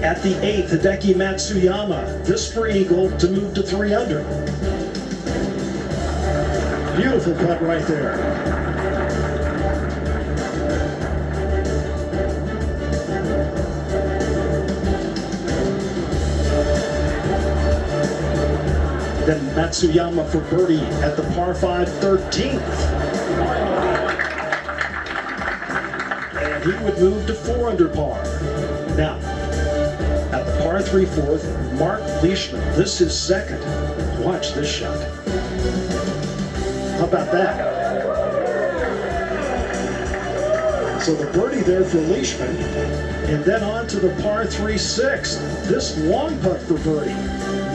At the 8th, Hideki Matsuyama. This for eagle to move to 3 under. Beautiful putt right there. Then Matsuyama for birdie at the par 5 13th. And he would move to 4 under par. Now, at the par 3 4th, Mark Leishman. This is second. Watch this shot. How about that? So the birdie there for Leishman, and then on to the par 3 6th. This long putt for birdie.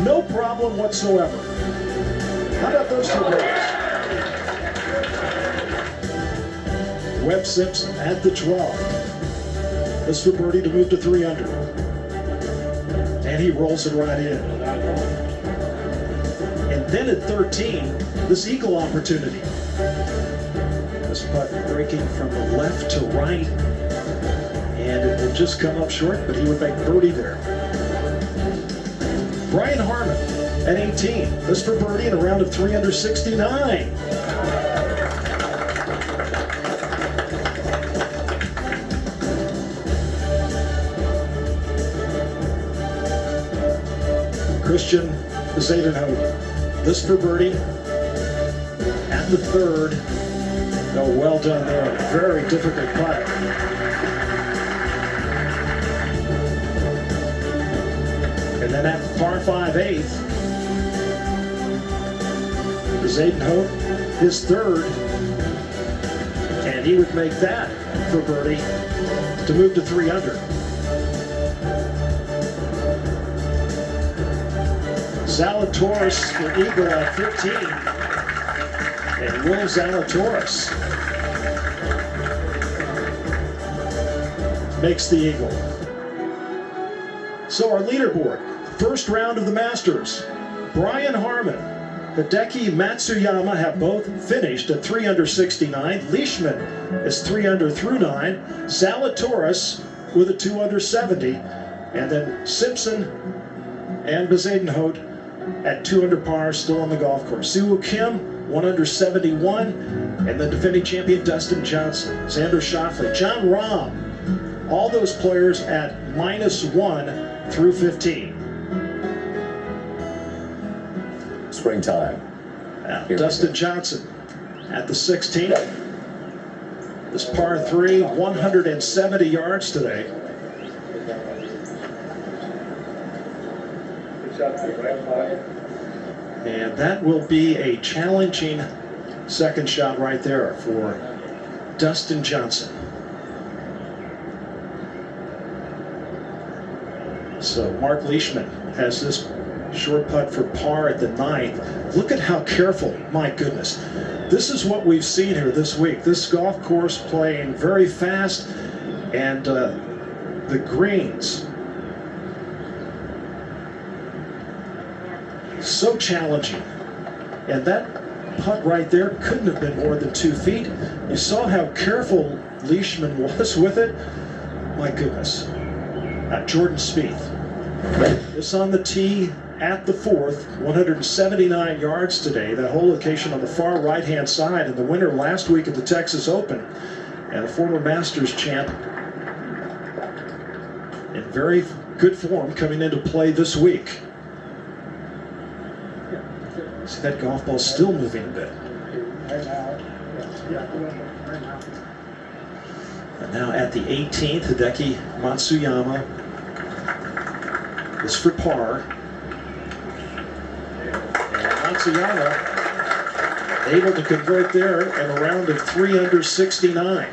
No problem whatsoever. How about those two birdies? Webb Simpson at the 12th. This for birdie to move to 3 under. And he rolls it right in. And then at 13, this eagle opportunity. This putt breaking from the left to right. And it will just come up short, but he would make birdie there. Brian Harman at 18. This for birdie in a round of 3 under 69. Christian Zadenhout. This for birdie at the 3rd. Oh, well done there. Very difficult putt. And then at the par 5 8th, Zadenhout, his 3rd, and he would make that for birdie to move to 3 under. Zalatoris for eagle at 15, and Will Zalatoris makes the eagle. So our leaderboard, first round of the Masters, Brian Harman, Hideki Matsuyama have both finished at 3 under 69. Leishman is 3 under through 9. Zalatoris with a 2 under 70. And then Simpson and Zadenhout at 2 under par, still on the golf course. Siwoo Kim, 1 under 71. And the defending champion Dustin Johnson, Xander Schauffele, John Rahm, all those players at -1 through 15. Springtime. Dustin Johnson at the 16th. This par 3, 170 yards today. And that will be a challenging second shot right there for Dustin Johnson. So Mark Leishman has this short putt for par at the 9th. Look at how careful, my goodness. This is what we've seen here this week. This golf course playing very fast, and the greens so challenging. And that putt right there couldn't have been more than 2 feet. You saw how careful Leishman was with it. My goodness. Jordan Spieth. This on the tee at the 4th, 179 yards today. That whole location on the far right-hand side, and the winner last week at the Texas Open, and a former Masters champ in very good form coming into play this week. See that golf ball still moving a bit. And now at the 18th, Hideki Matsuyama is for par. And Matsuyama able to convert there in a round of 3 under 69.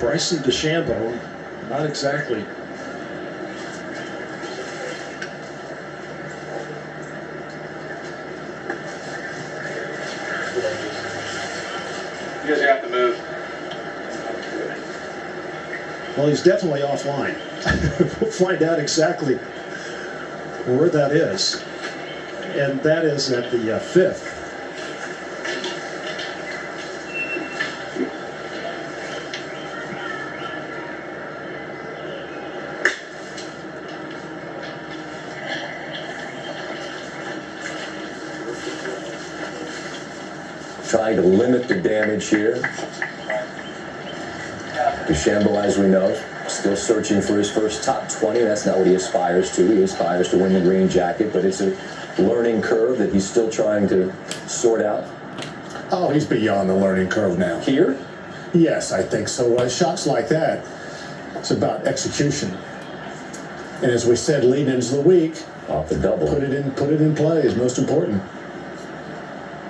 Bryson DeChambeau, not exactly. You guys have to move. Well, he's definitely offline. We'll find out exactly where that is. And that is at the 5th. trying to limit the damage here. DeChambeau, as we know, still searching for his first top 20. That's not what he aspires to. He aspires to win the green jacket, but it's a learning curve that he's still trying to sort out. Oh, he's beyond the learning curve now. Here? Yes, I think so. Shots like that, it's about execution. And as we said, leading into the week, Off the double. put it in play is most important.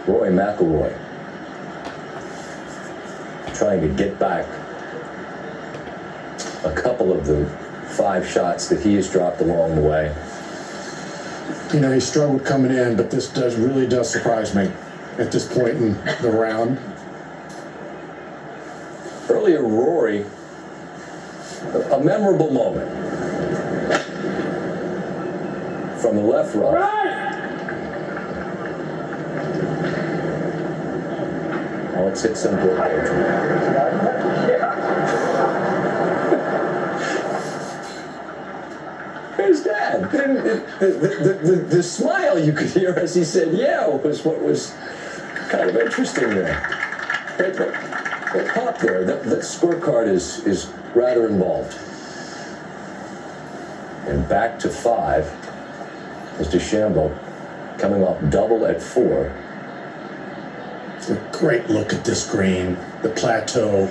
Rory McIlroy trying to get back a couple of the 5 shots that he has dropped along the way. You know, he struggled coming in, but this really does surprise me at this point in the round. Earlier, Rory, a memorable moment from the left rough. Alex hit some good His dad. The smile you could hear as he said, yeah, was what was kind of interesting there. That pop there, that scorecard is rather involved. And back to 5 is DeChambeau coming off double at 4. It's a great look at this green, the plateau.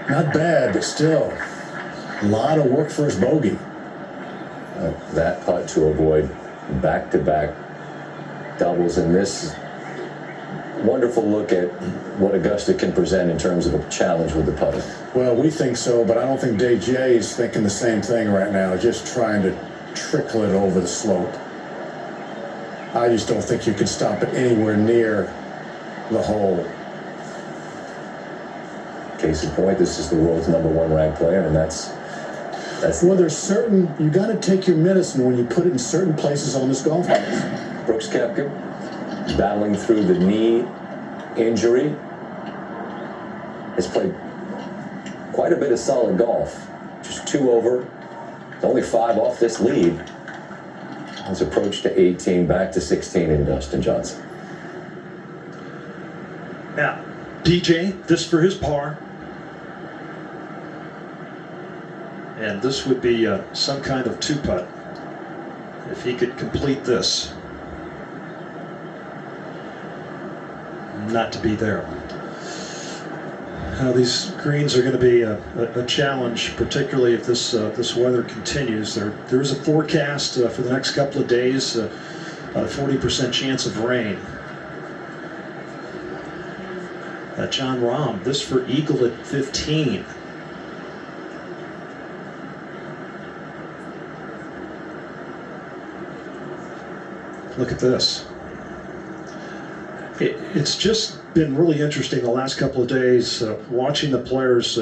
Not bad, but still a lot of work for his bogey. That putt to avoid back-to-back doubles in this wonderful look at what Augusta can present in terms of a challenge with the putter. Well, we think so, but I don't think Dave J is thinking the same thing right now, just trying to trickle it over the slope. I just don't think you can stop it anywhere near the hole. Case in point, this is the world's #1 ranked player, and that's Well, there's certain, you got to take your medicine when you put it in certain places on this golf course. Brooks Koepka battling through the knee injury. Has played quite a bit of solid golf. Just 2 over, only 5 off this lead. His approach to 18, back to 16 in Dustin Johnson. Now, DJ, this for his par. And this would be some kind of 2-putt if he could complete this. Not to be there. Now, these greens are going to be a challenge, particularly if this weather continues. There is a forecast for the next couple of days, a 40% chance of rain. John Rahm, this for eagle at 15. Look at this. It's just been really interesting the last couple of days watching the players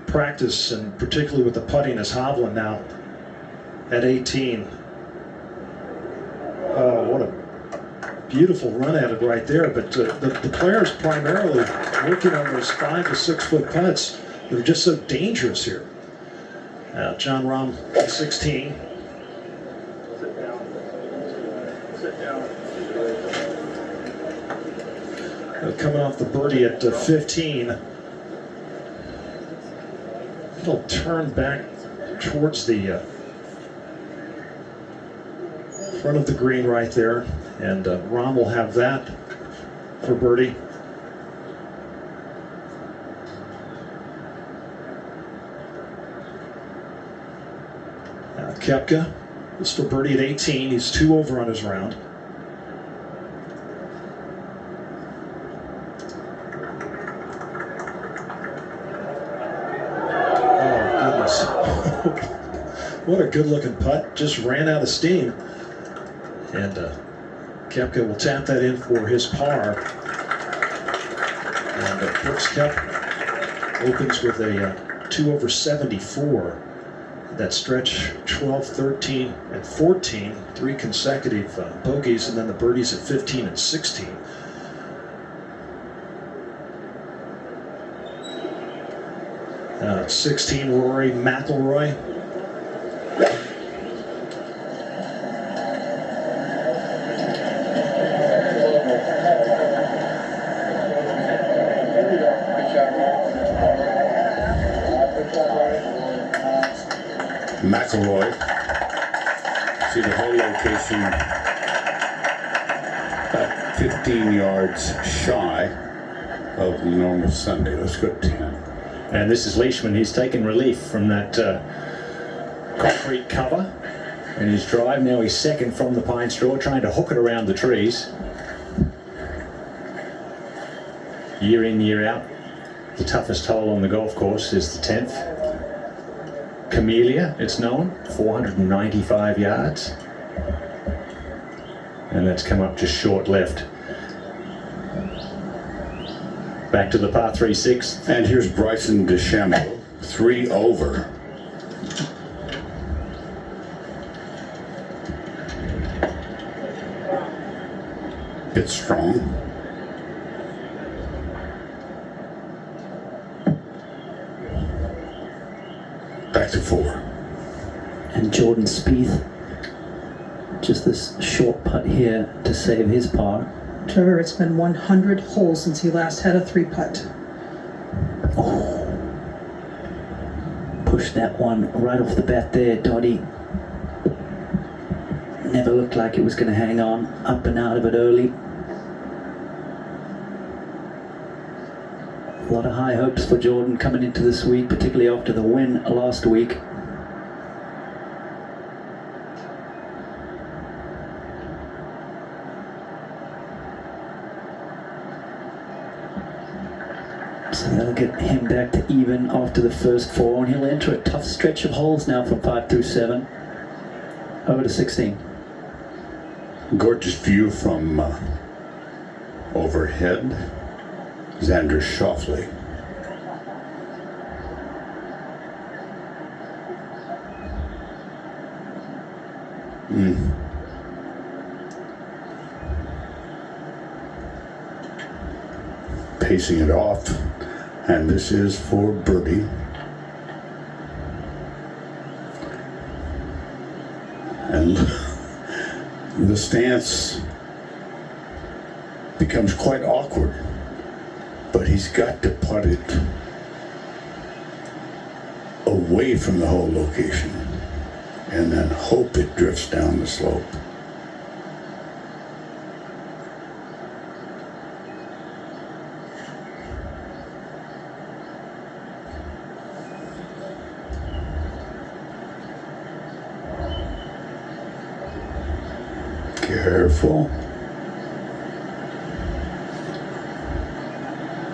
practice, and particularly with the putting, as Hovland now at 18. Oh, what a beautiful run at it right there. But the players primarily working on those 5 to 6 foot putts. They're just so dangerous here. John Rahm at 16. Coming off the birdie at 15. It'll turn back towards the front of the green right there, and Rahm will have that for birdie. Koepka is for birdie at 18. He's 2 over on his round. What a good-looking putt. Just ran out of steam. And Koepka will tap that in for his par. And Brooks Koepka opens with a 2 over 74. That stretch 12, 13, and 14. 3 consecutive bogeys, and then the birdies at 15 and 16. At 16, Rory McIlroy. McIlroy. See the hole location about 15 yards shy of the normal Sunday. Let's go 10. And this is Leishman. He's taken relief from that concrete cover in his drive. Now he's second from the pine straw, trying to hook it around the trees. Year in, year out, the toughest hole on the golf course is the 10th. Camellia, it's known, 495 yards. And that's come up just short left. Back to the par 3-6. And here's Bryson DeChambeau, 3 over. It's strong. Back to 4. And Jordan Spieth, just this short putt here to save his par. Trevor, it's been 100 holes since he last had a 3-putt. Oh, pushed that one right off the bat there, Dottie. Never looked like it was going to hang on, up and out of it early. A lot of high hopes for Jordan coming into this week, particularly after the win last week. So that'll get him back to even after the first 4, and he'll enter a tough stretch of holes now from 5 through 7, over to 16. Gorgeous view from overhead. Xander Schauffele. Pacing it off, and this is for birdie. And the stance becomes quite awkward, but he's got to putt it away from the hole location and then hope it drifts down the slope. Careful.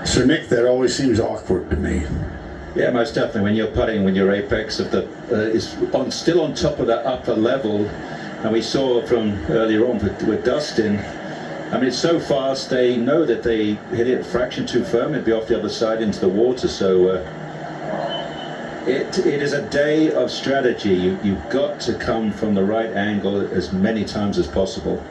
Sir Nick, that always seems awkward to me. Yeah, most definitely. When you're putting, when your apex of the is still on top of that upper level, and we saw from earlier on with Dustin. I mean, it's so fast. They know that they hit it a fraction too firm. It'd be off the other side into the water. So it is a day of strategy. You've got to come from the right angle as many times as possible.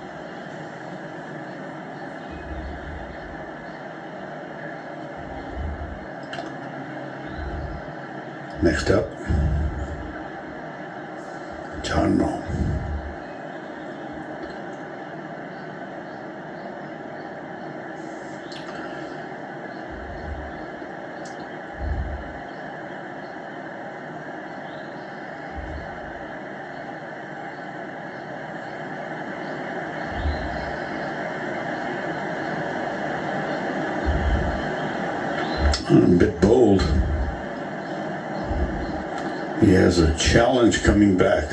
Next up, John Moe. A bit bold. He has a challenge coming back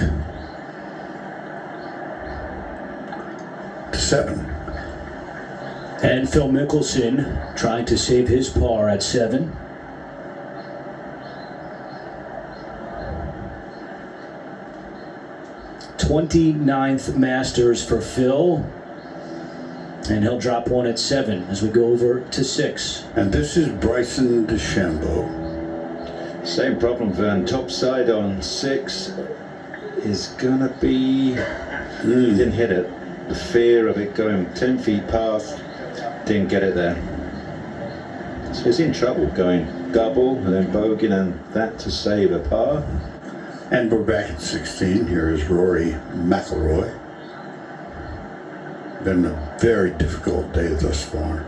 to 7. And Phil Mickelson trying to save his par at 7. '29th Masters for Phil. And he'll drop one at 7 as we go over to 6. And this is Bryson DeChambeau. Same problem, Vern. Top side on 6 is gonna be. He didn't hit it. The fear of it going 10 feet past, didn't get it there. So he's in trouble going double and then bogeying and that to save a par. And we're back at 16. Here is Rory McIlroy. Been a very difficult day thus far.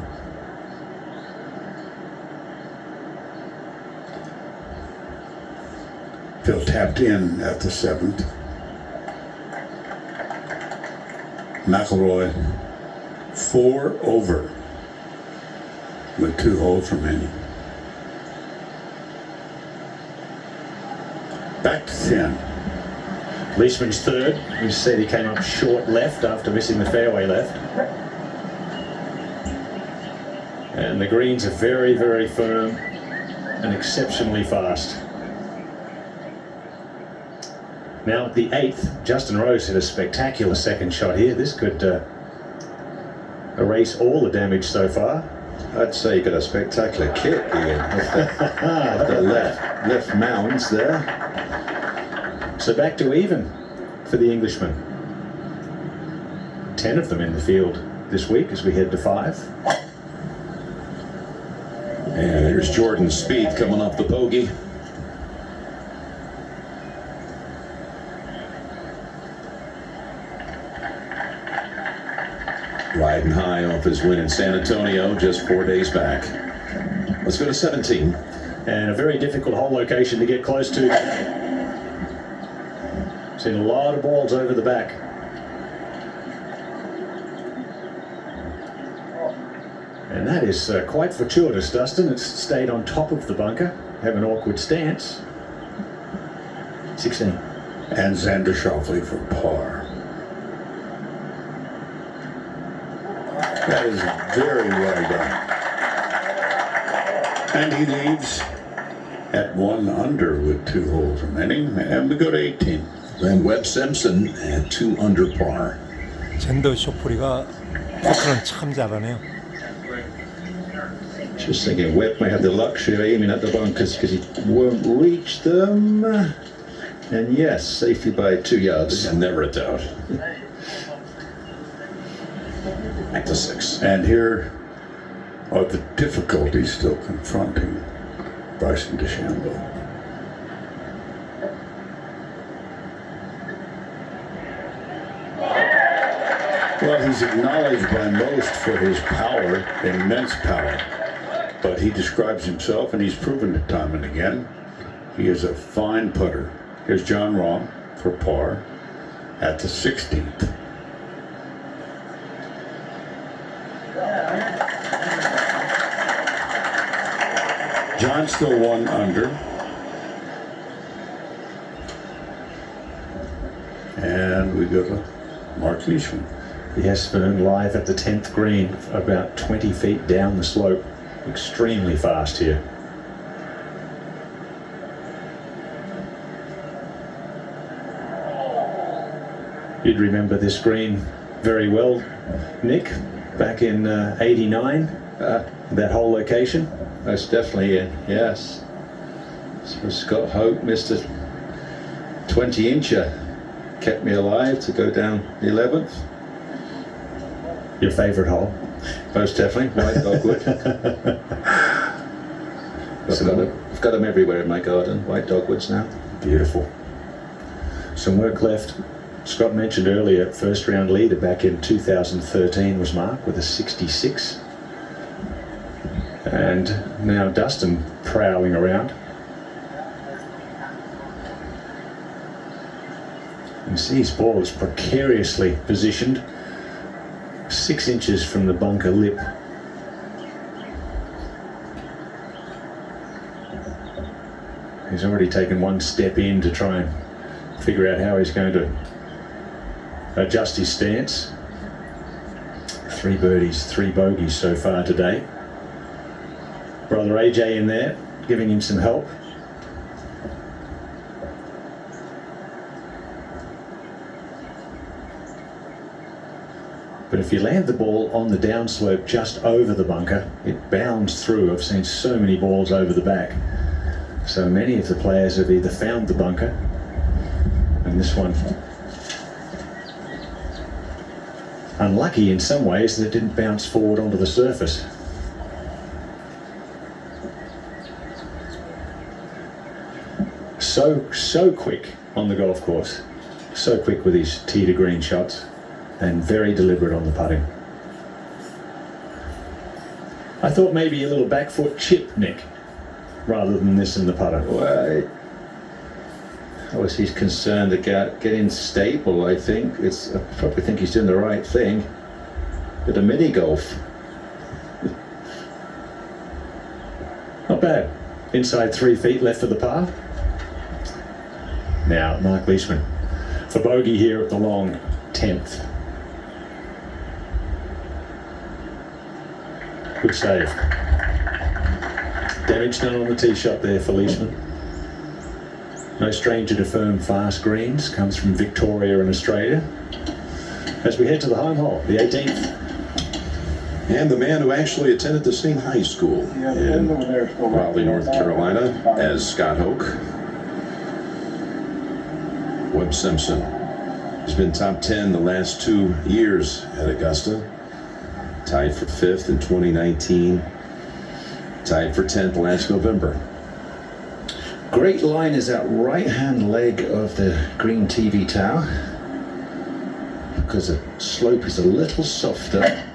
Phil tapped in at the 7th. McIlroy 4 over with 2 holes remaining. Back to 10. Leishman's third. You said he came up short left after missing the fairway left. And the greens are very, very firm and exceptionally fast. Now at the 8th, Justin Rose hit a spectacular second shot here. This could erase all the damage so far. I'd say you got a spectacular kick, Ian, at the left mounds there. So back to even for the Englishman. 10 of them in the field this week as we head to 5. And here's Jordan Spieth coming off the bogey. Riding high off his win in San Antonio just 4 days back. Let's go to 17. And a very difficult hole location to get close to. Seen a lot of balls over the back. And that is quite fortuitous, Dustin. It's stayed on top of the bunker. Have an awkward stance. 16. And Xander Schauffele for par. That is very well done. And he leads at 1 under with 2 holes remaining. And we go to 18. Then Webb Simpson at 2 under par. 젠더 쇼프리가 퍼트는 참 잘하네요. Just thinking Webb may have the luxury of aiming at the bunkers because he won't reach them. And yes, safely by 2 yards. And never a doubt. Back to 6. And here are the difficulties still confronting Bryson DeChambeau. Well, he's acknowledged by most for his power, immense power. But he describes himself, and he's proven it time and again, he is a fine putter. Here's John Rahm for par at the 16th. John still 1 under. And we go to Mark Leishman. Yes, Vern, live at the 10th green, about 20 feet down the slope. Extremely fast here. You'd remember this green very well, Nick, back in 89, that whole location. Most definitely, Ian. Yes. So Scott Hope missed a 20-incher. Kept me alive to go down the 11th. Your favourite hole? Most definitely, White Dogwood. I've got them everywhere in my garden, White Dogwoods now. Beautiful. Some work left. Scott mentioned earlier, first round leader back in 2013 was Mark with a 66. And now Dustin prowling around. You see his ball is precariously positioned, 6 inches from the bunker lip. He's already taken 1 step in to try and figure out how he's going to adjust his stance. 3 birdies, 3 bogeys so far today. Brother AJ in there, giving him some help. But if you land the ball on the downslope just over the bunker, it bounds through. I've seen so many balls over the back. So many of the players have either found the bunker, and this one unlucky in some ways that it didn't bounce forward onto the surface. So quick on the golf course. So quick with his tee to green shots, and very deliberate on the putting. I thought maybe a little back foot chip, Nick, rather than this in the putter. Well, Obviously, he's concerned about getting stable. I probably think he's doing the right thing. Bit of mini golf. Not bad. Inside 3 feet left of the par. Now, Mark Leishman for bogey here at the long 10th. Good save. Damage done on the tee shot there for Leishman. No stranger to firm fast greens, comes from Victoria in Australia. As we head to the home hole, the 18th. And the man who actually attended the same high school in Raleigh, North Carolina, as Scott Hoke. Webb Simpson. He's been top 10 the last 2 years at Augusta. Tied for 5th in 2019. Tied for 10th last November. Great line is that right-hand leg of the green TV tower, because the slope is a little softer.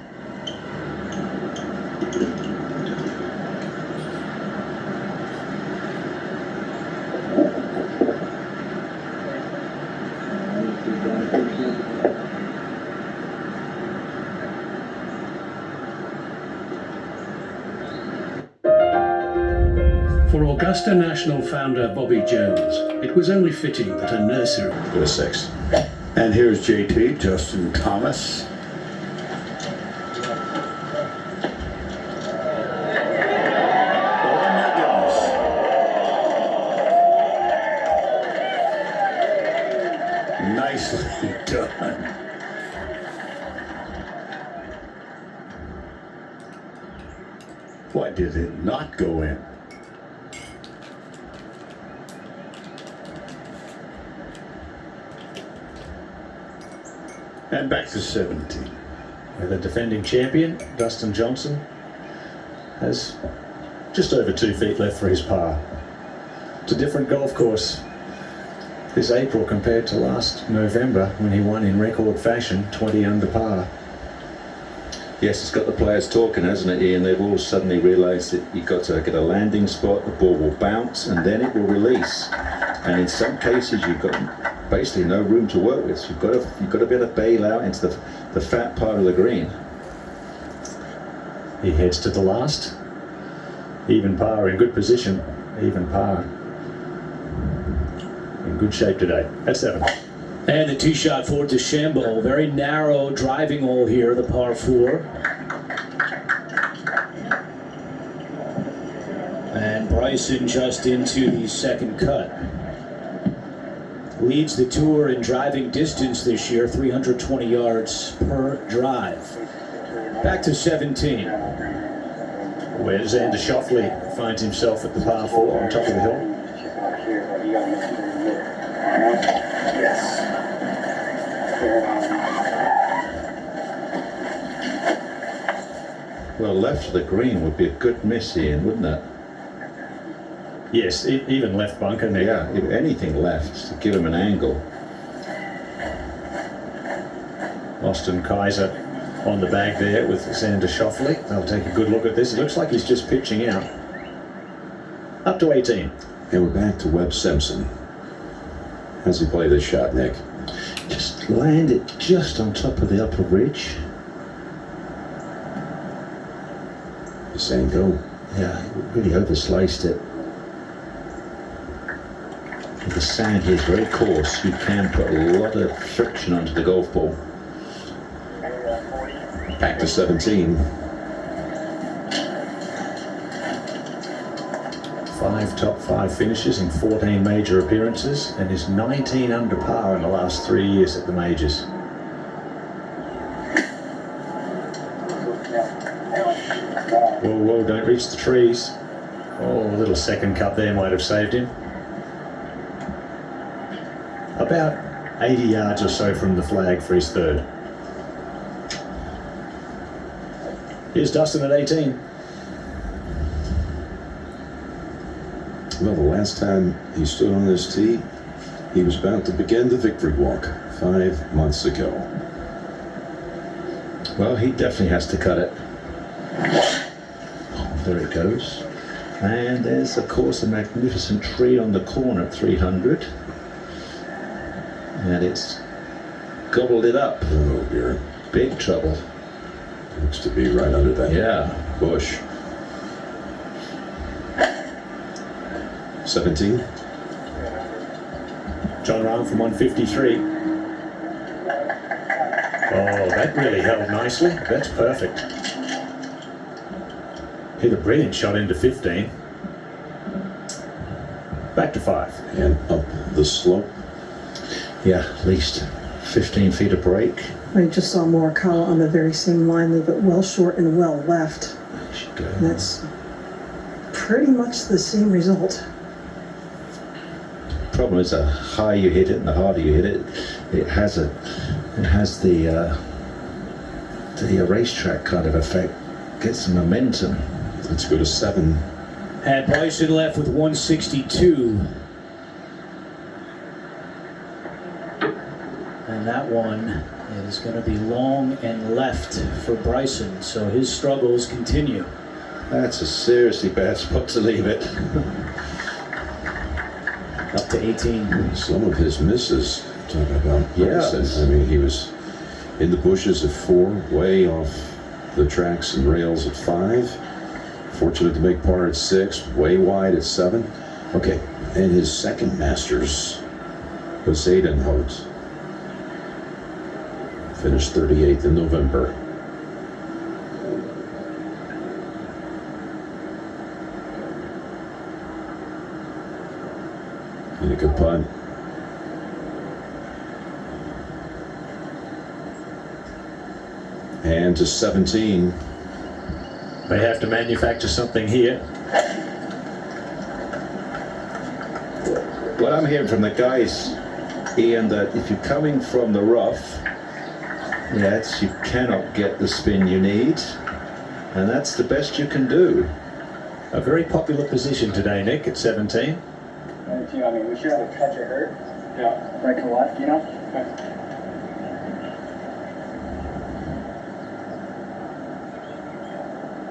For Augusta National founder Bobby Jones, it was only fitting that a nursery... Go to 6. And here's JT, Justin Thomas. Oh my goodness. Nicely done. Why did it not go in? And back to 17. Where the defending champion, Dustin Johnson, has just over 2 feet left for his par. It's a different golf course this April compared to last November when he won in record fashion, 20 under par. Yes, it's got the players talking, hasn't it, Ian? They've all suddenly realised that you've got to get a landing spot, the ball will bounce, and then it will release. And in some cases, you've got basically no room to work with. You've got to be able to bail out into the fat part of the green. He heads to the last. Even par in good position. Even par in good shape today. At 7. And the tee shot for DeChambeau. Very narrow driving hole here, the par 4. And Bryson just into the second cut. Leads the tour in driving distance this year, 320 yards per drive. Back to 17. Where Xander Schauffele finds himself at the par 4 on top of the hill. Well, left of the green would be a good miss, Ian, wouldn't it? Yes, even left bunker. Yeah, if anything left to give him an angle. Austin Kaiser on the bag there with Xander Schauffele. They'll take a good look at this. It looks like he's just pitching out. Up to 18. And we're back to Webb Simpson. How's he play this shot, Nick? Just land it just on top of the upper ridge. You're saying go? Yeah, really oversliced it. The sand here is very coarse. You can put a lot of friction onto the golf ball. Back to 17. 5 top 5 finishes in 14 major appearances and is 19 under par in the last 3 years at the majors. Whoa, whoa, don't reach the trees. Oh, a little second cut there might have saved him. About 80 yards or so from the flag for his third. Here's Dustin at 18. Well, the last time he stood on this tee, he was about to begin the victory walk 5 months ago. Well, he definitely has to cut it. Oh, there it goes. And there's, of course, a magnificent tree on the corner at 300. and it's gobbled it up. Oh dear. Big trouble. Looks to be right under that Yeah. bush. 17. John Rahm from 153. Oh, that really held nicely. That's perfect. Hit a brilliant shot into 15. Back to 5. And up the slope. Yeah, at least 15 feet of break. I just saw Morikawa on the very same line, leave it well short and well left. And that's pretty much the same result. Problem is, the higher you hit it and the harder you hit it, it has the racetrack kind of effect. Gets some momentum. Let's go to 7. And Bryson left with 162. And that one is going to be long and left for Bryson, so his struggles continue. That's a seriously bad spot to leave it. Up to 18. Some of his misses. Talk about Yes. Bryson. I mean, he was in the bushes at 4, way off the tracks and rails at 5. Fortunate to make par at 6, way wide at 7. Okay, and his second Masters was Zadenhout. Finished 38th in November. And a good putt. And to 17. They have to manufacture something here. What I'm hearing from the guys, Ian, that if you're coming from the rough, yes, you cannot get the spin you need, and that's the best you can do. A very popular position today, Nick, at 17. I mean, we should have a catch or hurt. Yeah. Right to left, you know?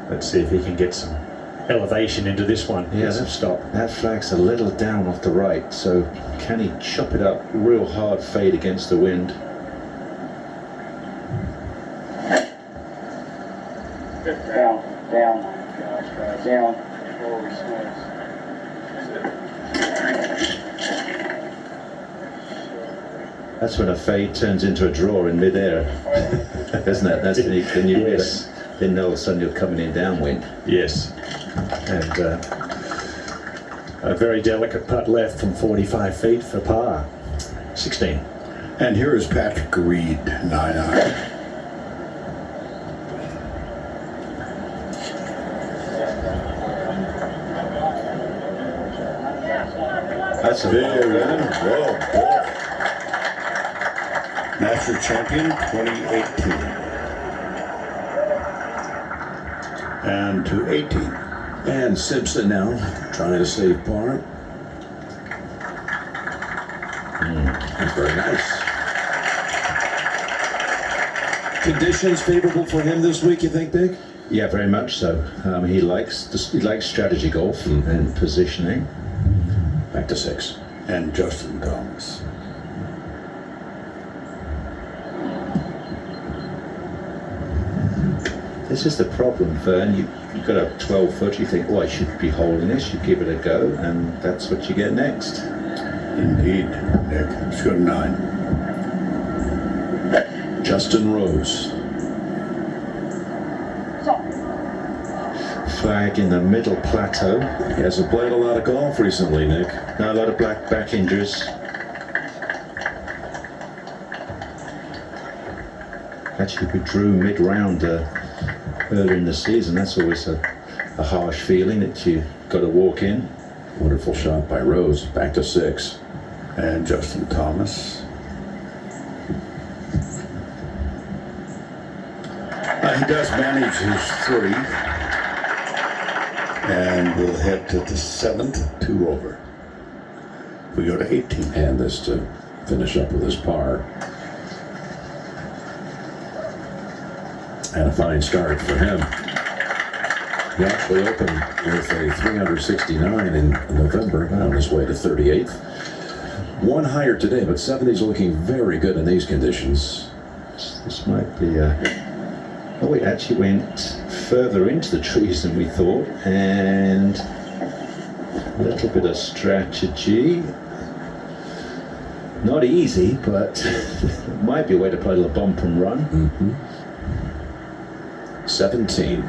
Let's see if he can get some elevation into this one. Yeah, Some stop. That flag's a little down off the right, so can he chop it up real hard, fade against the wind? Down. Holy smokes. That's when a fade turns into a draw in midair, isn't it? That's when you miss. Then all of a sudden you're coming in downwind. Yes. And a very delicate putt left from 45 feet for par. 16. And here is Patrick Reed, 9-iron. That's a Very good. Whoa, boy. Master Champion 2018. And to 18. And Simpson now trying to save par. Very nice. Conditions favorable for him this week, you think, Dick? Yeah, very much so. He likes strategy golf and positioning. Back to 6. And Justin Thomas. This is the problem, Vern. You've got a 12-foot. You think, oh, I should be holding this. You give it a go, and that's what you get next. Indeed, Nick. Let's go to 9. Justin Rose. Flag in the middle plateau. He hasn't played a lot of golf recently, Nick. Now a lot of back injuries. Actually withdrew mid-round earlier in the season. That's always a harsh feeling that you got to walk in. Wonderful shot by Rose. Back to 6. And Justin Thomas. He does manage his 3. And we'll head to the 7th, 2 over. We go to 18. And this to finish up with his par. And a fine start for him. He actually opened with a 369 in November, on his way to 38th. One higher today, but 70's looking very good in these conditions. This might be oh, it actually went further into the trees than we thought, and a little bit of strategy. Not easy, but it might be a way to play a little bump and run. 17.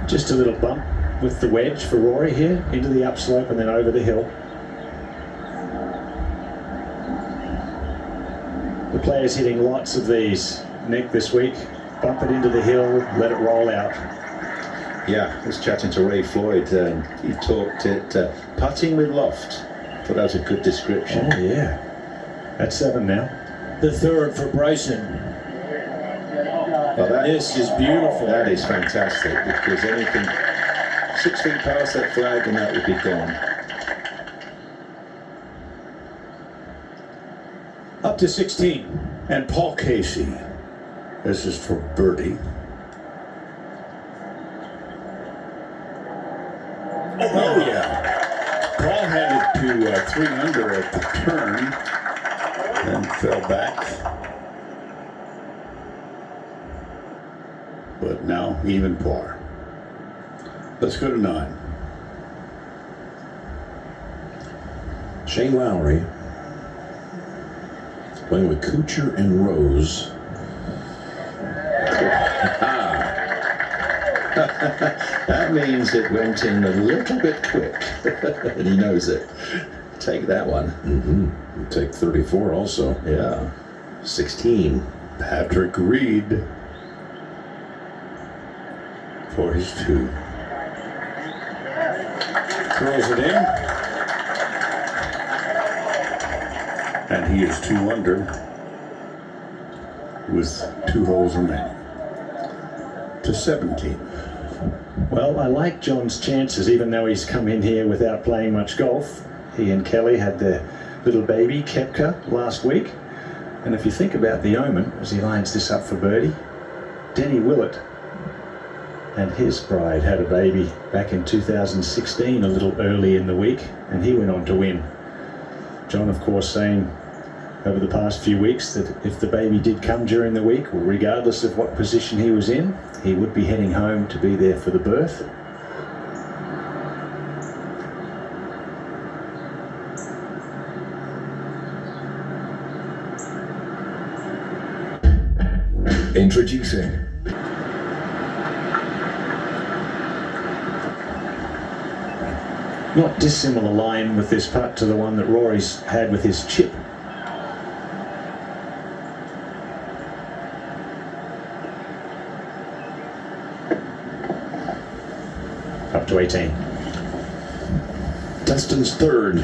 Just a little bump with the wedge for Rory here, into the upslope and then over the hill. The player's hitting lots of these, Nick, this week. Bump it into the hill, let it roll out. Yeah, I was chatting to Ray Floyd, and he talked it putting with loft. I thought that was a good description. Oh yeah, that's 7 now. The third for Bryson. Well, This is beautiful. That is fantastic, because anything 6 feet past that flag and that would be gone. Up to 16. And Paul Casey. This is for birdie. Oh, yeah. Paul had it to 3 under at the turn, then fell back. But now even par. Let's go to 9. Shane Lowry playing with Kuchar and Rose. That means it went in a little bit quick, and he knows it. Take that one. Take 34 also. Yeah. 16. Patrick Reed for his 2. Throws it in. And he is 2 under with 2 holes remaining. To 17. Well, I like John's chances, even though he's come in here without playing much golf. He and Kelly had their little baby, Kepka, last week. And if you think about the omen, as he lines this up for birdie, Denny Willett and his bride had a baby back in 2016, a little early in the week, and he went on to win. John, of course, saying over the past few weeks that if the baby did come during the week, regardless of what position he was in, he would be heading home to be there for the birth. Introducing Not dissimilar line with this putt to the one that Rory's had with his chip. Up to 18. Dustin's 3rd.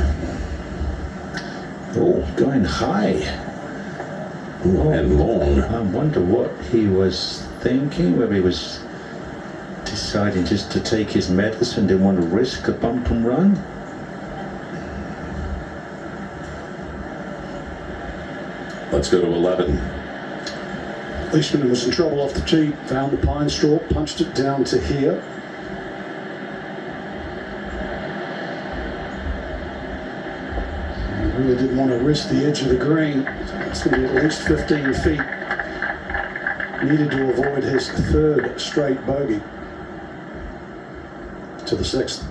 Oh, going high. And long. I wonder what he was thinking, whether he was deciding just to take his medicine, didn't want to risk a bump and run. Let's go to 11. Leishman was in trouble off the tee, found the pine straw, punched it down to here. He really didn't want to risk the edge of the green. It's going to be at least 15 feet. Needed to avoid his 3rd straight bogey to the 6th.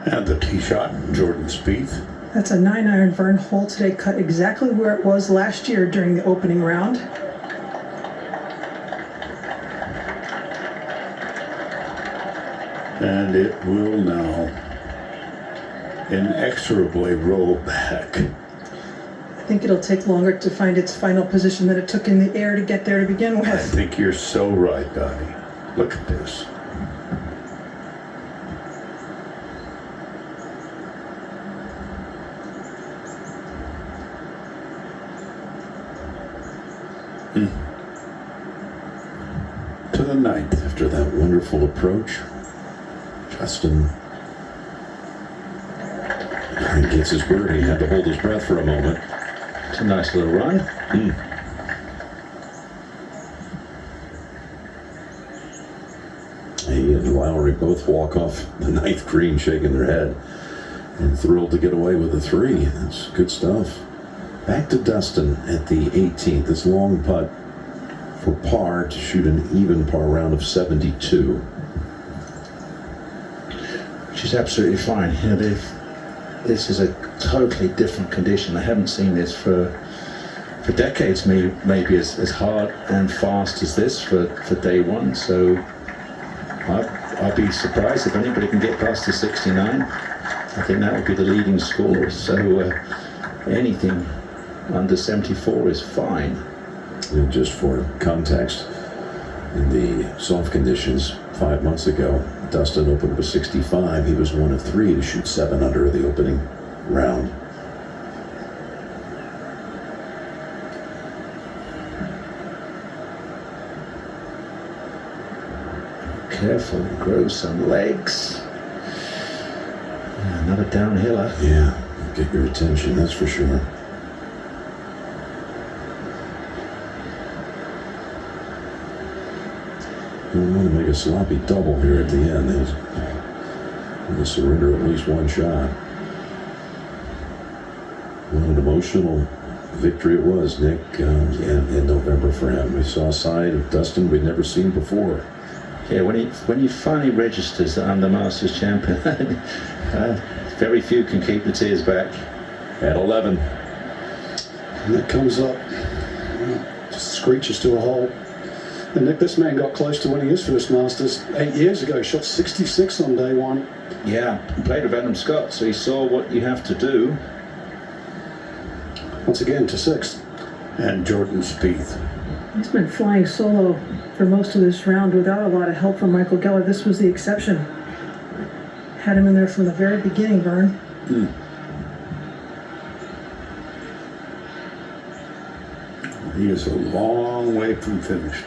And the tee shot, Jordan Spieth. That's a 9-iron Vern hole today, cut exactly where it was last year during the opening round. And it will now inexorably roll back. I think it'll take longer to find its final position than it took in the air to get there to begin I with. think you're so right, Donnie. Look at this. To the 9th. After that wonderful approach, Justin gets his birdie. Had to hold his breath for a moment. It's a nice little run. He and Lowry both walk off the 9th green shaking their head and thrilled to get away with the 3. That's good stuff. Back to Dustin at the 18th. This long putt for par to shoot an even par round of 72. Which is absolutely fine. You know, this is a totally different condition. I haven't seen this for decades, maybe as hard and fast as this for day one. So I'll be surprised if anybody can get past the 69. I think that would be the leading score. So anything under 74 is fine. And just for context, in the soft conditions 5 months ago, Dustin opened with 65. He was 1 of 3 to shoot 7 under the opening round. Careful, grow some legs. Another downhiller. Yeah, get your attention, that's for sure. Don't want to make a sloppy double here at the end. They want to surrender at least one shot. What an emotional victory it was, Nick, in November for him. We saw a side of Dustin we'd never seen before. Yeah, when he finally registers that I'm the Masters champion, very few can keep the tears back. At 11. And it comes up, just screeches to a halt. And Nick, this man got close to winning his first Masters 8 years ago. Shot 66 on day one. Yeah, he played with Adam Scott, so he saw what you have to do. Once again to 6th. And Jordan Spieth. He's been flying solo for most of this round without a lot of help from Michael Geller. This was the exception. Had him in there from the very beginning, Vern. He is a long way from finished.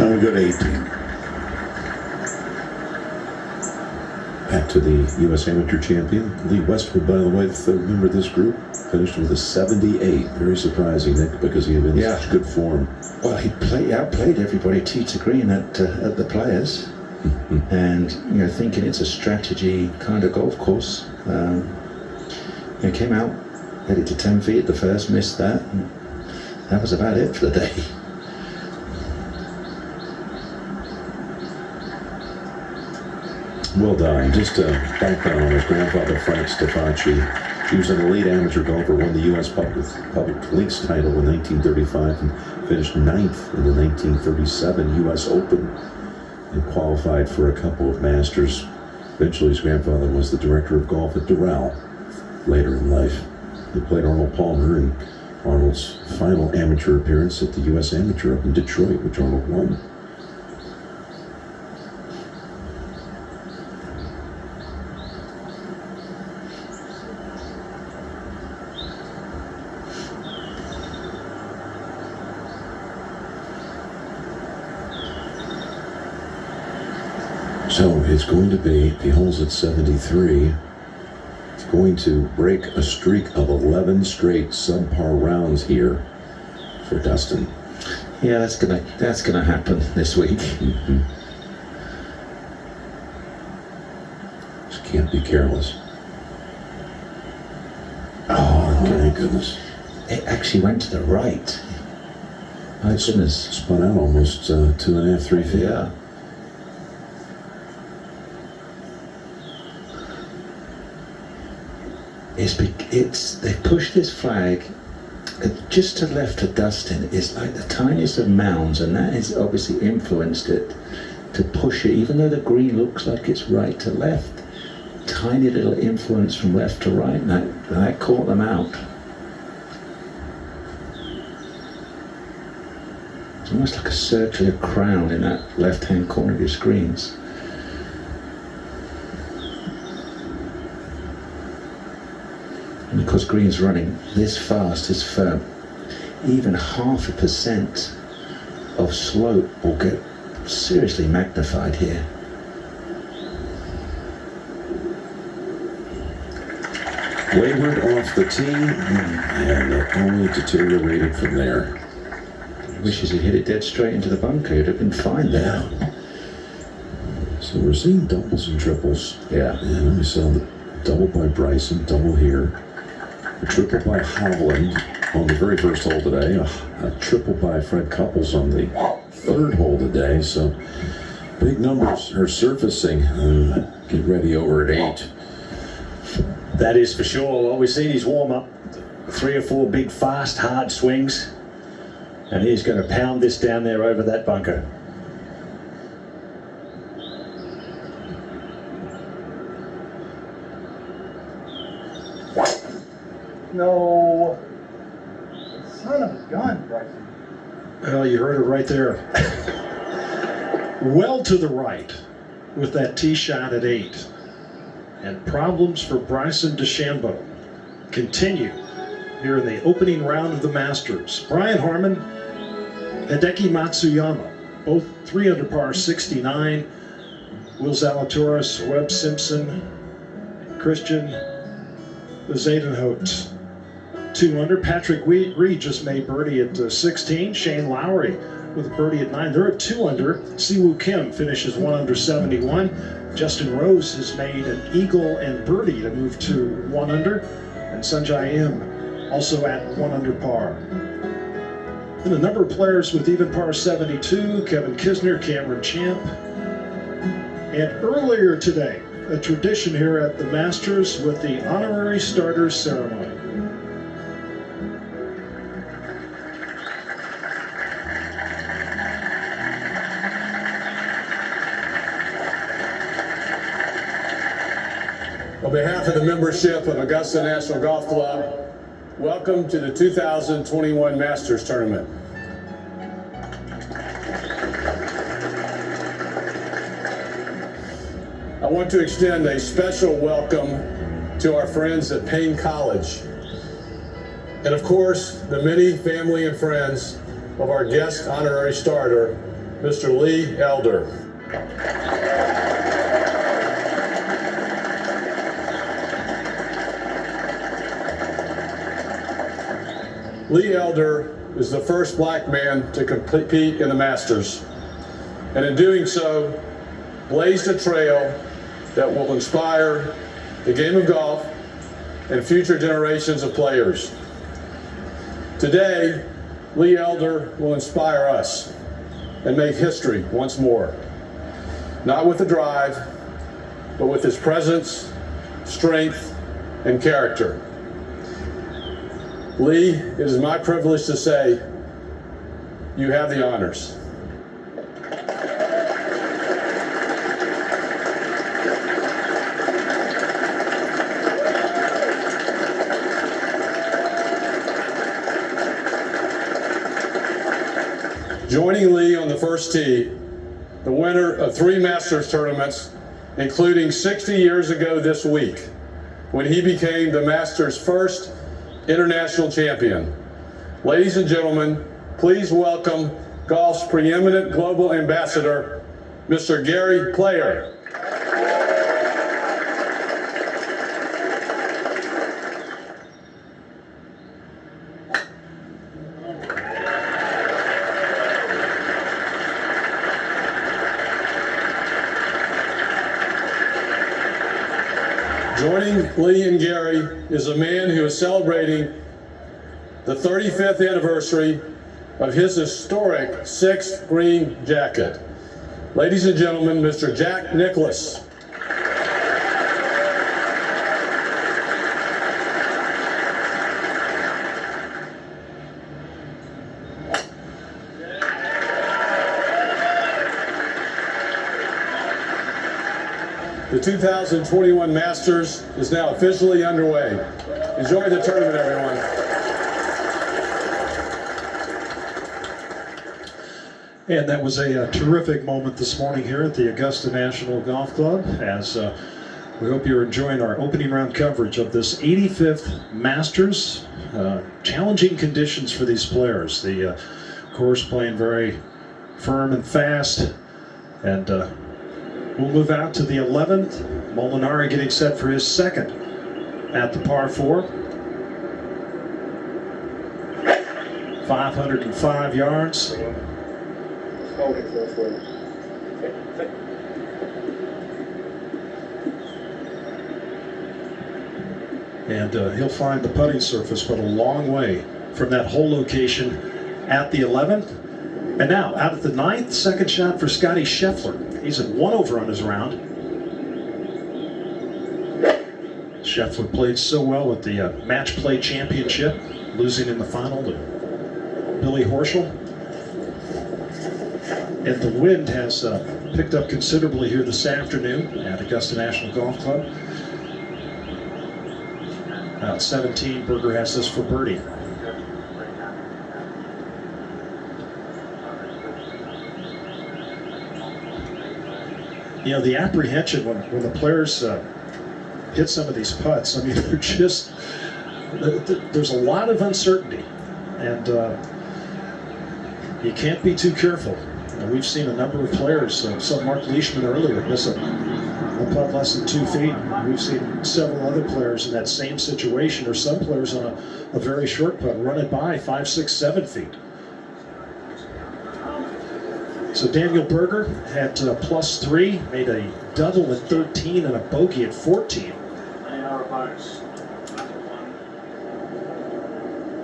And we go to 18. Back to the U.S. Amateur Champion, Lee Westwood, by the way, the member of this group, finished with a 78. Very surprising, Nick, because he had been in such good form. Well, he outplayed everybody tee to green at the Players, and thinking it's a strategy kind of golf course. He came out, headed to 10 feet at the first, missed that, and that was about it for the day. Well done. Just a background on his grandfather, Frank Stefacci. He was an elite amateur golfer, won the U.S. Public Links title in 1935 and finished 9th in the 1937 U.S. Open and qualified for a couple of Masters. Eventually, his grandfather was the director of golf at Doral later in life. He played Arnold Palmer in Arnold's final amateur appearance at the U.S. Amateur up in Detroit, which Arnold won. So it's going to be, if he holds at 73, it's going to break a streak of 11 straight subpar rounds here for Dustin. Yeah, that's gonna happen this week. Just can't be careless. Oh, my goodness. It actually went to the right. My goodness. Spun out almost 2.5, 3 feet. Yeah. They pushed this flag just to the left of Dustin. Is like the tiniest of mounds, and that has obviously influenced it to push it, even though the green looks like it's right to left. Tiny little influence from left to right, and that caught them out. It's almost like a circular crown in that left-hand corner of your screens. And because green's running this fast, this firm, even 0.5% of slope will get seriously magnified here. Wayward off the tee, and it only deteriorated from there. He wishes he hit it dead straight into the bunker. He'd have been fine there. So we're seeing doubles and triples. Yeah. And we saw the double by Bryson, double here. A triple by Hovland on the very first hole today. A triple by Fred Couples on the third hole today. So big numbers are surfacing. Get ready over at 8. That is for sure. All we've seen is warm-up. 3 or 4 big, fast, hard swings. And he's going to pound this down there over that bunker. No. Son of a gun, Bryson. Well, you heard it right there. Well to the right with that tee shot at 8. And problems for Bryson DeChambeau continue here in the opening round of the Masters. Brian Harman, Hideki Matsuyama, both 3 under par 69. Will Zalatoris, Webb Simpson, Christian Bezuidenhout, 2 under. Patrick Reed just made birdie at 16. Shane Lowry with a birdie at 9. They're at 2 under. Siwoo Kim finishes 1 under 71. Justin Rose has made an eagle and birdie to move to 1 under. And Sanjay M also at 1 under par. And a number of players with even par 72. Kevin Kisner, Cameron Champ. And earlier today, a tradition here at the Masters with the honorary starters ceremony. On behalf of the membership of Augusta National Golf Club, welcome to the 2021 Masters Tournament. I want to extend a special welcome to our friends at Payne College, and of course, the many family and friends of our guest honorary starter, Mr. Lee Elder. Lee Elder is the first black man to compete in the Masters, and in doing so, blazed a trail that will inspire the game of golf and future generations of players. Today, Lee Elder will inspire us and make history once more, not with the drive, but with his presence, strength, and character. Lee, it is my privilege to say, you have the honors. Joining Lee on the first tee, the winner of 3 Masters tournaments, including 60 years ago this week, when he became the Masters' first international champion. Ladies and gentlemen, please welcome golf's preeminent global ambassador, Mr. Gary Player. Joining Lee and Gary is a man who is celebrating the 35th anniversary of his historic 6th green jacket. Ladies and gentlemen, Mr. Jack Nicklaus. The 2021 Masters is now officially underway. Enjoy the tournament, everyone. And that was a terrific moment this morning here at the Augusta National Golf Club, as we hope you're enjoying our opening round coverage of this 85th Masters. Challenging conditions for these players. The course playing very firm and fast, and we'll move out to the 11th. Molinari getting set for his second at the par 4. 505 yards. And he'll find the putting surface, but a long way from that hole location at the 11th. And now, out at the 9th, second shot for Scotty Scheffler. He's at 1 over on his round. Scheffler played so well at the Match Play Championship, losing in the final to Billy Horschel. And the wind has picked up considerably here this afternoon at Augusta National Golf Club. Out 17, Berger has this for birdie. You know, the apprehension when the players hit some of these putts, I mean, they're just, there's a lot of uncertainty, and you can't be too careful. You know, we've seen a number of players, saw Mark Leishman earlier miss a putt less than 2 feet. We've seen several other players in that same situation, or some players on a very short putt run it by 5, 6, 7 feet. So Daniel Berger had +3, made a double at 13 and a bogey at 14.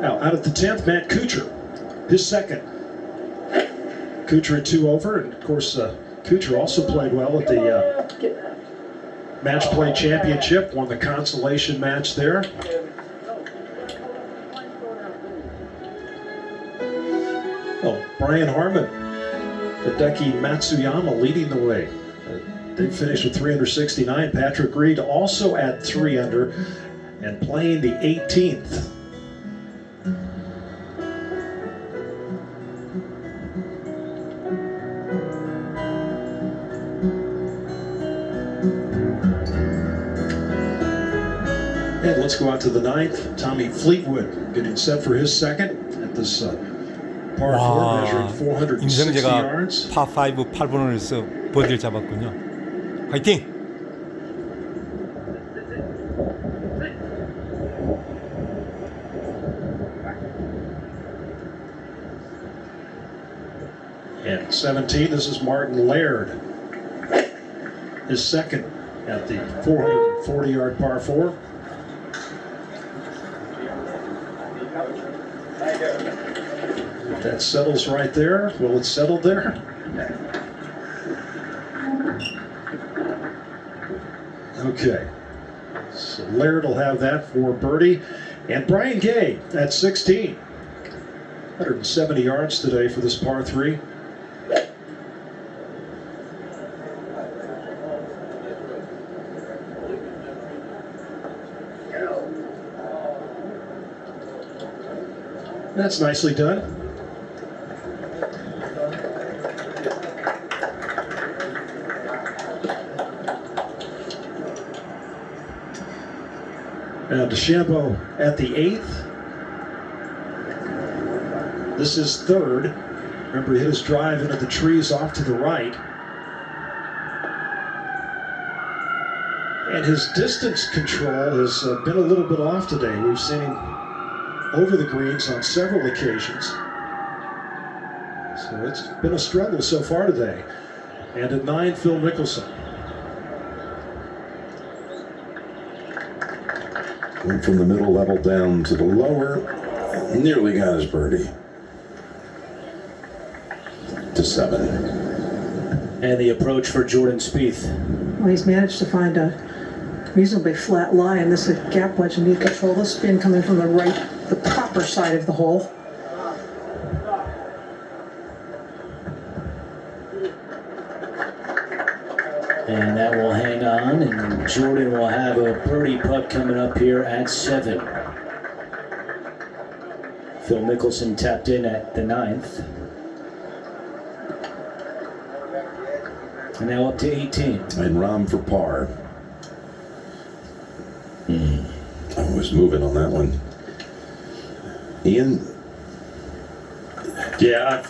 Now, out at the 10th, Matt Kuchar, his second. Kuchar at 2 over, and of course, Kuchar also played well at the Match Play Championship, won the consolation match there. Oh, Brian Harmon, Hideki Matsuyama leading the way. They finished with 369. Patrick Reed also at 3 under and playing the 18th. And let's go out to the 9th. Tommy Fleetwood getting set for his second at this par 4, measuring 460 yards. 파5 8번홀에서 버디를 잡았군요. 화이팅! And 17, this is Martin Laird. His second at the 440-yard par 4. That settles right there. Will it settle there? Okay. So Laird will have that for birdie. And Brian Gay at 16. 170 yards today for this par 3. That's nicely done. Now DeChambeau at the 8th. This is 3rd. Remember, he hit his drive into the trees off to the right. And his distance control has been a little bit off today. We've seen him over the greens on several occasions. So it's been a struggle so far today. And at 9, Phil Mickelson. Went from the middle level down to the lower. Nearly got his birdie. To 7. And the approach for Jordan Spieth. Well, he's managed to find a reasonably flat lie, and this is gap wedge, and you control the spin coming from the right, the proper side of the hole. And that will hang on, and Jordan will have a birdie putt coming up here at 7. Phil Mickelson tapped in at the 9th. And now up to 18. And Rahm for par. I was moving on that one. Ian? Yeah,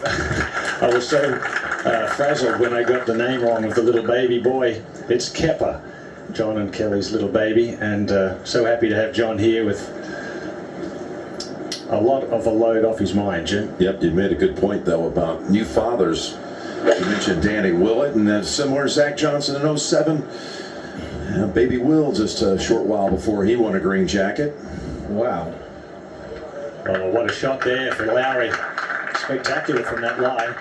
I was so frazzled when I got the name wrong with the little baby boy. It's Kepa. John and Kelly's little baby, and so happy to have John here with a lot of a load off his mind, Jim. Yep, you made a good point, though, about new fathers. You mentioned Danny Willett, and similar to Zach Johnson in 07. Baby Will just a short while before he won a green jacket. Wow. Oh, what a shot there for Lowry. Spectacular from that line.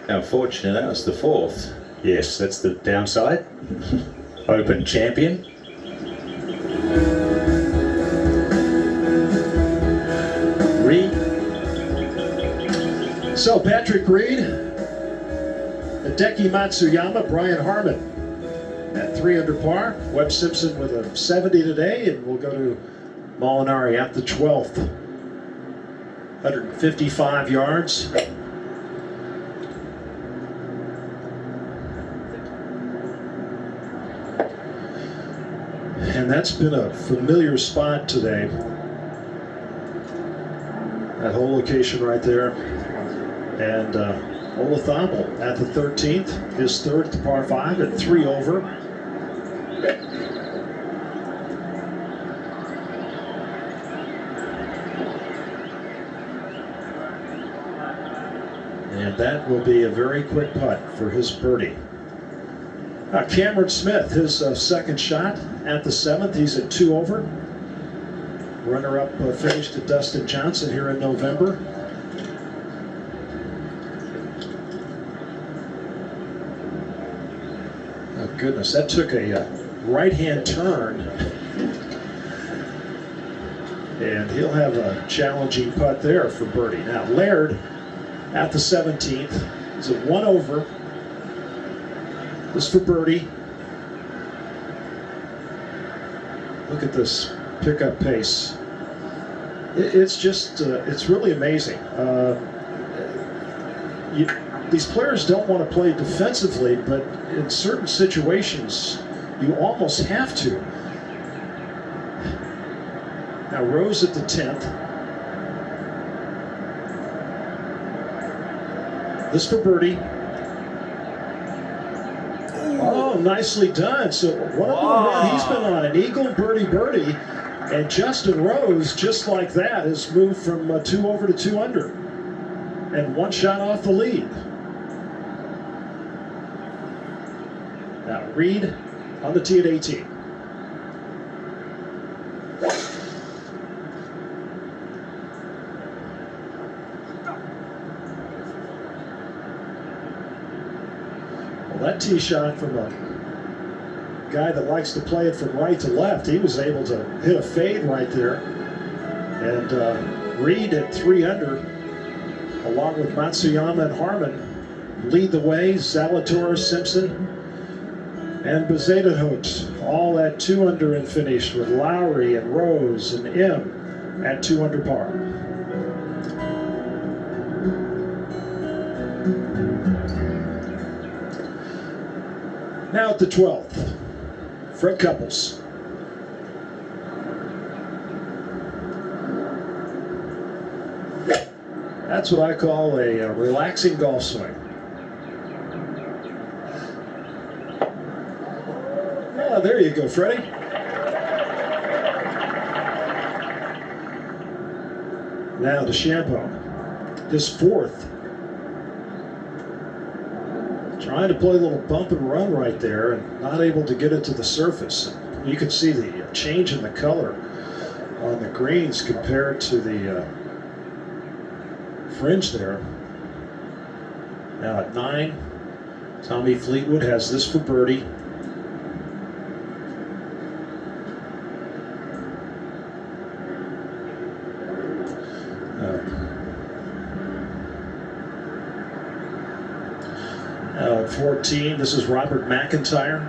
Unfortunately, that was the fourth. Yes, that's the downside. Open champion. Reed. So Patrick Reed, Hideki Matsuyama, Brian Harmon at 3 under par. Webb Simpson with a 70 today, and we'll go to Molinari at the 12th. 155 yards. And that's been a familiar spot today. That whole location right there. And Olazabal at the 13th, his third at the par 5 at 3 over. And that will be a very quick putt for his birdie. Cameron Smith, his second shot at the 7th. He's at 2 over. Runner-up finished to Dustin Johnson here in November. Oh goodness, that took a right-hand turn. And he'll have a challenging putt there for birdie. Now Laird at the 17th. He's at 1 over. This for birdie. Look at this pickup pace. It's just, it's really amazing. These players don't want to play defensively, but in certain situations, you almost have to. Now Rose at the 10th. This for birdie. Oh, nicely done. So what a run he's been on. An eagle, birdie. And Justin Rose, just like that, has moved from 2 over to 2 under. And 1 shot off the lead. Now Reed on the tee at 18. That tee shot from a guy that likes to play it from right to left, he was able to hit a fade right there. And Reed at 3 under, along with Matsuyama and Harmon, lead the way. Zalator, Simpson, and Bezuidenhout all at 2 under and finished, with Lowry and Rose and M at 2 under par. Now at the 12th, Fred Couples. That's what I call a relaxing golf swing. Oh, there you go, Freddie. Now to Champone, his 4th. Trying to play a little bump and run right there and not able to get it to the surface. You can see the change in the color on the greens compared to the fringe there. Now at 9, Tommy Fleetwood has this for birdie. Now at 14, this is Robert McIntyre.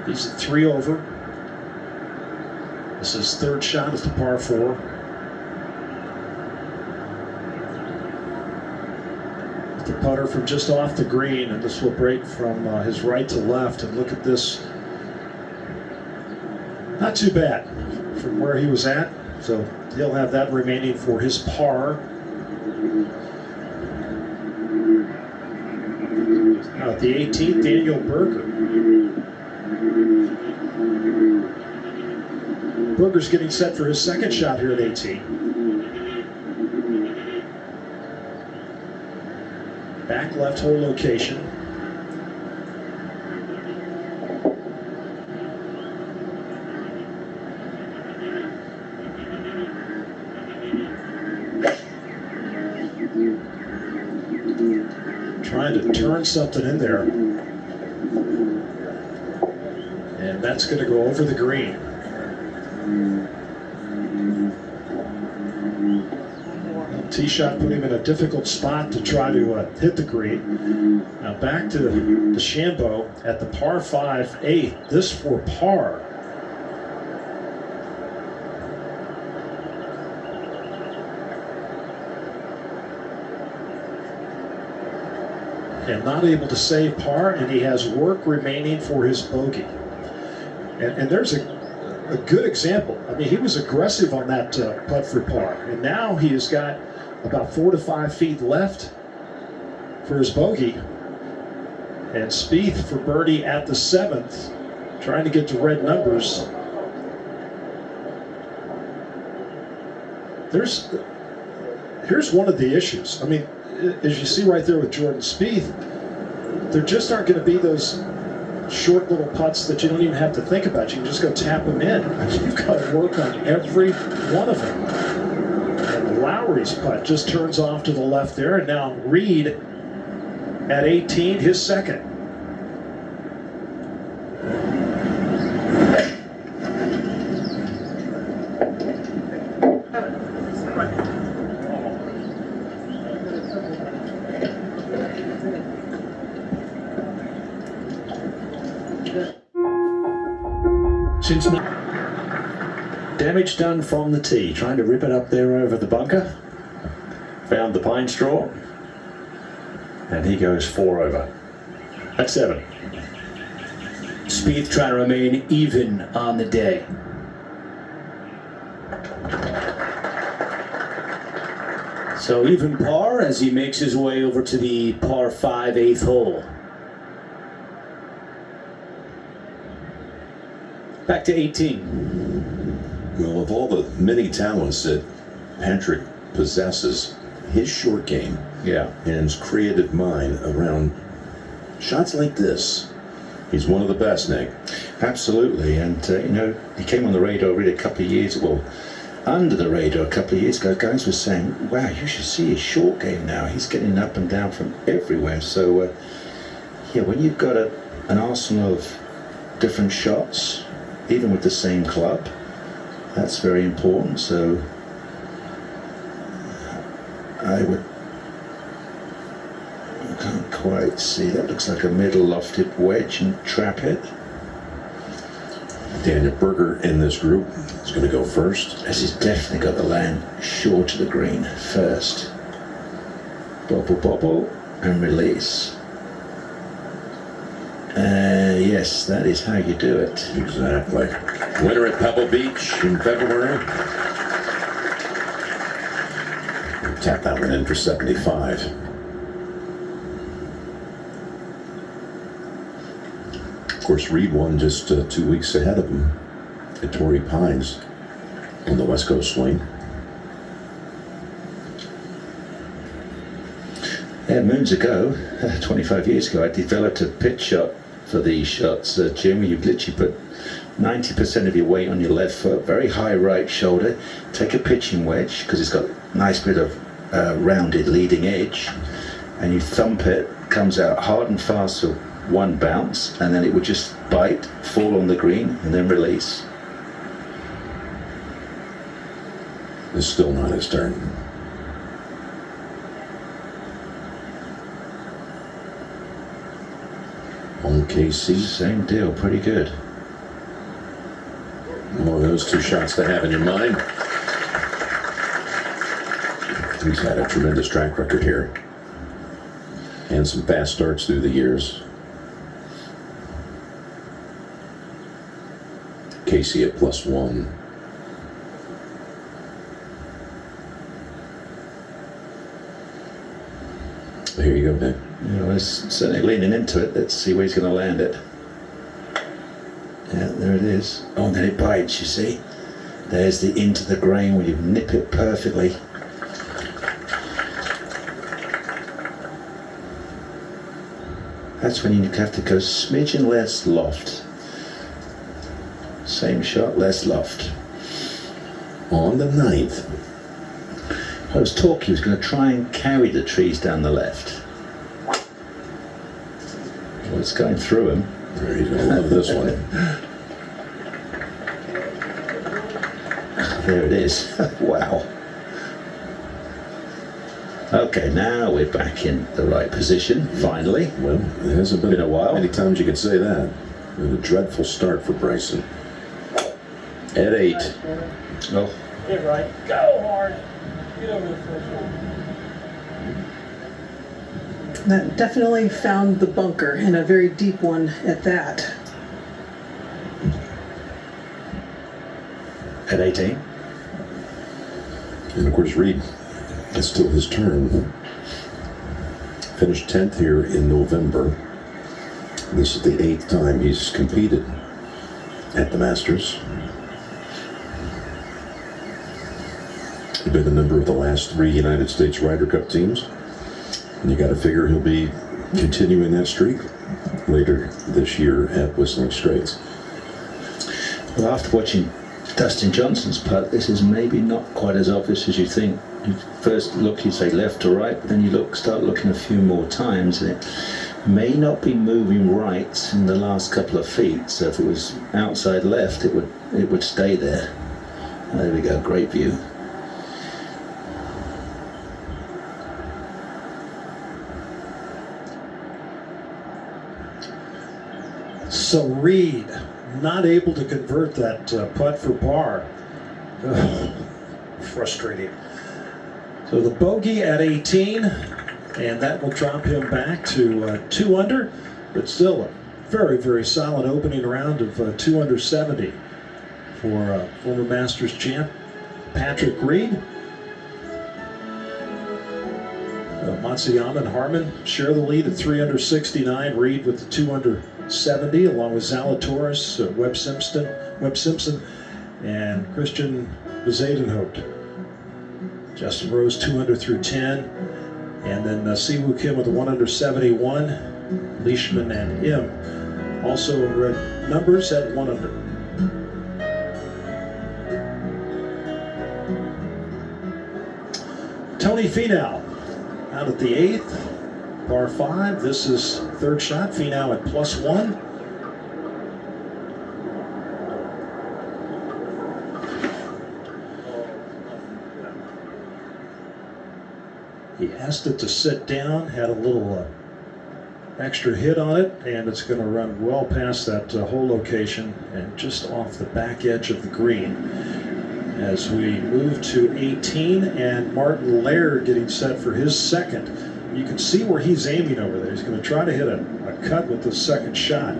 He's at 3 over. This is his 3rd shot at the par 4. The putter from just off the green, and this will break from his right to left. And look at this. Not too bad from where he was at. So he'll have that remaining for his par. Now at the 18th, Daniel Berger. Berger's getting set for his second shot here at 18. Back left hole location. Trying to turn something in there. And that's going to go over the green. Tee shot put him in a difficult spot to try to hit the green. Now back to DeChambeau at the par 5 8th. This for par. And not able to save par, and he has work remaining for his bogey. And there's a good example. I mean, he was aggressive on that putt for par, and now he has got about 4 to 5 feet left for his bogey. And Spieth for birdie at the 7th, trying to get to red numbers. Here's one of the issues. I mean, as you see right there with Jordan Spieth, there just aren't going to be those short little putts that you don't even have to think about. You can just go tap them in. You've got to work on every one of them. And Lowry's putt just turns off to the left there, and now Reed at 18, his second. Damage done from the tee, trying to rip it up there over the bunker. Found the pine straw, and he goes 4 over. That's 7. Spieth trying to remain even on the day. So even par as he makes his way over to the par 5 8th hole. Back to 18. Well, of all the many talents that Patrick possesses, his short game and his creative mind around shots like this, he's one of the best, Nick. Absolutely, and he came on the radar really a couple of years ago. Under the radar a couple of years ago, guys were saying, wow, you should see his short game now. He's getting up and down from everywhere. So, when you've got an arsenal of different shots, even with the same club, that's very important. So I can't quite see. That looks like a middle lofted wedge and trap hit. Daniel Berger in this group is going to go first. This has definitely got the land short of the green first. Bobble, bobble, and release. Yes, that is how you do it. Exactly. Winner at Pebble Beach in February. Tap that one in for 75. Of course, Reed won just 2 weeks ahead of him at Torrey Pines on the West Coast swing. Yeah, moons ago, 25 years ago, I developed a pitch shot for these shots, Jim. You've literally put 90% of your weight on your left foot, very high right shoulder. Take a pitching wedge, because it's got a nice bit of rounded leading edge, and you thump it, comes out hard and fast for one bounce, and then it would just bite, fall on the green, and then release. It's still not his turn. On KC. Same deal, pretty good. Well, those 2 shots to have in your mind. He's had a tremendous track record here. And some fast starts through the years. Casey at +1. Here you go, Nick. It's certainly leaning into it. Let's see where he's going to land it. Yeah, there it is. Oh, and then it bites, you see. There's the into the grain where you nip it perfectly. That's when you have to go smidgen less loft. Same shot, less loft. On the 9th. I was talking, he was going to try and carry the trees down the left. Well, it's going through him. He's going to love this one. There it is. Wow. Okay, now we're back in the right position, finally. Well, it hasn't been a while. Many times you could say that. Been a dreadful start for Bryson. At 8. Oh. Get right. Go hard. Get over the first one. That definitely found the bunker, and a very deep one at that. At 18. And of course, Reed, it's still his turn. Finished 10th here in November. This is the 8th time he's competed at the Masters. He's been a member of the last 3 United States Ryder Cup teams. And you got to figure he'll be continuing that streak later this year at Whistling Straits. Well, after watching Dustin Johnson's putt, this is maybe not quite as obvious as you think. You first look, you say left or right, but then you start looking a few more times, and it may not be moving right in the last couple of feet. So if it was outside left, it would stay there. There we go, great view. So Reed not able to convert that putt for par. Ugh, frustrating. So the bogey at 18, and that will drop him back to 2 under, but still a very, very solid opening round of 2 under 70 for former Masters champ Patrick Reed. Matsuyama and Harmon share the lead at 3 under 69. Reed with the 2 under 70, along with Zalatoris, Webb Simpson, and Christian Bezuidenhout. Justin Rose 2 under through 10, and then Siwoo Kim with a 1 under 71. Leishman and Im also in red numbers at 1 under. Tony Finau out at the 8th. Par 5, this is 3rd shot. Finau at +1. He asked it to sit down, had a little extra hit on it, and it's going to run well past that hole location and just off the back edge of the green. As we move to 18, and Martin Laird getting set for his second. You can see where he's aiming over there. He's going to try to hit a cut with the second shot.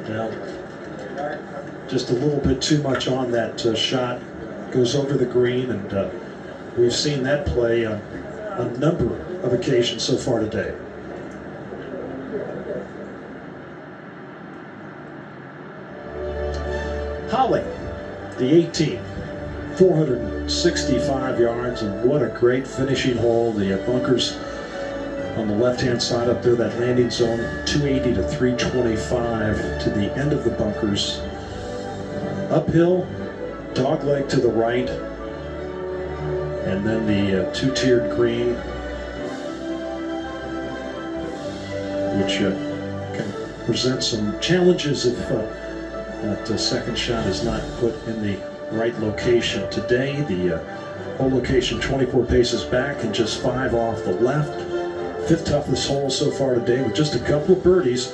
Now, just a little bit too much on that shot. Goes over the green, and we've seen that play on a number of occasions so far today. Holly, the 18, 465 yards, and what a great finishing hole. The bunkers on the left-hand side up there, that landing zone, 280 to 325 to the end of the bunkers. Uphill, dogleg to the right, and then the two-tiered green, which can present some challenges if that second shot is not put in the right location. Today, the hole location 24 paces back and just 5 off the left. 5th toughest hole so far today with just a couple of birdies,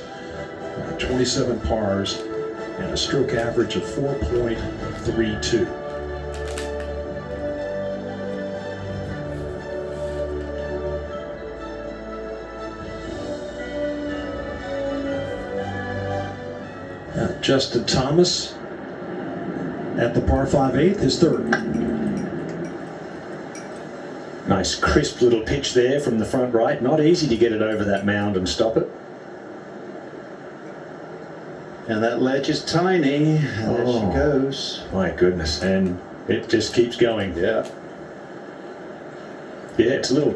27 pars, and a stroke average of 4.32. Justin Thomas at the par 5 8th, his 3rd. Nice crisp little pitch there from the front right. Not easy to get it over that mound and stop it. And that ledge is tiny. And there she goes. My goodness. And it just keeps going. Yeah. Yeah, it's a little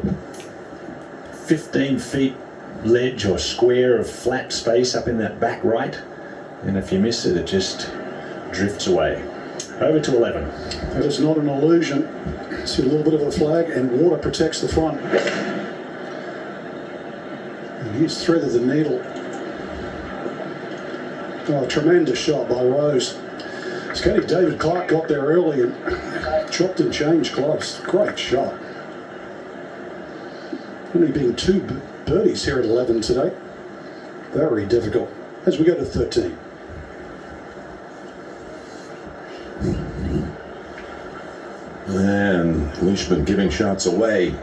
15 feet ledge or square of flat space up in that back right. And if you miss it, it just drifts away. Over to 11. That is not an illusion. See a little bit of a flag, and water protects the front. And he's threaded the needle. Oh, tremendous shot by Rose. Skating David Clark got there early and chopped and changed close. Great shot. Only being 2 birdies here at 11 today. Very difficult. As we go to 13. And Leishman giving shots away.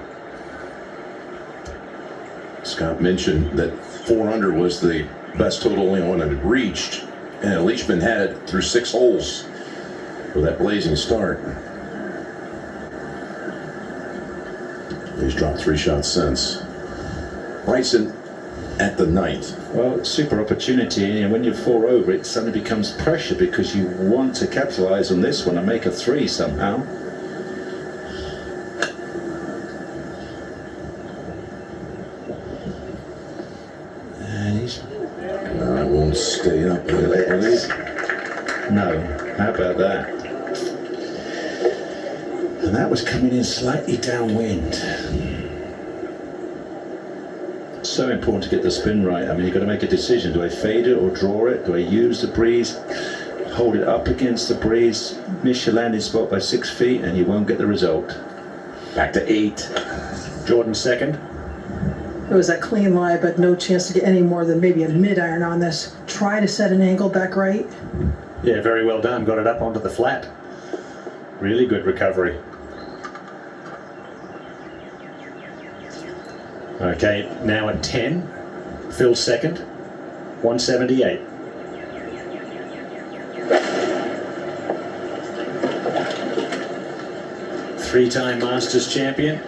Scott mentioned that 4 under was the best total anyone had reached, and Leishman had it through 6 holes for that blazing start. He's dropped 3 shots since. Bryson at the 9th. Well, super opportunity, and when you're 4 over, it suddenly becomes pressure because you want to capitalize on this one and make a 3 somehow. And he's... I won't stay up there. No, how about that? And that was coming in slightly downwind. So important to get the spin right. I mean, you've got to make a decision. Do I fade it or draw it? Do I use the breeze, hold it up against the breeze, miss your landing spot by 6 feet, and you won't get the result. Back to 8. Jordan second. It was a clean lie, but no chance to get any more than maybe a mid-iron on this. Try to set an angle back right. Yeah, very well done. Got it up onto the flat. Really good recovery. Okay, now at 10. Phil second. 178. Three-time Masters champion.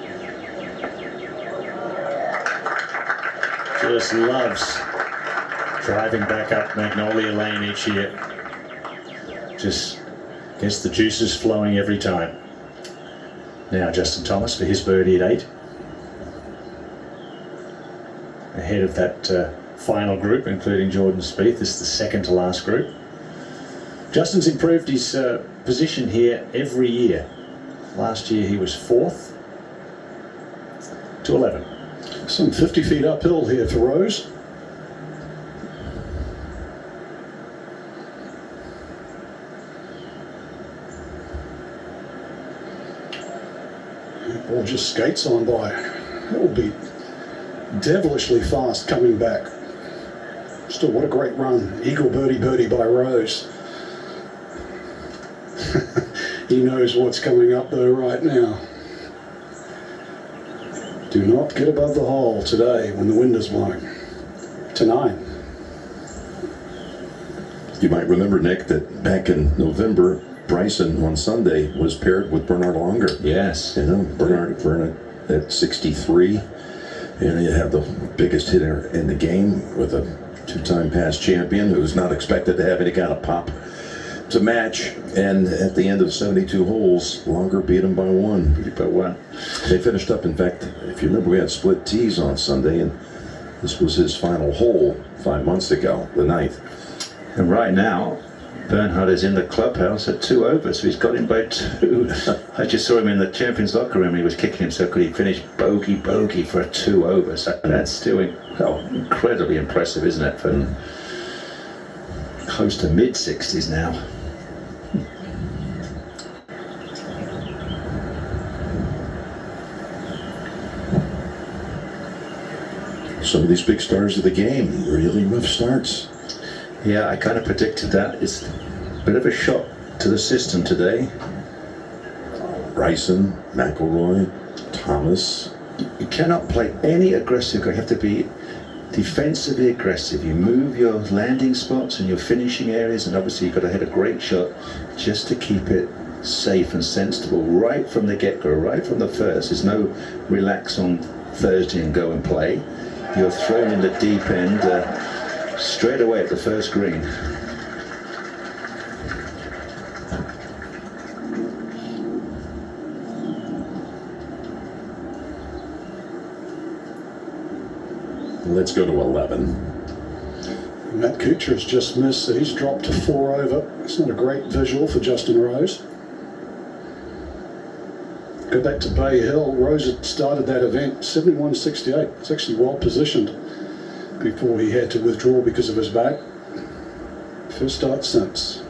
Just loves driving back up Magnolia Lane each year. Just gets the juices flowing every time. Now Justin Thomas for his birdie at 8. Ahead of that final group, including Jordan Spieth. This is the second to last group. Justin's improved his position here every year. Last year he was 4th to 11. Some 50 feet uphill here for Rose. The ball just skates on by. It will be devilishly fast coming back. Still, what a great run. Eagle birdie by Rose. He knows what's coming up though right now. Do not get above the hole today when the wind is blowing. To 9. You might remember, Nick, that back in November, Bryson on Sunday was paired with Bernard Longer. Yes. You know, Bernard at 63. And you have the biggest hitter in the game with a 2-time past champion who's not expected to have any kind of pop to match. And at the end of 72 holes, Longer beat him by 1. Beat by 1. They finished up, in fact, if you remember, we had split tees on Sunday, and this was his final hole 5 months ago, the 9th. And right now, Bernhard is in the clubhouse at 2 over, so he's got him by 2. I just saw him in the champions locker room. He was kicking himself because he finished bogey for a 2 over. So that's still incredibly impressive, isn't it? For close to mid-60s now. Some of these big stars of the game, really rough starts. Yeah, I kind of predicted that. It's a bit of a shock to the system today. Bryson, McIlroy, Thomas. You cannot play any aggressive. You have to be defensively aggressive. You move your landing spots and your finishing areas, and obviously you've got to hit a great shot just to keep it safe and sensible right from the get-go, right from the first. There's no relax on Thursday and go and play. You're thrown in the deep end straight away at the first green. Let's go to 11. Matt Kuchar has just missed, so he's dropped to 4 over. It's not a great visual for Justin Rose. Go back to Bay Hill. Rose had started that event 71.68. It's actually well positioned before he had to withdraw because of his back. First start since.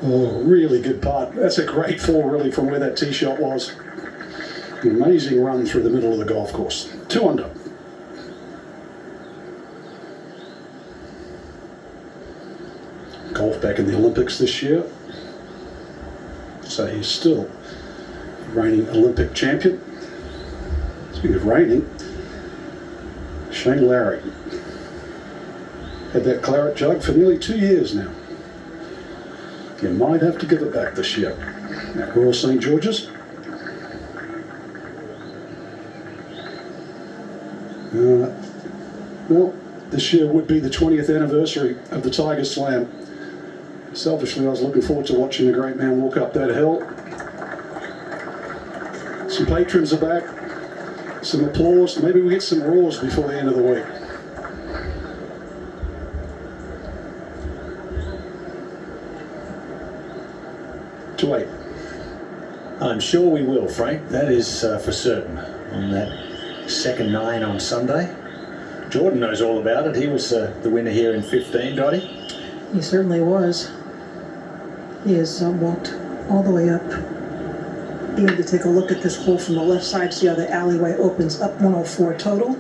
Oh, really good putt. That's a great fall, really, from where that tee shot was. An amazing run through the middle of the golf course. 2 under. Golf back in the Olympics this year. So he's still reigning Olympic champion. Speaking of reigning, Shane Lowry had that claret jug for nearly 2 years now. You might have to give it back this year. At Royal St. George's. Well, this year would be the 20th anniversary of the Tiger Slam. Selfishly, I was looking forward to watching the great man walk up that hill. Some patrons are back. Some applause. Maybe we get some roars before the end of the week. To 8. I'm sure we will, Frank. That is for certain. On that second 9 on Sunday. Jordan knows all about it. He was the winner here in 15, Dottie. He certainly was. He has walked all the way up. Being able to take a look at this hole from the left side, see how the alleyway opens up 104 total.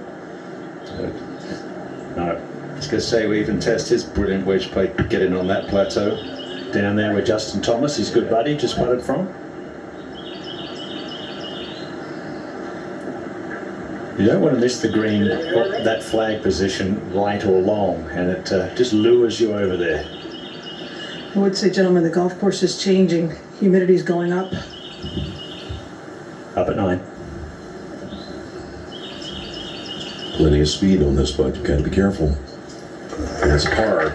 No, I was going to say we even test his brilliant wedge play getting on that plateau. Down there where Justin Thomas, his good buddy, just putted from. You don't want to miss the green, that flag position, right or long, and it just lures you over there. I would say, gentlemen, the golf course is changing. Humidity's going up. Up at 9. Plenty of speed on this, but you've got to be careful. And it's hard.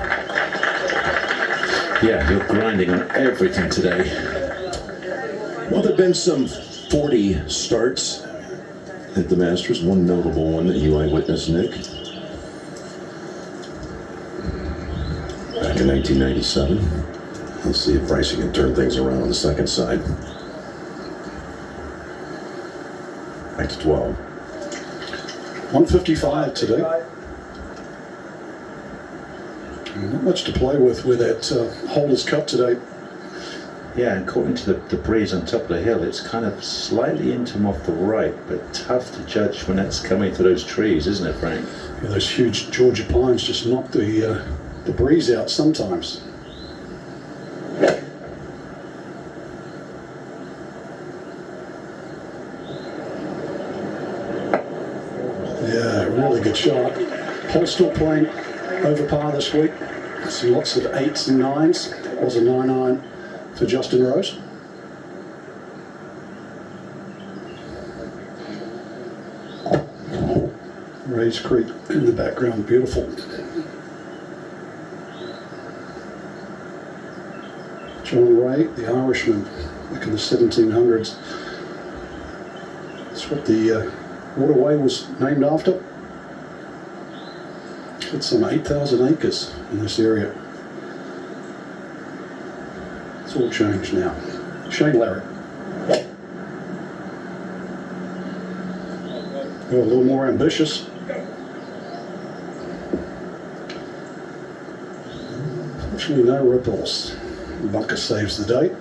Yeah, you're grinding on everything today. Well, there have been some 40 starts at the Masters. One notable one that you eyewitnessed, Nick. Back in 1997. Let's see if Bryson can turn things around on the second side. Back to 12. 155 today. Not much to play with where that hole is cut today. Yeah, and according to the breeze on top of the hill, it's kind of slightly into him off the right, but tough to judge when that's coming through those trees, isn't it, Frank? Yeah, those huge Georgia pines just knock the breeze out sometimes. Yeah, really good shot. Hole still playing over par this week. See lots of 8s and 9s. It was a 9-iron for Justin Rose. Rays Creek in the background, beautiful. John Ray, the Irishman, back in the 1700s. That's what the waterway was named after. It's some 8,000 acres in this area. It's all changed now. Shane Lowry. A little more ambitious. Fortunately, no ripples. Bunker saves the day.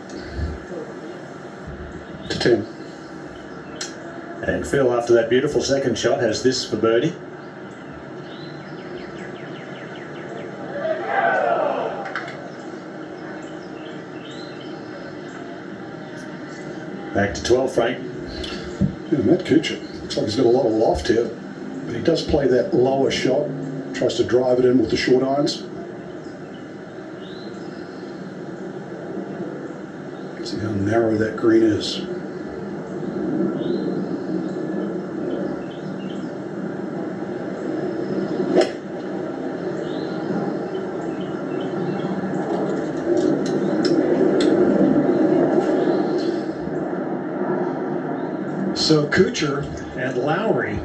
To 10. And Phil, after that beautiful second shot, has this for birdie. Back to 12, Frank. Yeah, Matt Kuchar looks like he's got a lot of loft here, but he does play that lower shot, tries to drive it in with the short irons. See how narrow that green is. So Kuchar and Lowry,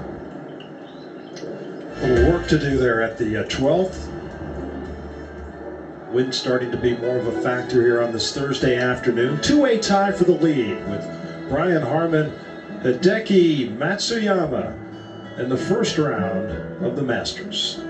a little work to do there at the 12th. Wind starting to be more of a factor here on this Thursday afternoon. Two-way tie for the lead with Brian Harman, Hideki Matsuyama in the first round of the Masters.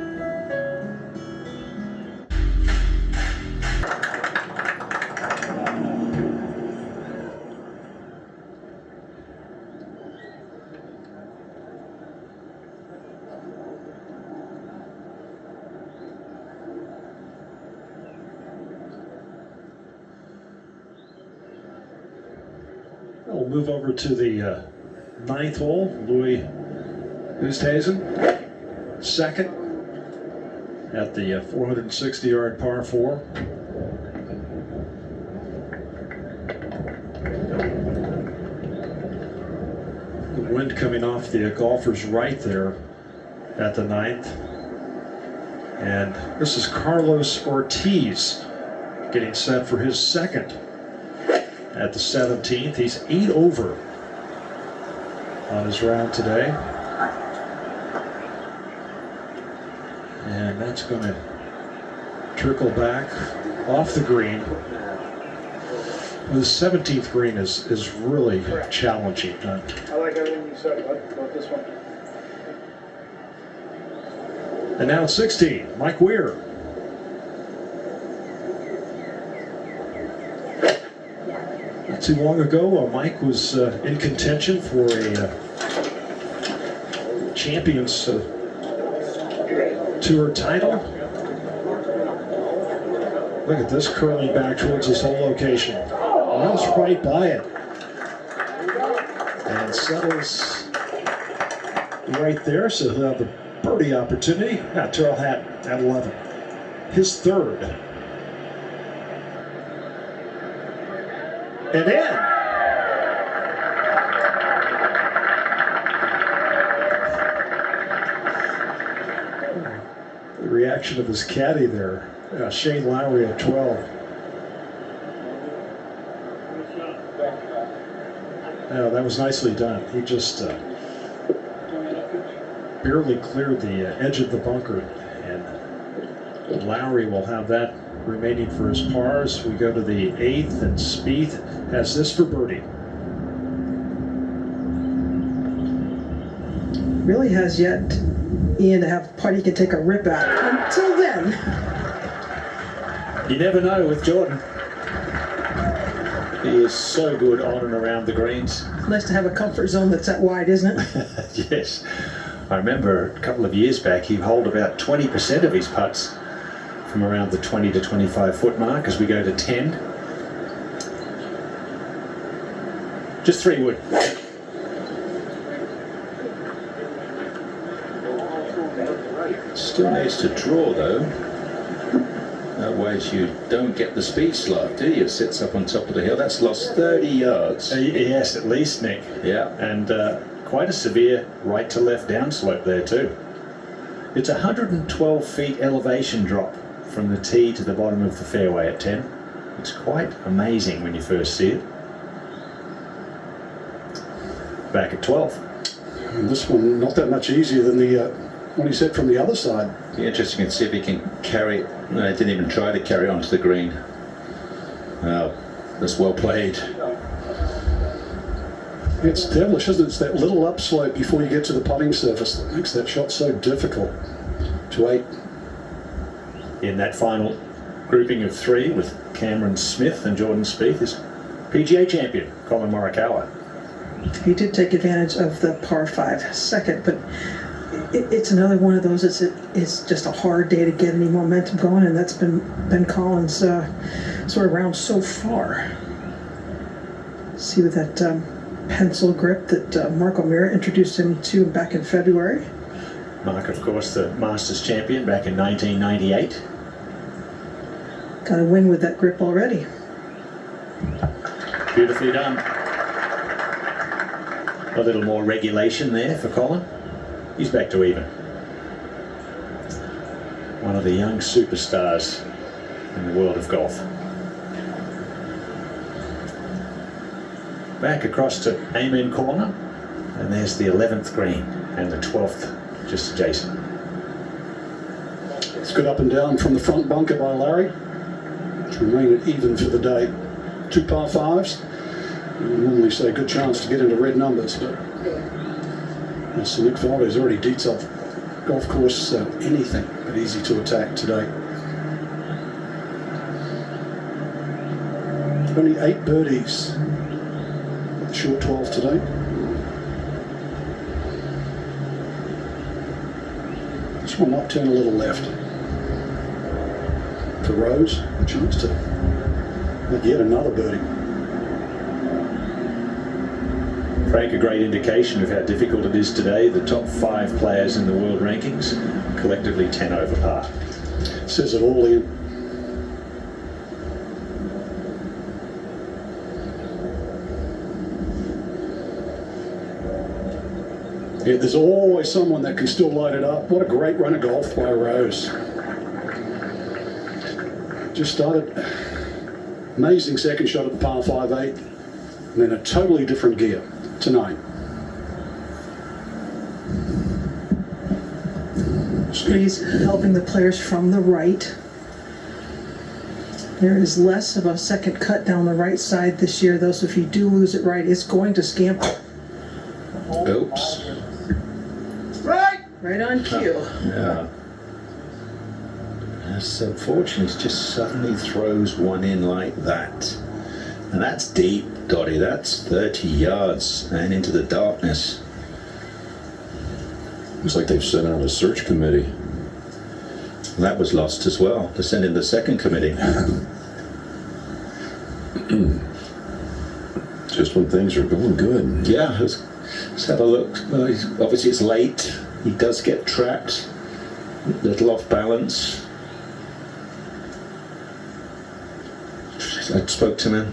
We'll move over to the ninth hole. Louis Oosthuizen, second at the 460-yard par 4. The wind coming off the golfer's right there at the ninth. And this is Carlos Ortiz getting set for his second at the 17th. He's 8 over on his round today. And that's going to trickle back off the green. The 17th green is really challenging. I like everything you said about this one. And now at 16, Mike Weir. Not too long ago, Mike was in contention for a Champions Tour title. Look at this, curling back towards this whole location. Runs right by it. And settles right there, so he'll have the birdie opportunity. Now, Terrell Hatton at 11. His third. And in. The reaction of his caddy there. Shane Lowry at 12. Yeah, that was nicely done. He just barely cleared the edge of the bunker, and Lowry will have that remaining for his pars. We go to the 8th, and Spieth has this for birdie. Really has yet, Ian, to have a putt he can take a rip at. Until then. You never know with Jordan. He is so good on and around the greens. Nice to have a comfort zone that's that wide, isn't it? Yes. I remember a couple of years back, he holed about 20% of his putts from around the 20 to 25 foot mark as we go to 10. Just 3 wood. Still needs to draw though. Otherwise you don't get the speed slot, do you? It sits up on top of the hill. That's lost 30 yards. Yes, at least, Nick. Yeah. And quite a severe right to left downslope there too. It's 112 feet elevation drop from the tee to the bottom of the fairway at 10. It's quite amazing when you first see it. Back at 12. And this one not that much easier than the one he said from the other side. Be interesting to see if he can carry. No, he didn't even try to carry onto the green. That's well played. It's devilish, isn't it? It's that little upslope before you get to the putting surface that makes that shot so difficult. To 8. In that final grouping of 3 with Cameron Smith and Jordan Spieth is PGA champion Colin Morikawa. He did take advantage of the par 5 second, but it's another one of those. It's just a hard day to get any momentum going, and that's been Colin's sort of round so far. See what that pencil grip that Mark O'Meara introduced him to back in February. Mark, of course, the Masters champion back in 1998. Got a win with that grip already. Beautifully done. A little more regulation there for Colin. He's back to even. One of the young superstars in the world of golf. Back across to Amen corner, and there's the 11th green and the 12th just adjacent. It's good up and down from the front bunker by Larry to remain at even for the day. 2 par 5s. We normally say good chance to get into red numbers, but Sir Nick Faldo's already detailed golf course anything but easy to attack today. Only 8 birdies at the short 12 today. This one might turn a little left. For Rose, a chance to make yet another birdie. Frank, a great indication of how difficult it is today. The top 5 players in the world rankings, collectively 10 over par. Says it all, Ian. Yeah, there's always someone that can still light it up. What a great run of golf by Rose. Just started. Amazing second shot at the par 5-8. And then a totally different gear to 9. He's helping the players from the right. There is less of a second cut down the right side this year, though, so if you do lose it right, it's going to scamper. Oops. Right on cue. Yeah. That's unfortunate. He just suddenly throws one in like that. And that's deep, Dottie. That's 30 yards and into the darkness. Looks like they've sent out a search committee. That was lost as well. They're sending the second committee. Just when things are going good. Yeah, let's have a look. Well, obviously it's late. He does get trapped. A little off balance. I spoke to him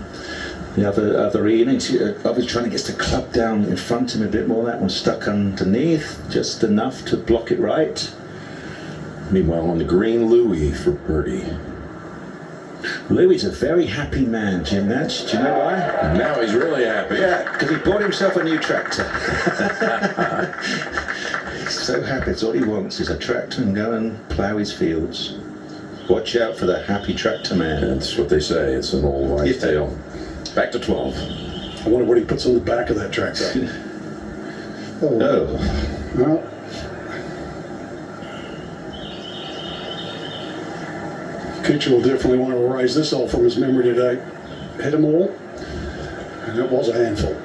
the other evening. I was trying to get the club down in front of him a bit more. That one stuck underneath, just enough to block it right. Meanwhile, on the green, Louis for birdie. Louis a very happy man, Jim Nance. Do you know why? Now he's really happy. Yeah, because he bought himself a new tractor. He's so happy. It's all he wants is a tractor and go and plough his fields. Watch out for the happy tractor man. That's what they say. It's an old wives' tale. Back to 12. I wonder what he puts on the back of that tractor. Oh. Well, Kitcher will definitely want to erase this all from his memory today. Hit them all, and it was a handful.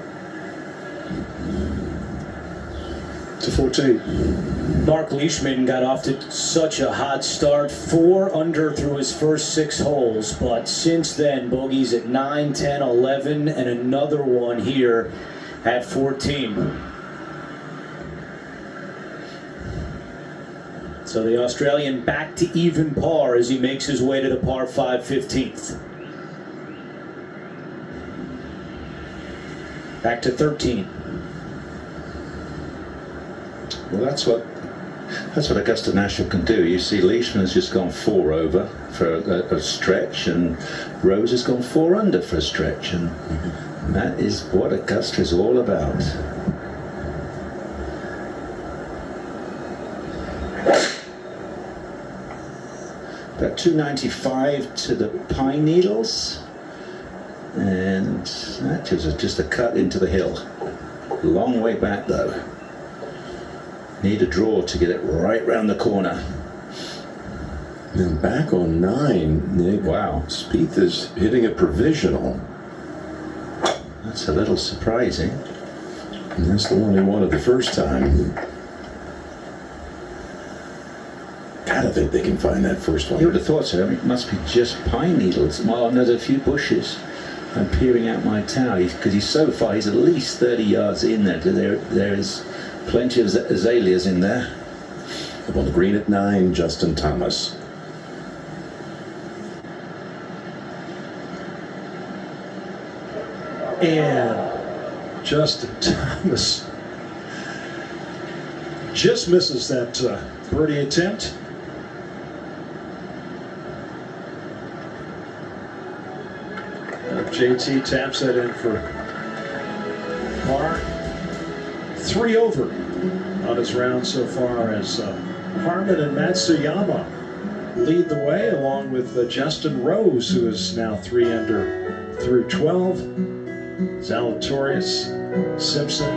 To 14. Mark Leishman got off to such a hot start, 4 under through his first 6 holes, but since then, bogeys at 9, 10, 11, and another one here at 14. So the Australian back to even par as he makes his way to the par 5 15th. Back to 13. Well, that's what Augusta National can do. You see, Leishman has just gone 4 over for a stretch, and Rose has gone 4 under for a stretch, and that is what Augusta is all about. About 295 to the Pine Needles, and that is just a cut into the hill. Long way back though. Need a draw to get it right round the corner. And back on 9, Nick. Wow. Spieth is hitting a provisional. That's a little surprising. And that's the one he wanted the first time. God, I think they can find that first one. You would have thought so. I mean, it must be just pine needles. Well, and there's a few bushes. I'm peering out my tower because he's so far. He's at least 30 yards in there. There is plenty of azaleas in there. Up on the green at 9, Justin Thomas. And Justin Thomas just misses that birdie attempt. JT taps that in for par. 3 over on his round so far as Harmon and Matsuyama lead the way, along with Justin Rose, who is now 3 under through 12. Zalatoris, Simpson,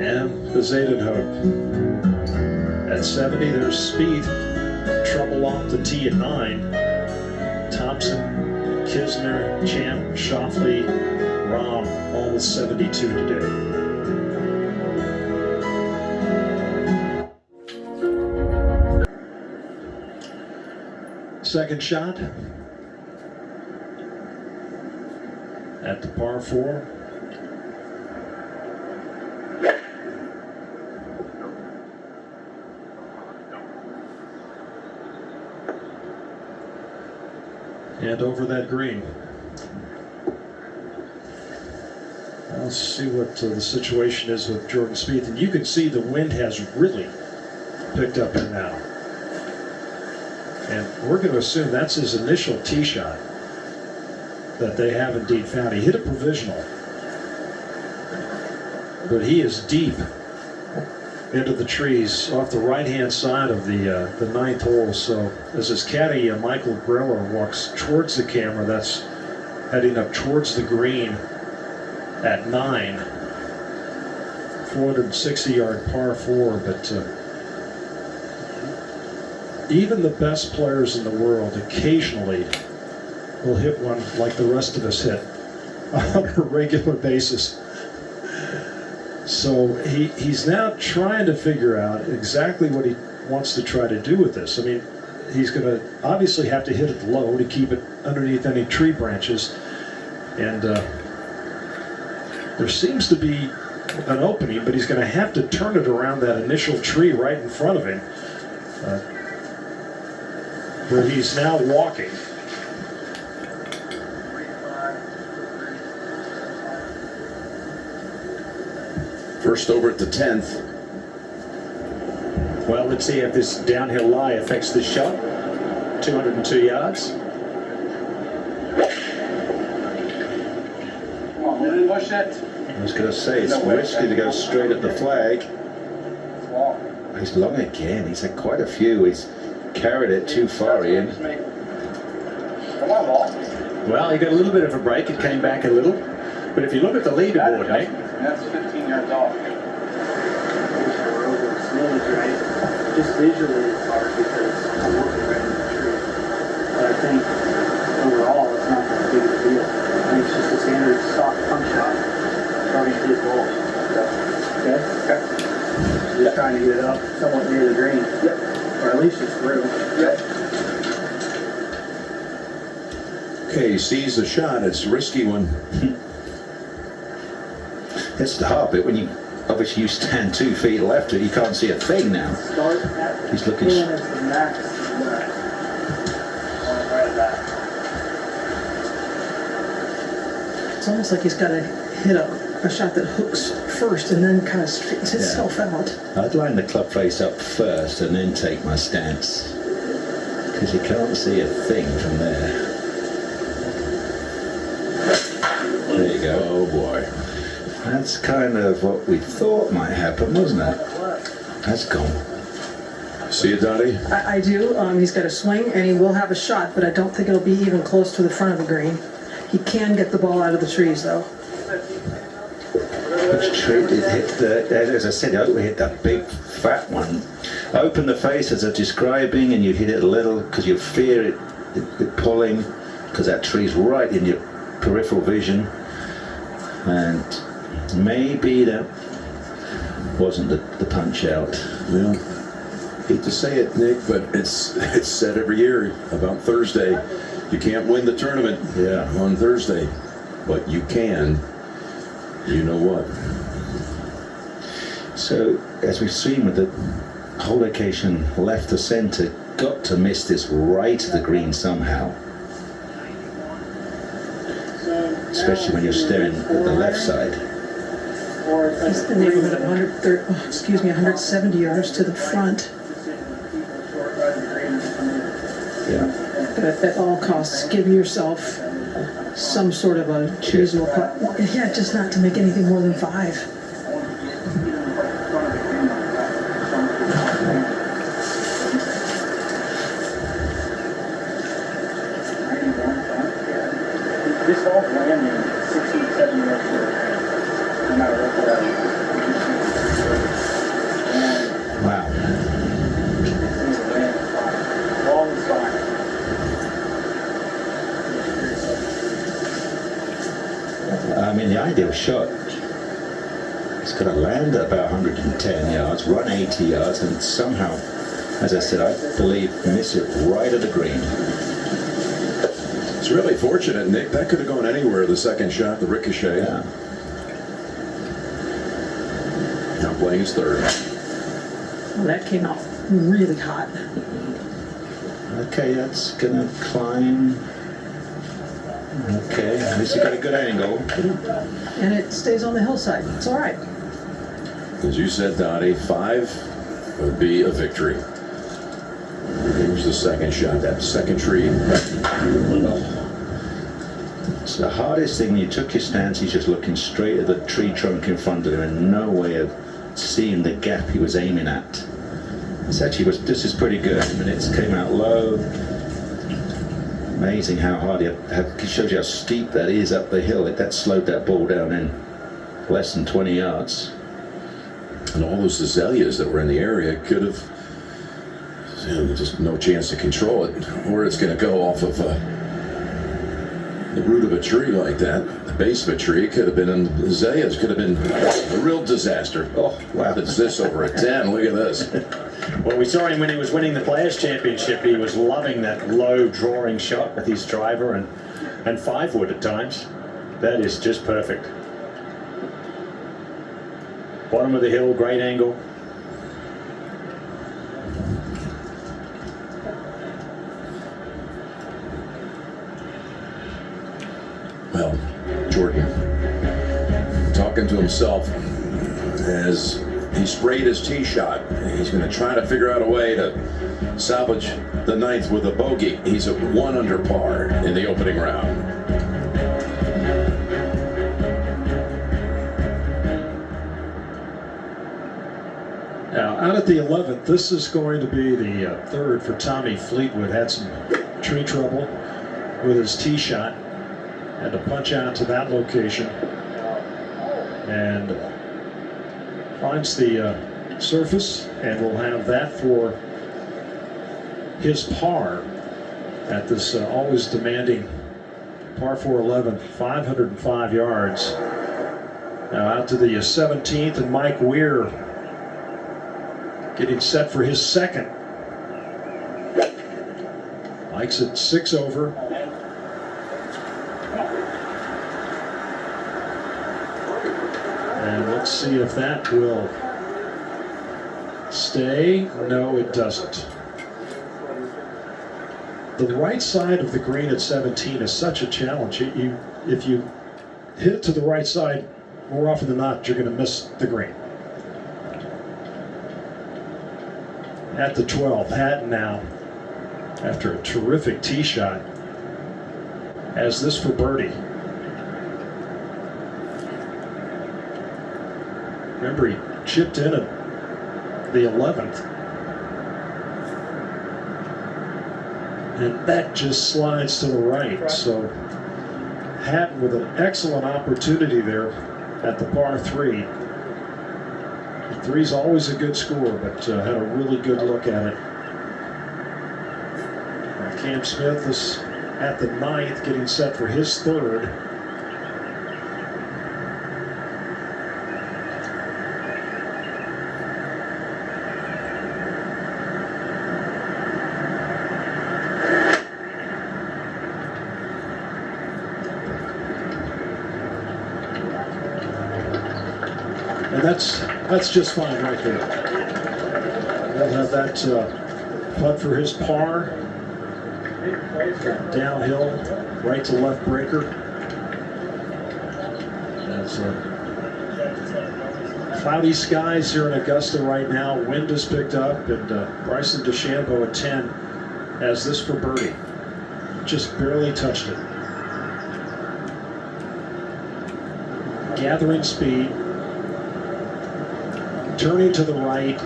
and the Zadenhope. At 70, there's speed. Trouble off the tee at 9. Thompson, Kisner, Champ, Shoffley, Rahm, all with 72 today. Second shot at the par 4. And over that green. Let's see what the situation is with Jordan Spieth. And you can see the wind has really picked up here now. And we're going to assume that's his initial tee shot that they have indeed found. He hit a provisional, but he is deep into the trees off the right-hand side of the 9th hole. So as his caddy, Michael Greller, walks towards the camera, that's heading up towards the green at 9. 460-yard par 4, but even the best players in the world occasionally will hit one like the rest of us hit on a regular basis. So he's now trying to figure out exactly what he wants to try to do with this. I mean, he's going to obviously have to hit it low to keep it underneath any tree branches. And there seems to be an opening, but he's going to have to turn it around that initial tree right in front of him, where he's now walking. First over at the 10th. Well, let's see if this downhill lie affects the shot. 202 yards. Come on, let it push it. I was going to say, it's risky to go straight at the flag. He's long again. He's had quite a few. He's carried it too far in. Come on, ball. Well, he got a little bit of a break. It came back a little. But if you look at the leaderboard, Nick, That's 15 yards off. Just visually it's hard because I'm looking right in the tree. But I think overall it's not that big of a deal. I think it's just a standard stock punch shot starting to his ball. Okay? Okay. Just trying to get it up somewhat near the green. Yep. Or at least it's through. Yep. Okay, he sees the shot. It's a risky one. it's the hard bit when you obviously you stand 2 feet left, you can't see a thing now. He's looking. It's almost like he's got to hit a shot that hooks first and then kind of straightens itself out. I'd line the club face up first and then take my stance, because you can't see a thing from there. There you go. Oh boy. That's kind of what we thought might happen, wasn't it? That's gone. See it, Dottie? I do. He's got a swing and he will have a shot, but I don't think it'll be even close to the front of the green. He can get the ball out of the trees, though. Which tree did hit as I said, we hit that big fat one. Open the face as I'm describing, and you hit it a little because you fear it pulling, because that tree's right in your peripheral vision. And maybe that wasn't the punch out. Well, hate to say it, Nick, but it's said every year about Thursday. You can't win the tournament on Thursday, but you can. You know what? So, as we've seen with the whole location left to centre, got to miss this right of the green somehow. Especially when you're staring at the left side. He's in the neighborhood of 170 yards to the front. Yeah. But at all costs, give yourself some sort of a reasonable putt. Yeah, just not to make anything more than 5. This ball's landing 60, 70 yards short. No matter what the Wow. Ball is fine. I mean, the ideal shot. It's got to land at about 110 yards, run 80 yards, and somehow, as I said, I believe, miss it right at the green. It's really fortunate, Nick. That could have gone anywhere. The second shot, the ricochet. Yeah. Now playing his third. Well, that came out really hot. Okay, that's gonna climb. Okay, at least you got a good angle. And it stays on the hillside. It's all right. As you said, Dottie, 5 would be a victory. Here's the second shot, that second tree. It's the hardest thing. When you took your stance, he's just looking straight at the tree trunk in front of him and no way of seeing the gap he was aiming at. This is pretty good. I mean, it came out low. Amazing how hard it shows you how steep that is up the hill. That slowed that ball down in less than 20 yards. And all those azaleas that were in the area could have just no chance to control it, or it's going to go off of the root of a tree like that, the base of a tree. It could have been in the azaleas, could have been a real disaster. Oh, wow, it's this over a 10. Look at this. Well, we saw him when he was winning the Players' Championship. He was loving that low drawing shot with his driver and 5-wood at times. That is just perfect. Bottom of the hill, great angle. Well, Jordan, talking to himself as he sprayed his tee shot. He's going to try to figure out a way to salvage the 9th with a bogey. He's at 1 under par in the opening round. Now, out at the 11th, this is going to be the third for Tommy Fleetwood. Had some tree trouble with his tee shot. Had to punch out to that location. And finds the surface, and will have that for his par at this always demanding par 4 11, 505 yards. Now out to the 17th, and Mike Weir getting set for his second. Mike's at 6 over. And let's see if that will stay. No, it doesn't. The right side of the green at 17 is such a challenge. If you hit it to the right side, more often than not, you're going to miss the green. At the 12th, Hatton now, after a terrific tee shot, has this for birdie. Remember, he chipped in at the 11th. And that just slides to the right. So Hatton with an excellent opportunity there at the par 3. The 3's always a good score, but had a really good look at it. Cam Smith is at the 9th, getting set for his third. That's just fine right there. We'll have that putt for his par. Downhill, right to left breaker. That's cloudy skies here in Augusta right now. Wind has picked up, and Bryson DeChambeau at 10 has this for birdie. Just barely touched it. Gathering speed. Turning to the right.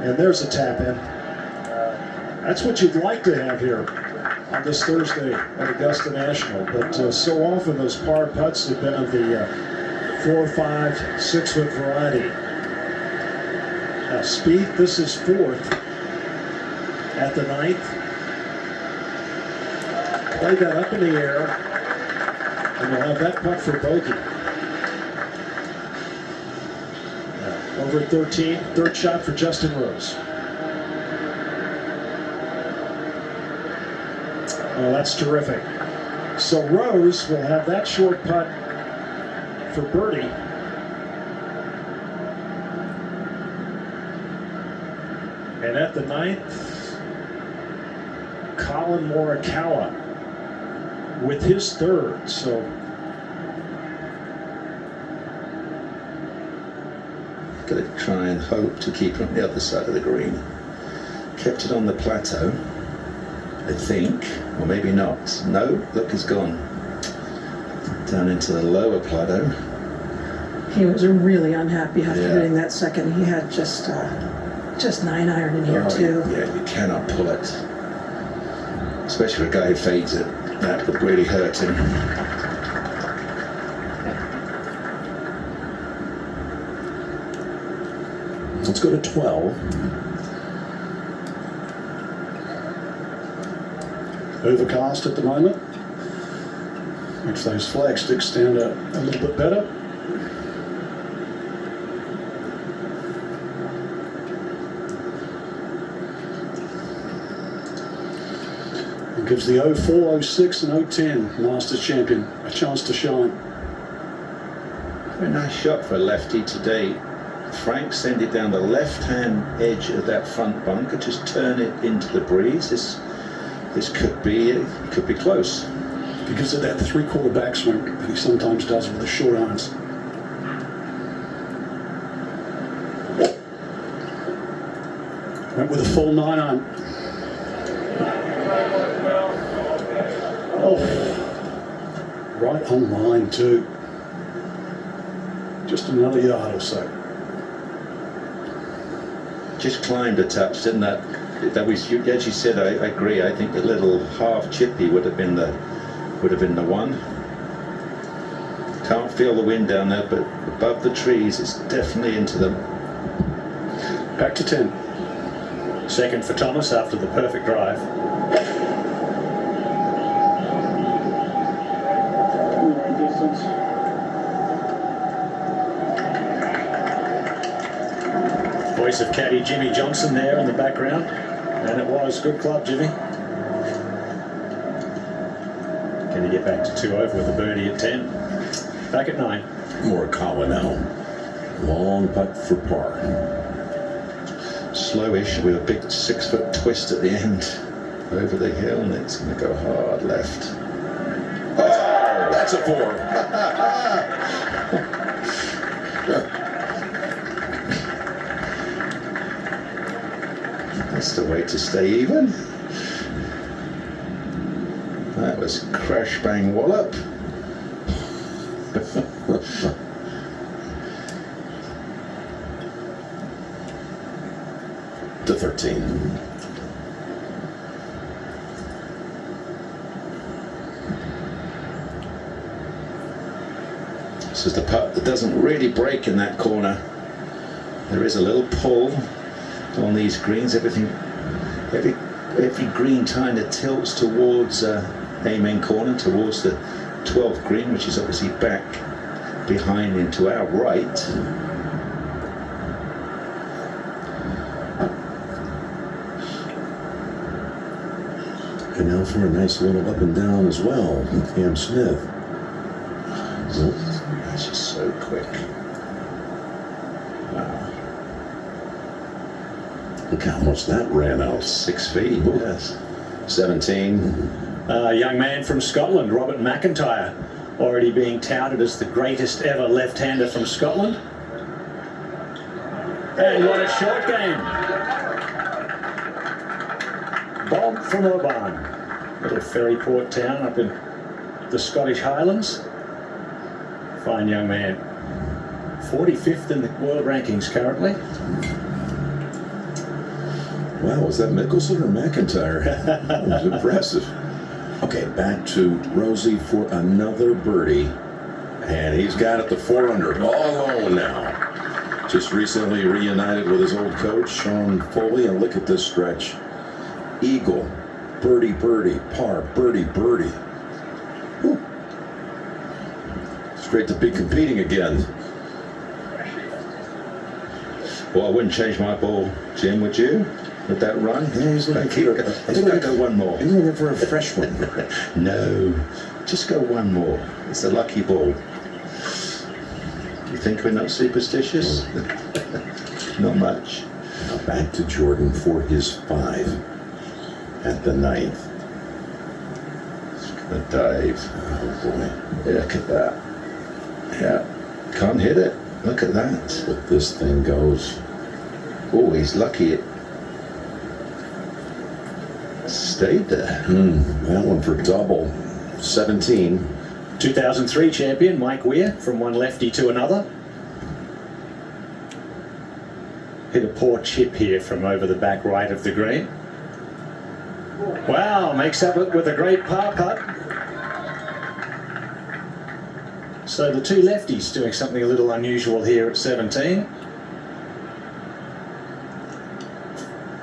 And there's a tap in. That's what you'd like to have here on this Thursday at Augusta National. But so often those par putts have been of the 4, 5, 6 foot variety. Now Spieth, this is 4th at the 9th. Play that up in the air, and we'll have that putt for bogey. Over at 13, third shot for Justin Rose. Oh, that's terrific. So Rose will have that short putt for birdie. And at the 9th, Colin Morikawa with his 3rd. So got to try and hope to keep it on the other side of the green. Kept it on the plateau, I think, or maybe not. No, look, he's gone down into the lower plateau. He was really unhappy after Yeah. hitting that second. He had just 9-iron in here too. Yeah, you cannot pull it, especially for a guy who fades it. That would really hurt him. Let's go to 12. Overcast at the moment. Makes those flag sticks stand out a little bit better. It gives the 04, 06 and 010 Masters champion a chance to shine. Very nice shot for a lefty today. Frank sent it down the left-hand edge of that front bunker, just turn it into the breeze. This could be close. Because of that 3/4 backswing that he sometimes does with the short irons. Went with a full 9-iron. Oh, right on line too. Just another yard or so. Just climbed a touch, didn't that? That was, as you said, I agree. I think the little half chippy would have been the one. Can't feel the wind down there, but above the trees, it's definitely into them. Back to 10. Second for Thomas after the perfect drive. Voice of caddy Jimmy Johnson there in the background, and it was good club, Jimmy. Can he get back to 2 over with a birdie at 10? Back at 9. Morikawa now. Long putt for par. Slowish with a big 6-foot twist at the end over the hill, and it's going to go hard left. Oh, that's a 4. That's the way to stay even. That was crash bang wallop. To 13. This is the putt that doesn't really break in that corner. There is a little pull on these greens. Every green kind of tilts towards Amen corner, towards the 12th green, which is obviously back behind into our right. And now for a nice little up and down as well. Cam Smith. Nope. That's just so quick. Wow. Look how much that ran out. 6 feet, yes. 17. A young man from Scotland, Robert McIntyre, already being touted as the greatest ever left-hander from Scotland. And what a short game. Bob from Oban, little ferry port town up in the Scottish Highlands. Fine young man. 45th in the world rankings currently. Wow, was that Mickelson or McIntyre? That was impressive. Okay, back to Rosie for another birdie. And he's got it to 4 under, all alone now. Just recently reunited with his old coach, Sean Foley, and look at this stretch. Eagle, birdie, birdie, par, birdie, birdie. Whew. It's great to be competing again. Well, I wouldn't change my ball, Jim, would you? With that run? Yeah, he's looking for I think I'd go one more. He's looking for a fresh one. No, just go one more. It's a lucky ball. You think we're not superstitious? Not much. Now back to Jordan for his 5 at the 9th. A dive. Oh boy. Look at that. Yeah. Can't hit it. Look at that. But this thing goes. Oh, he's lucky it stayed there. That one for double. 17. 2003 champion Mike Weir from one lefty to another. Hit a poor chip here from over the back right of the green. Wow, makes up it with a great par putt. So the two lefties doing something a little unusual here at 17.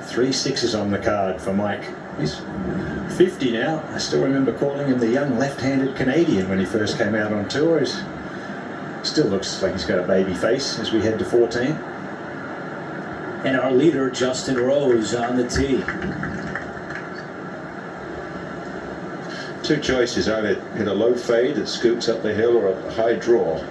3 sixes on the card for Mike. He's 50 now. I still remember calling him the young left-handed Canadian when he first came out on tour. He still looks like he's got a baby face as we head to 14. And our leader, Justin Rose, on the tee. 2 choices, either hit a low fade that scoots up the hill or a high draw.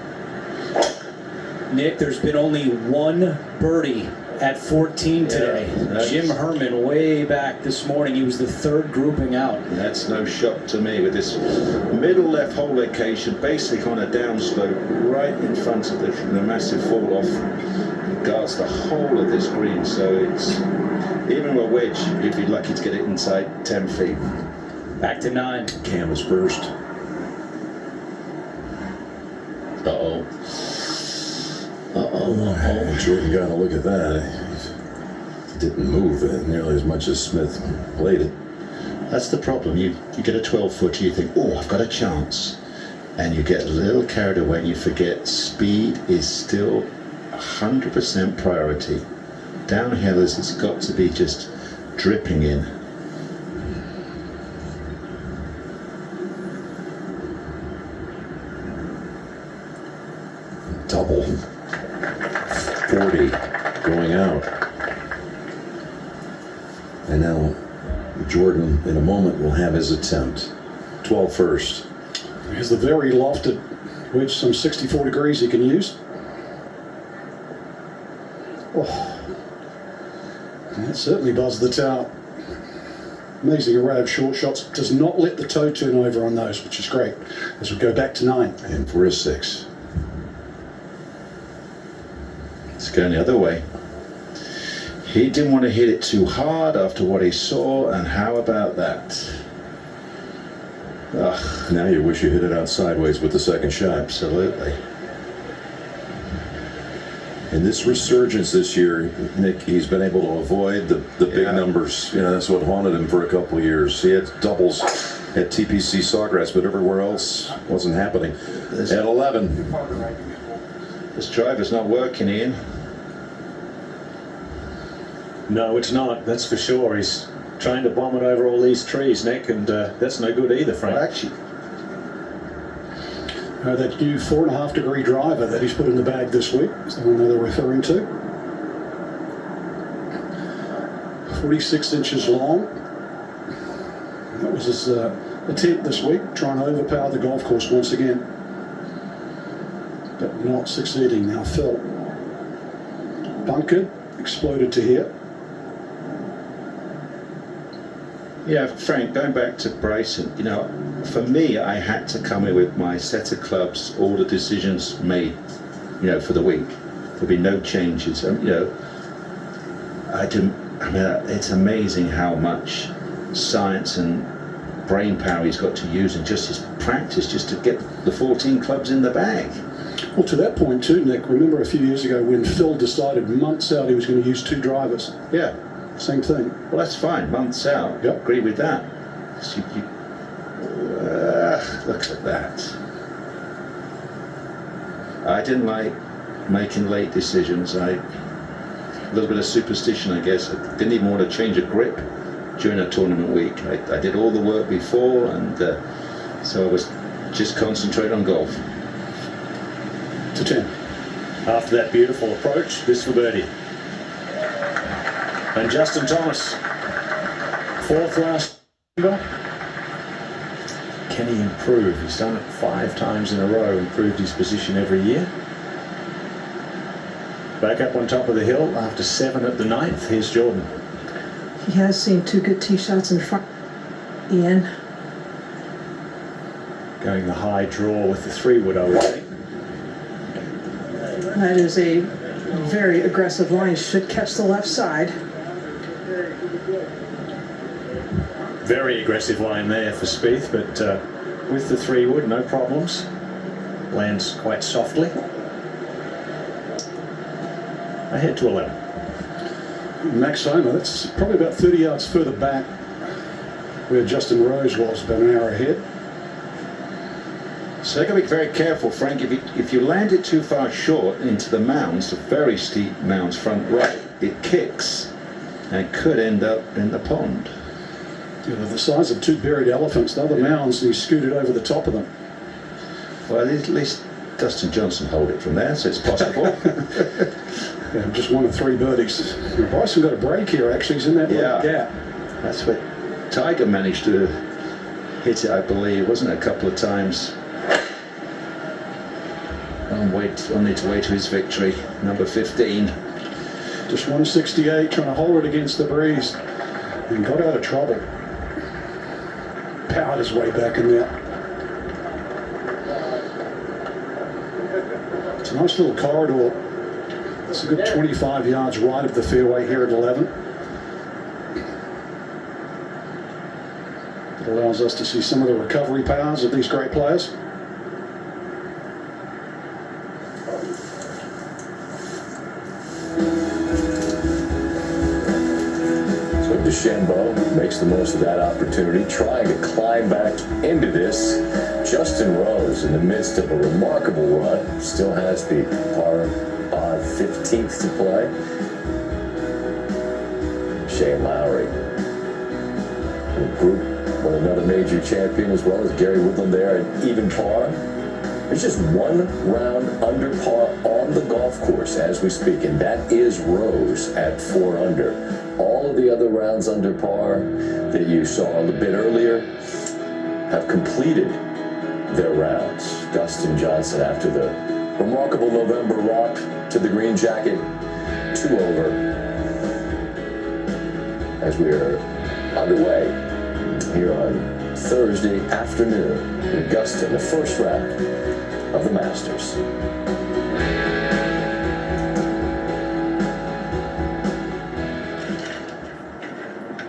Nick, there's been only 1 birdie at 14 today. Jim Herman way back this morning. He was the 3rd grouping out. That's no shock to me with this middle left hole location, basically on a downslope right in front of the massive fall off. It guards the whole of this green, so it's even with a wedge, you'd be lucky to get it inside 10 feet. Back to 9. Cam is first. Uh-oh. Uh-oh. Jordan got a look at that. He didn't move nearly as much as Smith played it. That's the problem. You get a 12-footer, you think, oh, I've got a chance. And you get a little carried away and you forget speed is still 100% priority. Downhill it's got to be just dripping in. Double. 40 going out. And now Jordan in a moment will have his attempt. 12 first. Here's the very lofted wedge, some 64 degrees he can use. Oh, that certainly buzzed the tower. Amazing array of short shots. Does not let the toe turn over on those, which is great. As we go back to 9. And for a 6. It's going the other way. He didn't want to hit it too hard after what he saw, and how about that? Ugh, now you wish you hit it out sideways with the second shot. Absolutely. In this resurgence this year, Nick, he's been able to avoid the big numbers. You know, that's what haunted him for a couple of years. He had doubles at TPC Sawgrass, but everywhere else wasn't happening. At 11. This driver's not working, Ian. No, it's not. That's for sure. He's trying to bomb it over all these trees, Nick, and that's no good either, Frank. Well, actually, That new 4.5 degree driver that he's put in the bag this week is the one they're referring to. 46 inches long. That was his attempt this week, trying to overpower the golf course once again, but not succeeding. Now Phil, bunkered, exploded to here. Yeah, Frank, going back to Bryson, you know, for me, I had to come in with my set of clubs, all the decisions made, you know, for the week. There'll be no changes. You know, it's amazing how much science and brain power he's got to use in just his practice just to get the 14 clubs in the bag. Well, to that point too, Nick, remember a few years ago when Phil decided months out he was going to use 2 drivers? Yeah. Same thing. Well, that's fine. Months out. Yep. Agree with that. So look at that. I didn't like making late decisions. A little bit of superstition, I guess. I didn't even want to change a grip during a tournament week. I did all the work before, and so I was just concentrated on golf. To 10. After that beautiful approach, this for birdie. And Justin Thomas, 4th last. Can he improve? He's done it 5 times in a row, improved his position every year. Back up on top of the hill after 7 at the 9th. Here's Jordan. He has seen 2 good tee shots in front. Ian. Going the high draw with the 3-wood, I would think. That is a very aggressive line. Should catch the left side. Very aggressive line there for Spieth, but with the 3-wood, no problems. Lands quite softly. Ahead to 11. Max Homa, that's probably about 30 yards further back where Justin Rose was, about an hour ahead. So they've got to be very careful, Frank. If you land it too far short into the mounds, the very steep mounds front right, it kicks and could end up in the pond. You know, the size of 2 buried elephants, the other mounds, and he scooted over the top of them. Well, at least Dustin Johnson hold it from there, so it's possible. Yeah, just 1 of 3 birdies. Now, Bryson got a break here, actually. He's in that little gap. That's what Tiger managed to hit it, I believe, wasn't it, a couple of times. On its way to his victory, number 15. Just 168, trying to hold it against the breeze, and got out of trouble. Powered his way back in there. It's a nice little corridor. It's a good 25 yards right of the fairway here at 11. It allows us to see some of the recovery powers of these great players. DeChambeau makes the most of that opportunity, trying to climb back into this. Justin Rose, in the midst of a remarkable run, still has the par 15th to play. Shane Lowry, in a group with another major champion, as well as Gary Woodland there at even par. There's just 1 round under par on the golf course as we speak, and that is Rose at 4 under. All of the other rounds under par that you saw a little bit earlier have completed their rounds. Dustin Johnson, after the remarkable November romp to the green jacket, 2 over, as we are underway here on Thursday afternoon in Augusta, the first round of the Masters.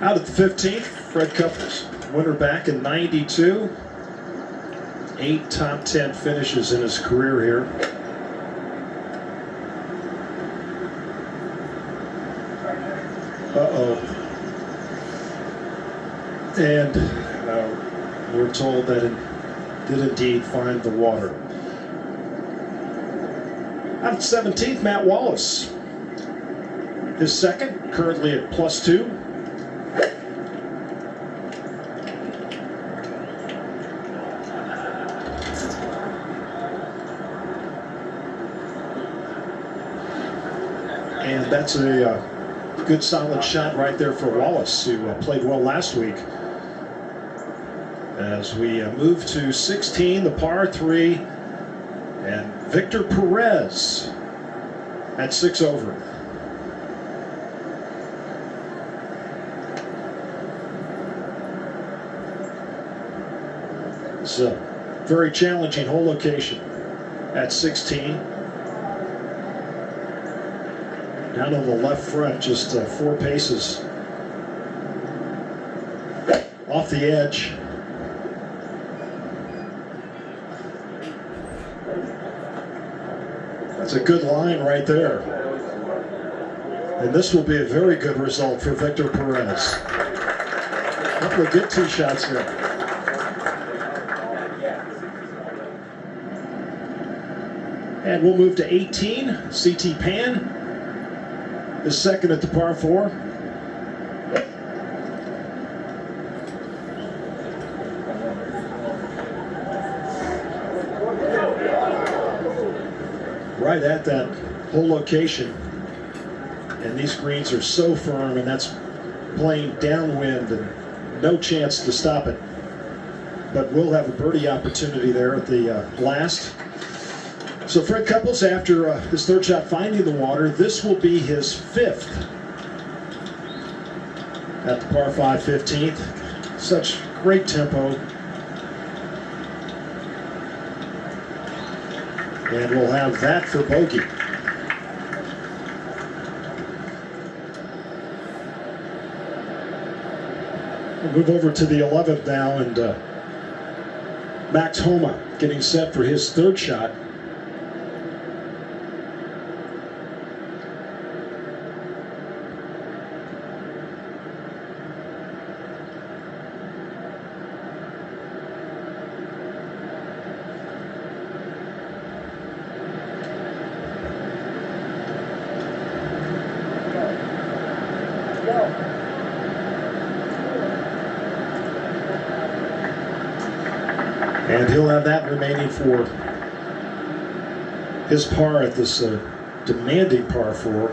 Out at the 15th, Fred Couples, winner back in '92. 8 top 10 finishes in his career here. And we're told that it did indeed find the water. Out at 17th, Matt Wallace. His second, currently at +2. And that's a good solid shot right there for Wallace, who played well last week. as we move to 16, the par 3, and Victor Perez at 6 over. It's a very challenging hole location at 16. Down on the left front, just 4 paces off the edge. That's a good line right there. And this will be a very good result for Victor Perez. A couple of good tee shots there. And we'll move to 18. CT Pan is second at the par 4. Right at that hole location. And these greens are so firm, and that's playing downwind and no chance to stop it. But we'll have a birdie opportunity there at the last. So Fred Couples, after his third shot finding the water, this will be his 5th at the par 5 15th. Such great tempo. And we'll have that for bogey. We'll move over to the 11th now, and Max Homa getting set for his third shot. And he'll have that remaining for his par at this demanding par 4.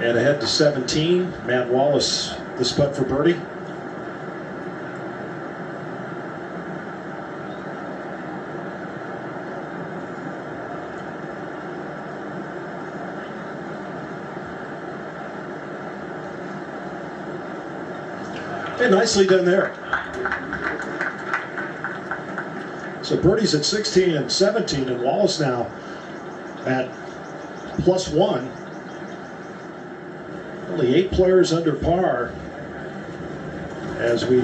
And ahead to 17, Matt Wallace, the putt for birdie. And nicely done there. So birdies at 16 and 17, and Wallace now at +1. Only 8 players under par as we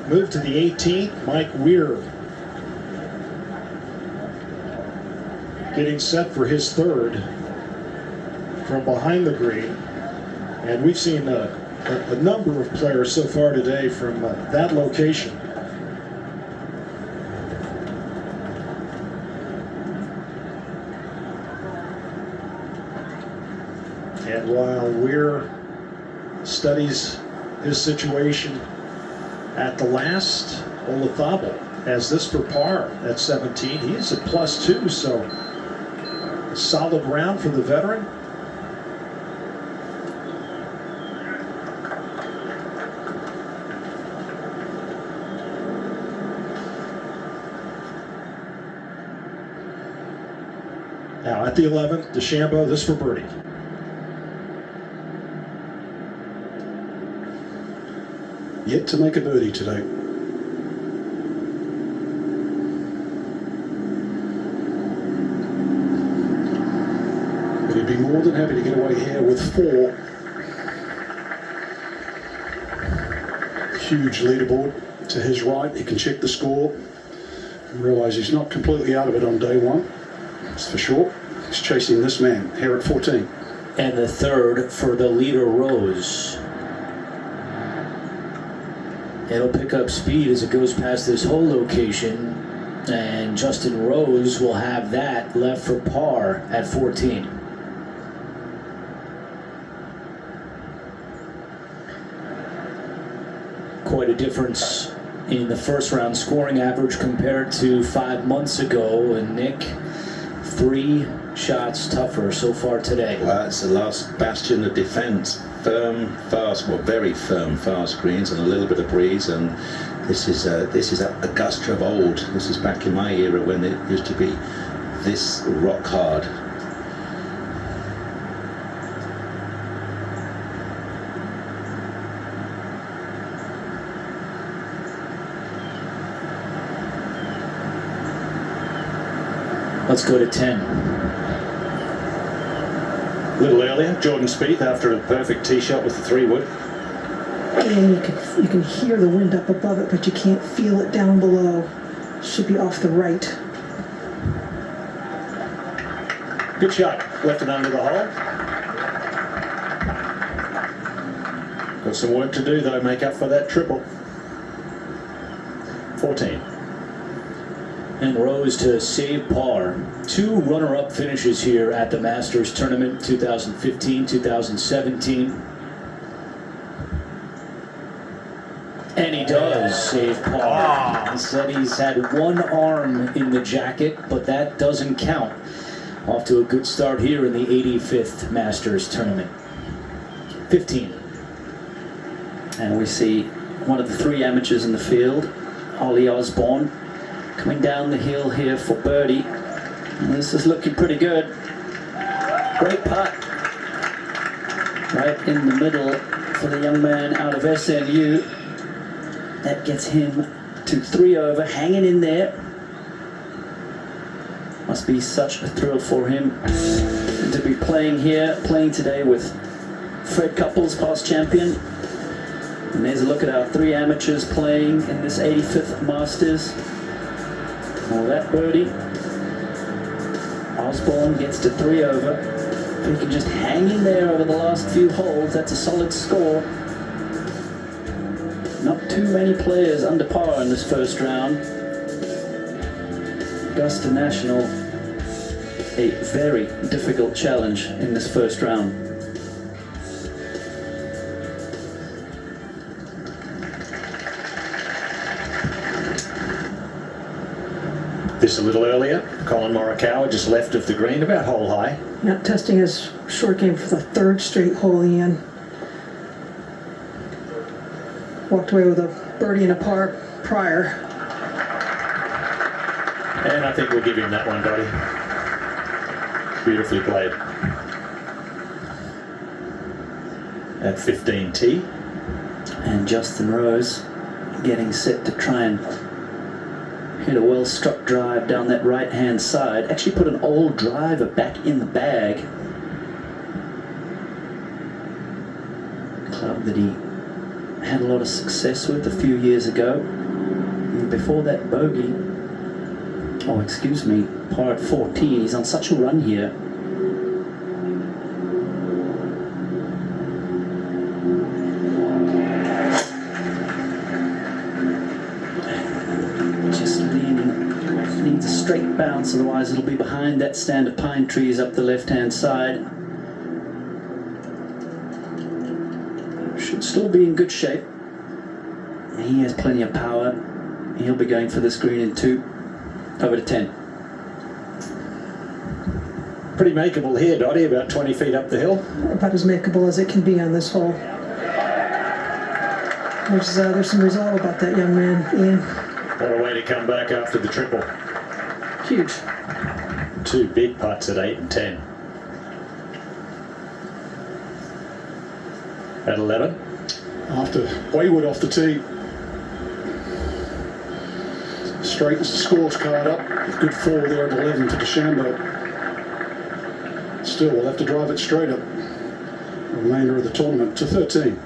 move to the 18th. Mike Weir getting set for his third from behind the green. And we've seen a number of players so far today from that location. And while Weir studies his situation at the last, Olazabal has this for par at 17. He is at +2, so a solid round for the veteran. Now at the 11th, DeChambeau, this for birdie. Yet to make a birdie today. But he'd be more than happy to get away here with 4. Huge leaderboard to his right. He can check the score and realise he's not completely out of it on day 1. That's for sure. He's chasing this man here at 14. And the third for the leader, Rose. It'll pick up speed as it goes past this hole location, and Justin Rose will have that left for par at 14. Quite a difference in the first round scoring average compared to 5 months ago, and Nick, 3 shots tougher so far today. Well, that's the last bastion of defense firm, fast, well, very firm, fast greens and a little bit of breeze. And this is Augusta of old. This is back in my era when it used to be this rock hard. Let's go to 10. A little earlier, Jordan Spieth, after a perfect tee shot with the 3-wood. And you can hear the wind up above it, but you can't feel it down below. Should be off the right. Good shot, left it under the hole. Got some work to do though, make up for that triple. 14. And Rose to save par. 2 runner-up finishes here at the Masters Tournament 2015, 2017. And he does save par. He said he's had one arm in the jacket, but that doesn't count. Off to a good start here in the 85th Masters Tournament. 15. And we see one of the 3 amateurs in the field, Ollie Osborne, coming down the hill here for birdie. And this is looking pretty good. Great putt. Right in the middle for the young man out of SNU. That gets him to 3 over, hanging in there. Must be such a thrill for him to be playing here, playing today with Fred Couples, past champion. And there's a look at our 3 amateurs playing in this 85th Masters. Oh, that birdie. Osborne gets to 3 over. If he can just hang in there over the last few holes, that's a solid score. Not too many players under par in this first round. Augusta National, a very difficult challenge in this first round. This a little earlier, Colin Morikawa just left of the green, about hole high. Yeah, testing his short game for the 3rd straight hole, Ian. Walked away with a birdie and a par prior. And I think we'll give him that one, buddy. Beautifully played. At 15T. And Justin Rose getting set to try and hit a well-struck drive down that right-hand side. Actually put an old driver back in the bag. Club that he had a lot of success with a few years ago. And before that bogey, oh excuse me, par at 14. He's on such a run here. Just leaning, needs a straight bounce, otherwise it'll be behind that stand of pine trees up the left-hand side. Should still be in good shape. He has plenty of power. He'll be going for this green in 2. Over to 10. Pretty makeable here, Dottie, about 20 feet up the hill. About as makeable as it can be on this hole. There's some resolve about that young man, Ian. What a way to come back after the triple. Huge. 2 big putts at 8 and 10. At 11. After wayward off the tee. Straightens the scores card up. Good 4 there at 11 to DeChambeau. Still, we'll have to drive it straight up. The remainder of the tournament to 13.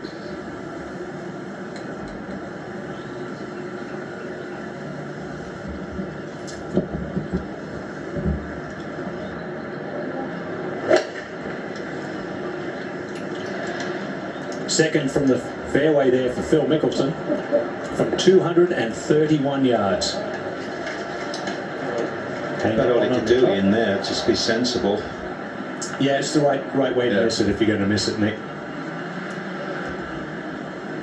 Second from the fairway there for Phil Mickelson from 231 yards. About all he can do in there, just be sensible. Yeah, it's the right way to miss it if you're going to miss it, Nick.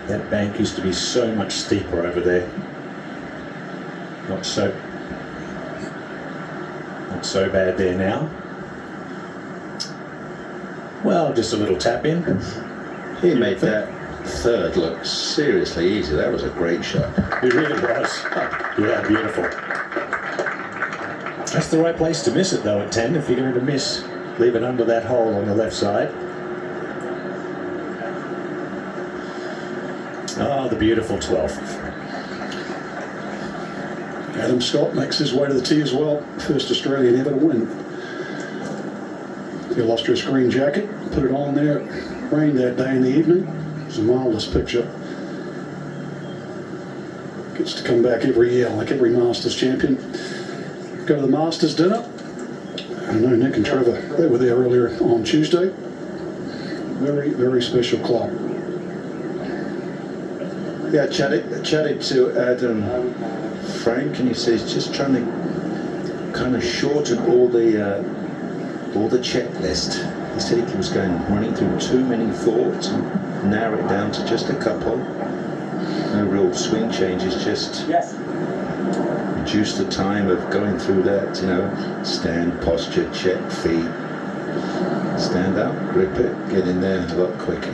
That bank used to be so much steeper over there. Not so bad there now. Well, just a little tap in. He made that third look seriously easy. That was a great shot. It really was. Yeah, beautiful. That's the right place to miss it though at 10. If you're going to miss, leave it under that hole on the left side. Oh, the beautiful 12th. Adam Scott makes his way to the tee as well. First Australian ever to win. The illustrious green jacket, put it on there. Rained that day in the evening. It was a marvellous picture. Gets to come back every year like every Masters champion. Go to the Masters dinner. I know Nick and Trevor, they were there earlier on Tuesday. Very, very special club. Yeah, I chatted to Adam Frank, and he says just trying to kind of shorten all the checklist. He said he was running through too many thoughts and narrow it down to just a couple. No real swing changes, just reduce the time of going through that, stand, posture, check, feet, stand out, grip it, get in there a lot quicker.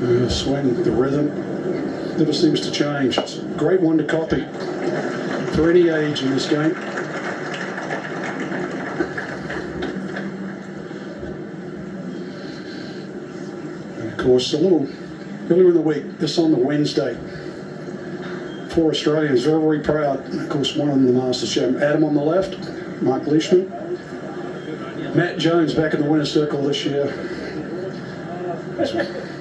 The swing, the rhythm, never seems to change. It's a great one to copy for any age in this game. And of course, a little earlier in the week, this on the Wednesday, 4 Australians very, very proud. And of course, one of them the Masters champion. Adam on the left, Mike Leishman. Matt Jones back in the winner's circle this year.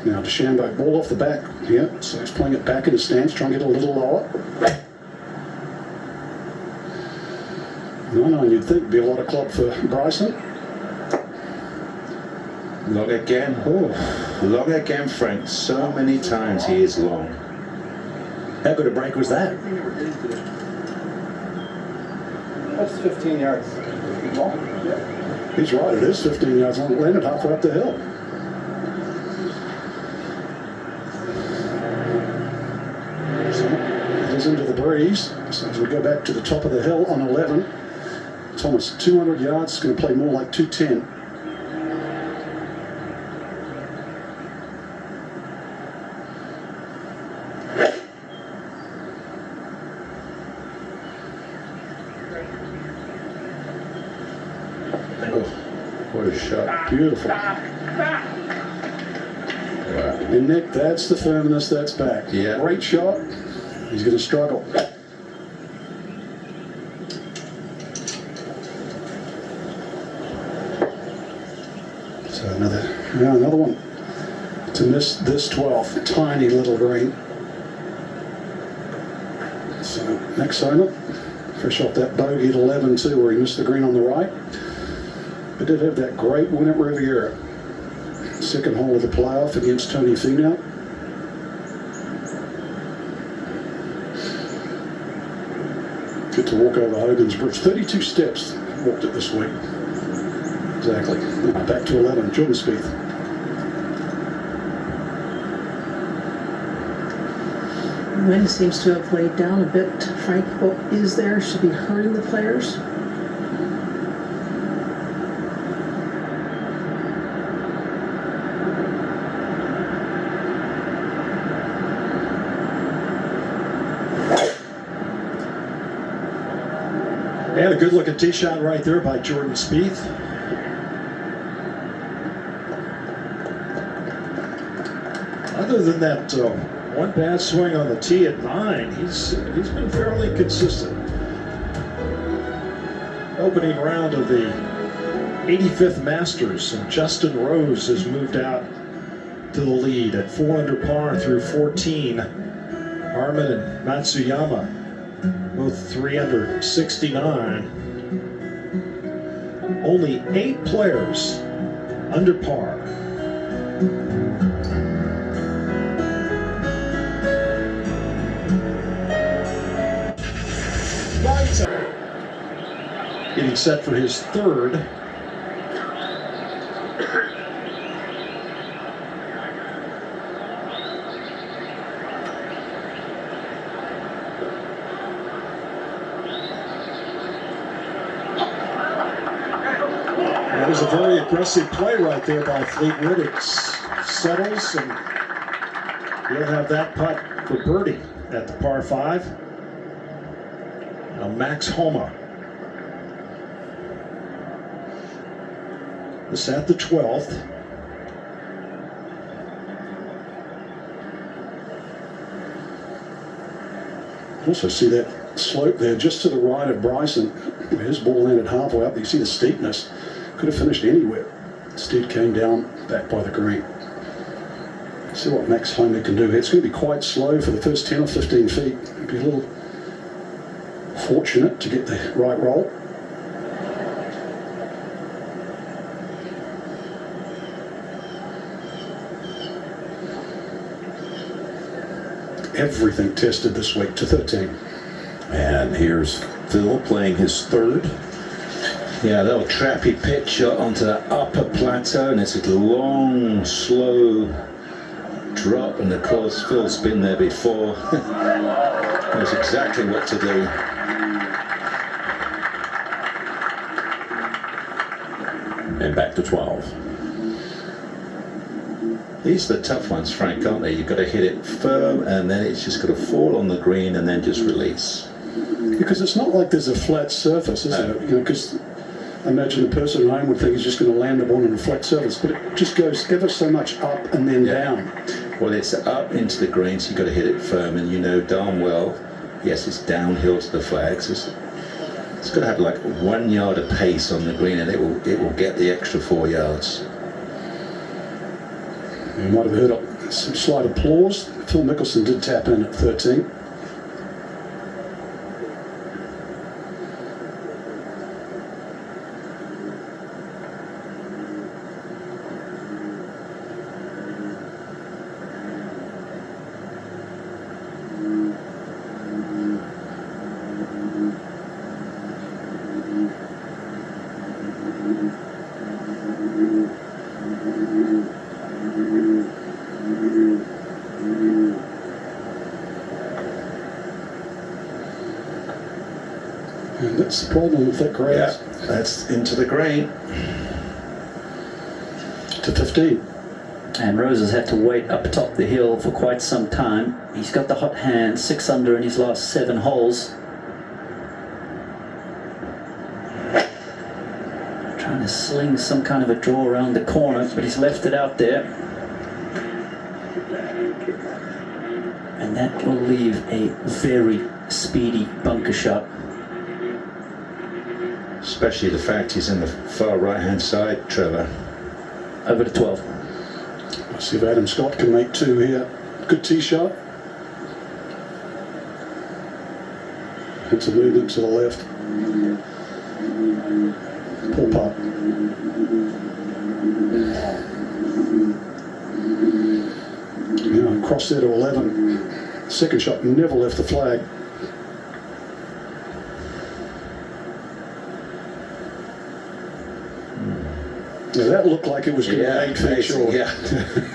Now DeChambeau, ball off the back here, so he's playing it back in his stance, trying to get a little lower. 9-9, you'd think would be a lot of club for Bryson. Long again. Oh, long again, Frank. So many times he is long. How good a break was that? That's 15 yards. He's right, it is 15 yards long. Landed halfway up the hill. Into the breeze. So as we go back to the top of the hill on 11, Thomas 200 yards is going to play more like 210. Oh, what a shot. Beautiful. And Nick, that's the firmness, that's back. Yeah. Great shot. He's going to struggle. So another one to miss this 12th. Tiny little green. So next moment, fresh off that bogey at 11 too, where he missed the green on the right. But did have that great win at Riviera. Second hole of the playoff against Tony Finau. Good to walk over Hogan's Bridge. 32 steps walked it this week. Exactly. Back to 11. Jordan Spieth. Wind seems to have laid down a bit. Frank, what is there? Should be hurting the players. And a good looking tee shot right there by Jordan Spieth. Other than that one bad swing on the tee at 9, he's been fairly consistent. Opening round of the 85th Masters, and Justin Rose has moved out to the lead at 4 under par through 14. Harman and Matsuyama both 3 under 69. Only 8 players under par. Getting set for his third. a very aggressive play right there by Fleetwood. It settles, and he'll have that putt for birdie at the par 5. Now Max Homa. This at the 12th. Also see that slope there just to the right of Bryson, where his ball landed halfway up. You see the steepness. Could have finished anywhere. Instead came down back by the green. See what Max Homa can do here. It's going to be quite slow for the first 10 or 15 feet. It'd be a little fortunate to get the right roll. Everything tested this week to 13. And here's Phil playing his third. Yeah, a little trappy pitch shot onto the upper plateau, and it's a long, slow drop. And of course, Phil's been there before. Knows exactly what to do. And back to 12. These are the tough ones, Frank, aren't they? You've got to hit it firm, and then it's just got to fall on the green and then just release. Because it's not like there's a flat surface, is it? You know, because I imagine the person at home would think he's just going to land the ball on a flat surface, but it just goes ever so much up and then down. Well, it's up into the green, so you've got to hit it firm, and you know darn well, yes, it's downhill to the flags. It's got to have like 1 yard of pace on the green, and it will get the extra 4 yards. You might have heard some slight applause. Phil Mickelson did tap in at 13. And that's the problem with thick grass. Yeah, that's into the green. To 15. And Rose has had to wait up atop the hill for quite some time. He's got the hot hand, 6 under in his last 7 holes. Trying to sling some kind of a draw around the corner, but he's left it out there. And that will leave a very speedy bunker shot. Especially the fact he's in the far right-hand side, Trevor. Over to 12. Let's see if Adam Scott can make 2 here. Good tee shot. It's a movement to the left. Pull putt. Cross there to 11. Second shot never left the flag. Yeah, that looked like it was going to be 8 feet short. Yeah,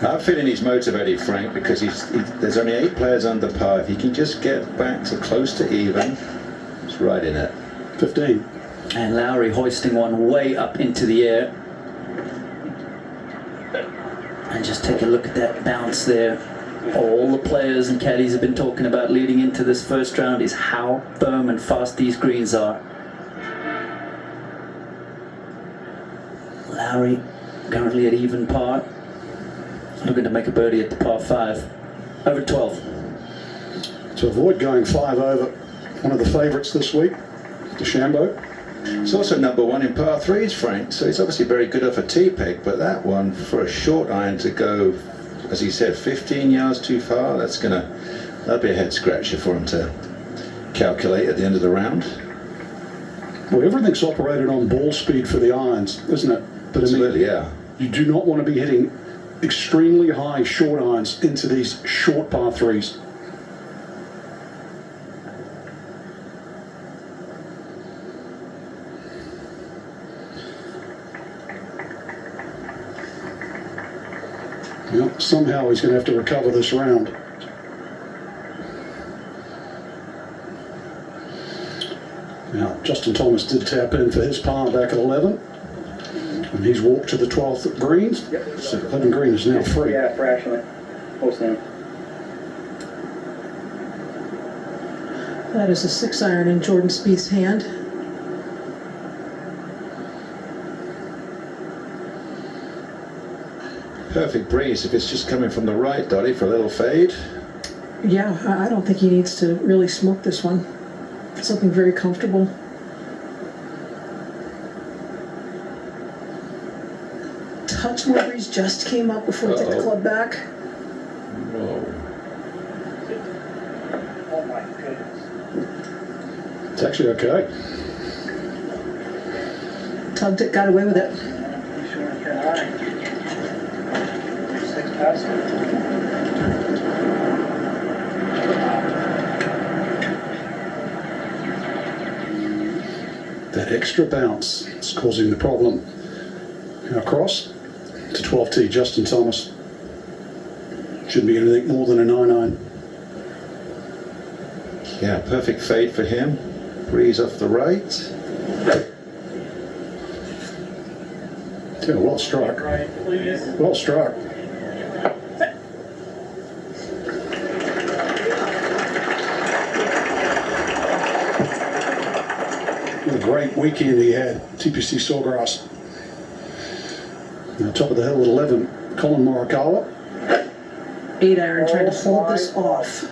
I'm feeling he's motivated, Frank, because there's only 8 players under par. If he can just get back to close to even, it's right in it. 15. And Lowry hoisting one way up into the air. And just take a look at that bounce there. All the players and caddies have been talking about leading into this first round is how firm and fast these greens are. Lowry currently at even par, looking to make a birdie at the par 5. Over 12. To avoid going 5 over, one of the favourites this week, DeChambeau. It's also number 1 in par 3s, Frank, so he's obviously very good off a tee peg, but that one for a short iron to go, as he said, 15 yards too far, that'll be a head scratcher for him to calculate at the end of the round. Well, everything's operated on ball speed for the irons, isn't it? But absolutely, yeah. You do not want to be hitting extremely high short irons into these short par 3s. Well, somehow he's going to have to recover this round. Now, Justin Thomas did tap in for his par back at 11. And And he's walked to the 12th greens. Yep. So 11 green is now free. Yeah, fractionally. Close down. That is a 6-iron in Jordan Spieth's hand. Perfect breeze if it's just coming from the right, Dottie, for a little fade. Yeah, I don't think he needs to really smoke this one. Something very comfortable. Touch more breeze just came up before he took the club back. Whoa. Oh my goodness. It's actually okay. Tugged it, got away with it. You sure can I? 6 past. That extra bounce is causing the problem. Now across to 12T, Justin Thomas. Shouldn't be anything more than a 9-9. Yeah, perfect fade for him. Breeze off the right. Yeah, well struck. Right, please. Well struck. What a great weekend he had, TPC Sawgrass. Now top of the hill at 11, Colin Morikawa. 8-iron trying to hold this off.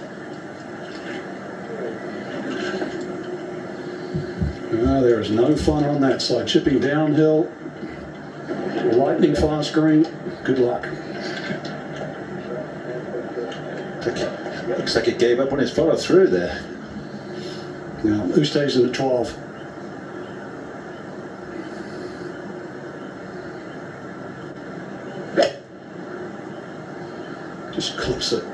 There is no fun on that side. Chipping downhill, lightning fast green. Good luck. Looks like he gave up on his follow through there. Now, who stays in at 12? Just clips it.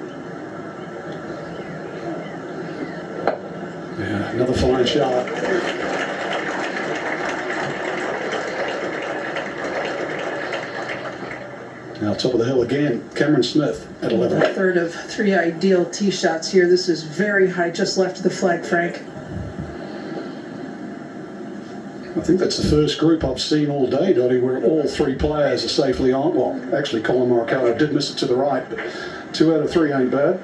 Yeah, another fine shot. Now top of the hill again, Cameron Smith at 11. A third of 3 ideal tee shots here. This is very high, just left of the flag, Frank. I think that's the first group I've seen all day, Dottie, where all 3 players are safely on. Well, actually, Colin Morikawa did miss it to the right, but 2 out of 3 ain't bad.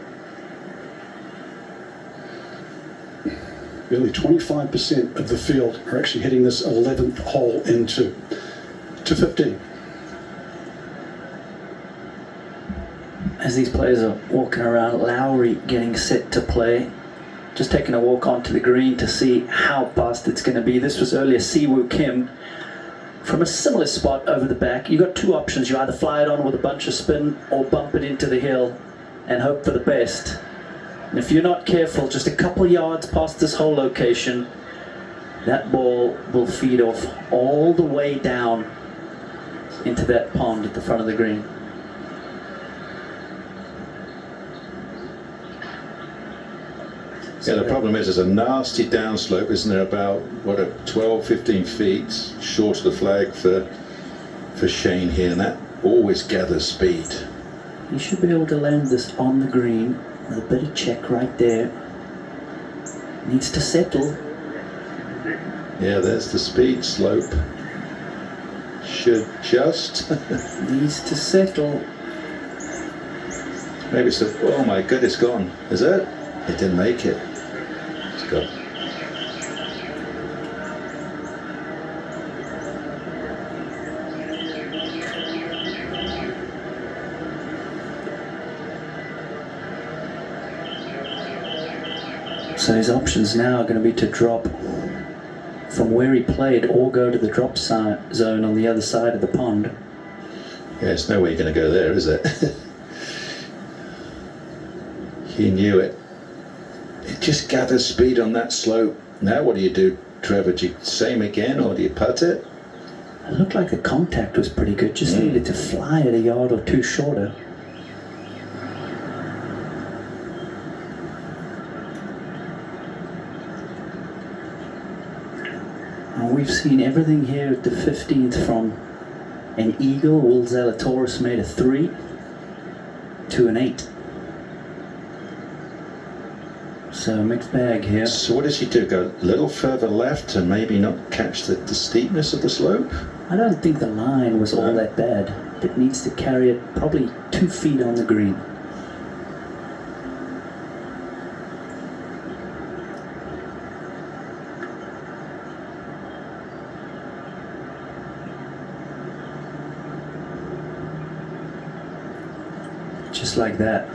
Nearly 25% of the field are actually hitting this 11th hole into 15. As these players are walking around, Lowry getting set to play. Just taking a walk onto the green to see how fast it's going to be. This was earlier Siwoo Kim from a similar spot over the back. You got 2 options. You either fly it on with a bunch of spin or bump it into the hill and hope for the best. And if you're not careful, just a couple yards past this hole location, that ball will feed off all the way down into that pond at the front of the green. Yeah, the problem is there's a nasty downslope, isn't there? About, what, 12, 15 feet short of the flag for Shane here, and that always gathers speed. You should be able to land this on the green with a bit of check right there. Needs to settle. Yeah, there's the speed slope. Should just. Needs to settle. Maybe it's a, oh my god, it's gone. Is it? It didn't make it. It's gone. So his options now are going to be to drop from where he played or go to the drop zone on the other side of the pond. Yeah, it's no way you're going to go there, is it? He knew it. It just gathers speed on that slope. Now what do you do, Trevor? Do you same again or do you putt it? It looked like the contact was pretty good. Just needed to fly it a yard or 2 shorter. We've seen everything here at the 15th, from an eagle. Will Zalatoris made a 3 to an 8. So mixed bag here. So what does he do? Go a little further left and maybe not catch the steepness of the slope? I don't think the line was all that bad. It needs to carry it probably 2 feet on the green. Just like that.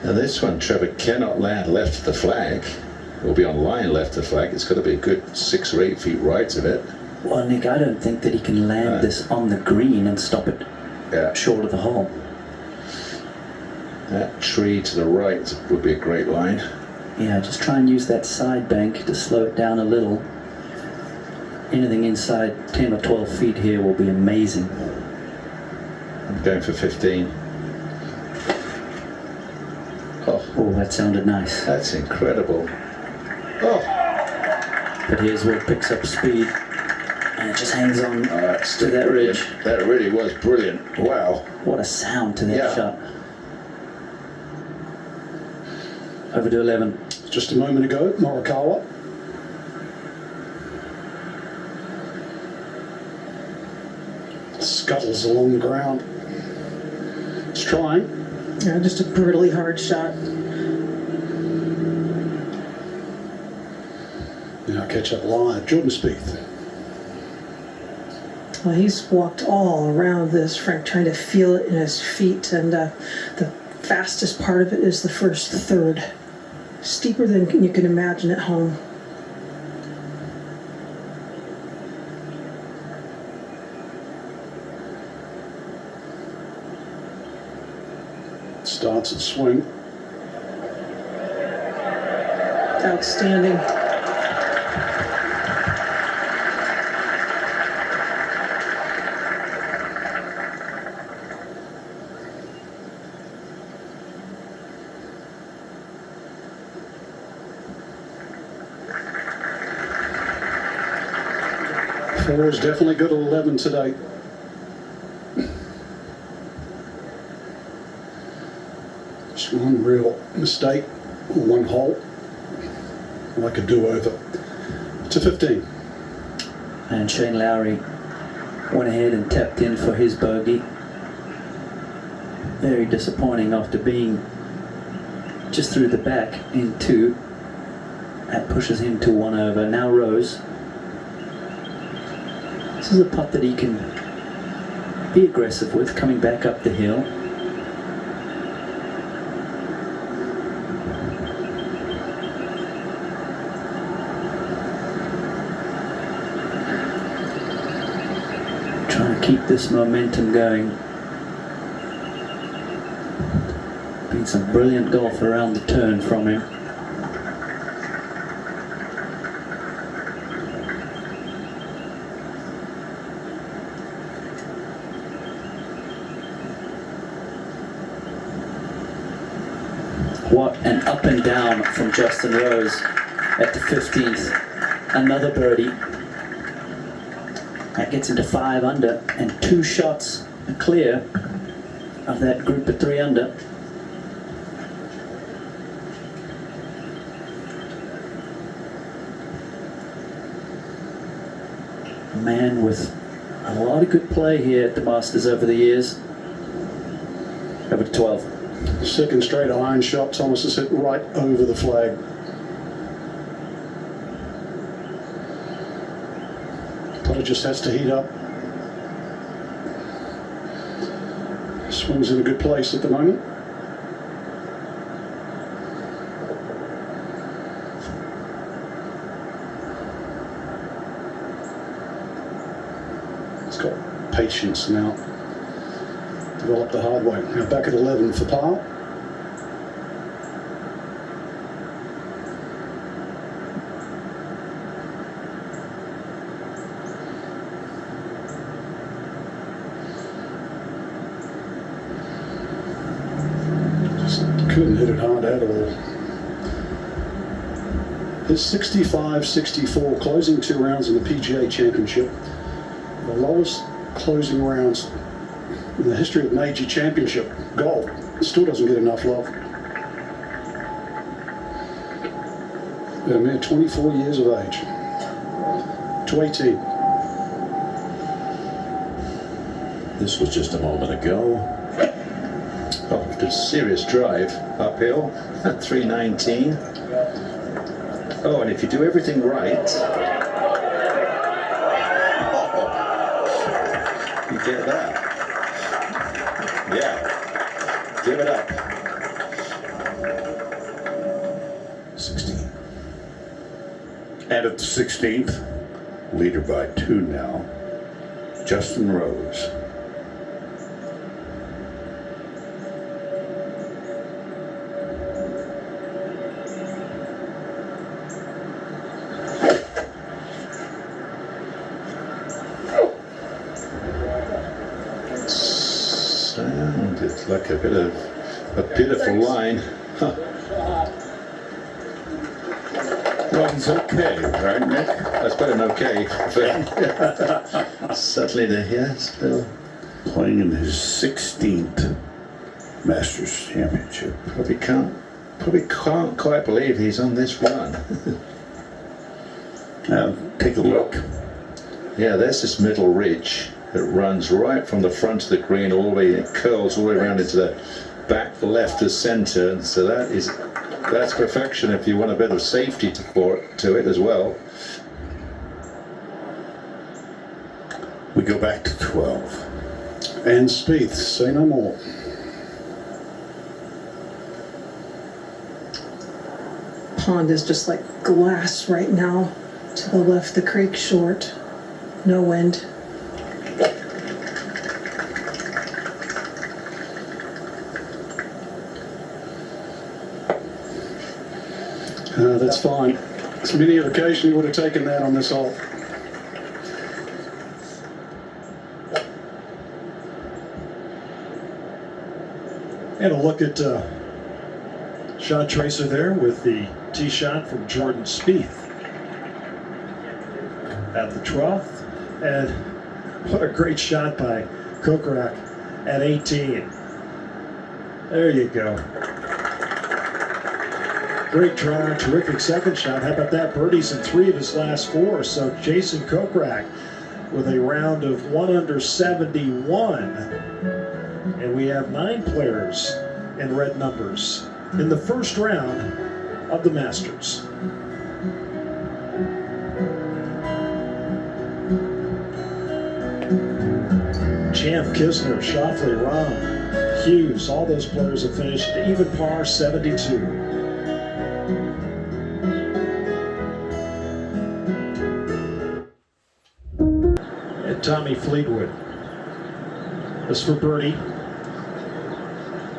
Now this one, Trevor, cannot land left of the flag. It will be on line left of the flag. It's got to be a good 6 or 8 feet right of it. Well, Nick, I don't think that he can land this on the green and stop it short of the hole. That tree to the right would be a great line. Yeah, just try and use that side bank to slow it down a little. Anything inside 10 or 12 feet here will be amazing. I'm going for 15. Oh, that sounded nice. That's incredible. Oh. But here's where it picks up speed. And it just hangs on to that brilliant. ridge. That really was brilliant. Wow. What a sound to that shot. Over to 11. Just a moment ago, Morikawa. Scuttles along the ground. It's trying. Yeah, just a brutally hard shot. Now catch up line. Jordan Spieth. Well, he's walked all around this, Frank, trying to feel it in his feet, and the fastest part of it is the first third. Steeper than you can imagine at home. Starts at swing. Outstanding. Four's definitely good at 11 today. Just one real mistake, one hole, like a do-over. To 15. And Shane Lowry went ahead and tapped in for his bogey. Very disappointing after being just through the back in 2. That pushes him to 1 over. Now Rose. This is a putt that he can be aggressive with, coming back up the hill. Trying to keep this momentum going. Been some brilliant golf around the turn from him. What an up and down from Justin Rose at the 15th. Another birdie. That gets into 5 under and 2 shots clear of that group of 3 under. A man with a lot of good play here at the Masters over the years. Over to 12. Second straight iron shot. Thomas has hit right over the flag. Putter just has to heat up. Swing's in a good place at the moment. He's got patience now. Developed the hard way. Now back at 11 for par. Just Couldn't hit it hard at all. His 65-64 closing 2 rounds in the PGA Championship, the lowest closing rounds in the history of major championship golf. Still doesn't get enough love. At a mere 24 years of age to 18. This was just a moment ago. Oh, just serious drive uphill at 319. Oh, and if you do everything right, you get that. Yeah, give it up. 16. And at the 16th, leader by 2 now, Justin Rose. Sounded like a beautiful line. Huh. Well, he's okay, right, Nick? That's better than okay. Certainly still playing in his 16th Masters Championship. Probably can't quite believe he's on this run. Now, take a look. Yeah, there's this middle ridge that runs right from the front of the green all the way, it curls all the way around into the back left of center, and so that's perfection if you want a bit of safety to it as well. We go back to 12. And Spieth, say no more. Pond is just like glass right now. To the left, the creek short, no wind. That's fine. It's many an occasion you would have taken that on this hole. And a look at shot tracer there with the tee shot from Jordan Spieth at the 12th. And what a great shot by Kokrak at 18. There you go. Great try, terrific second shot. How about that? Birdies in 3 of his last 4. So Jason Kokrak with a round of 1 under 71. And we have 9 players in red numbers in the first round of the Masters. Champ, Kisner, Schauffele, Rahm, Hughes, all those players have finished at even par 72. And Tommy Fleetwood. This for birdie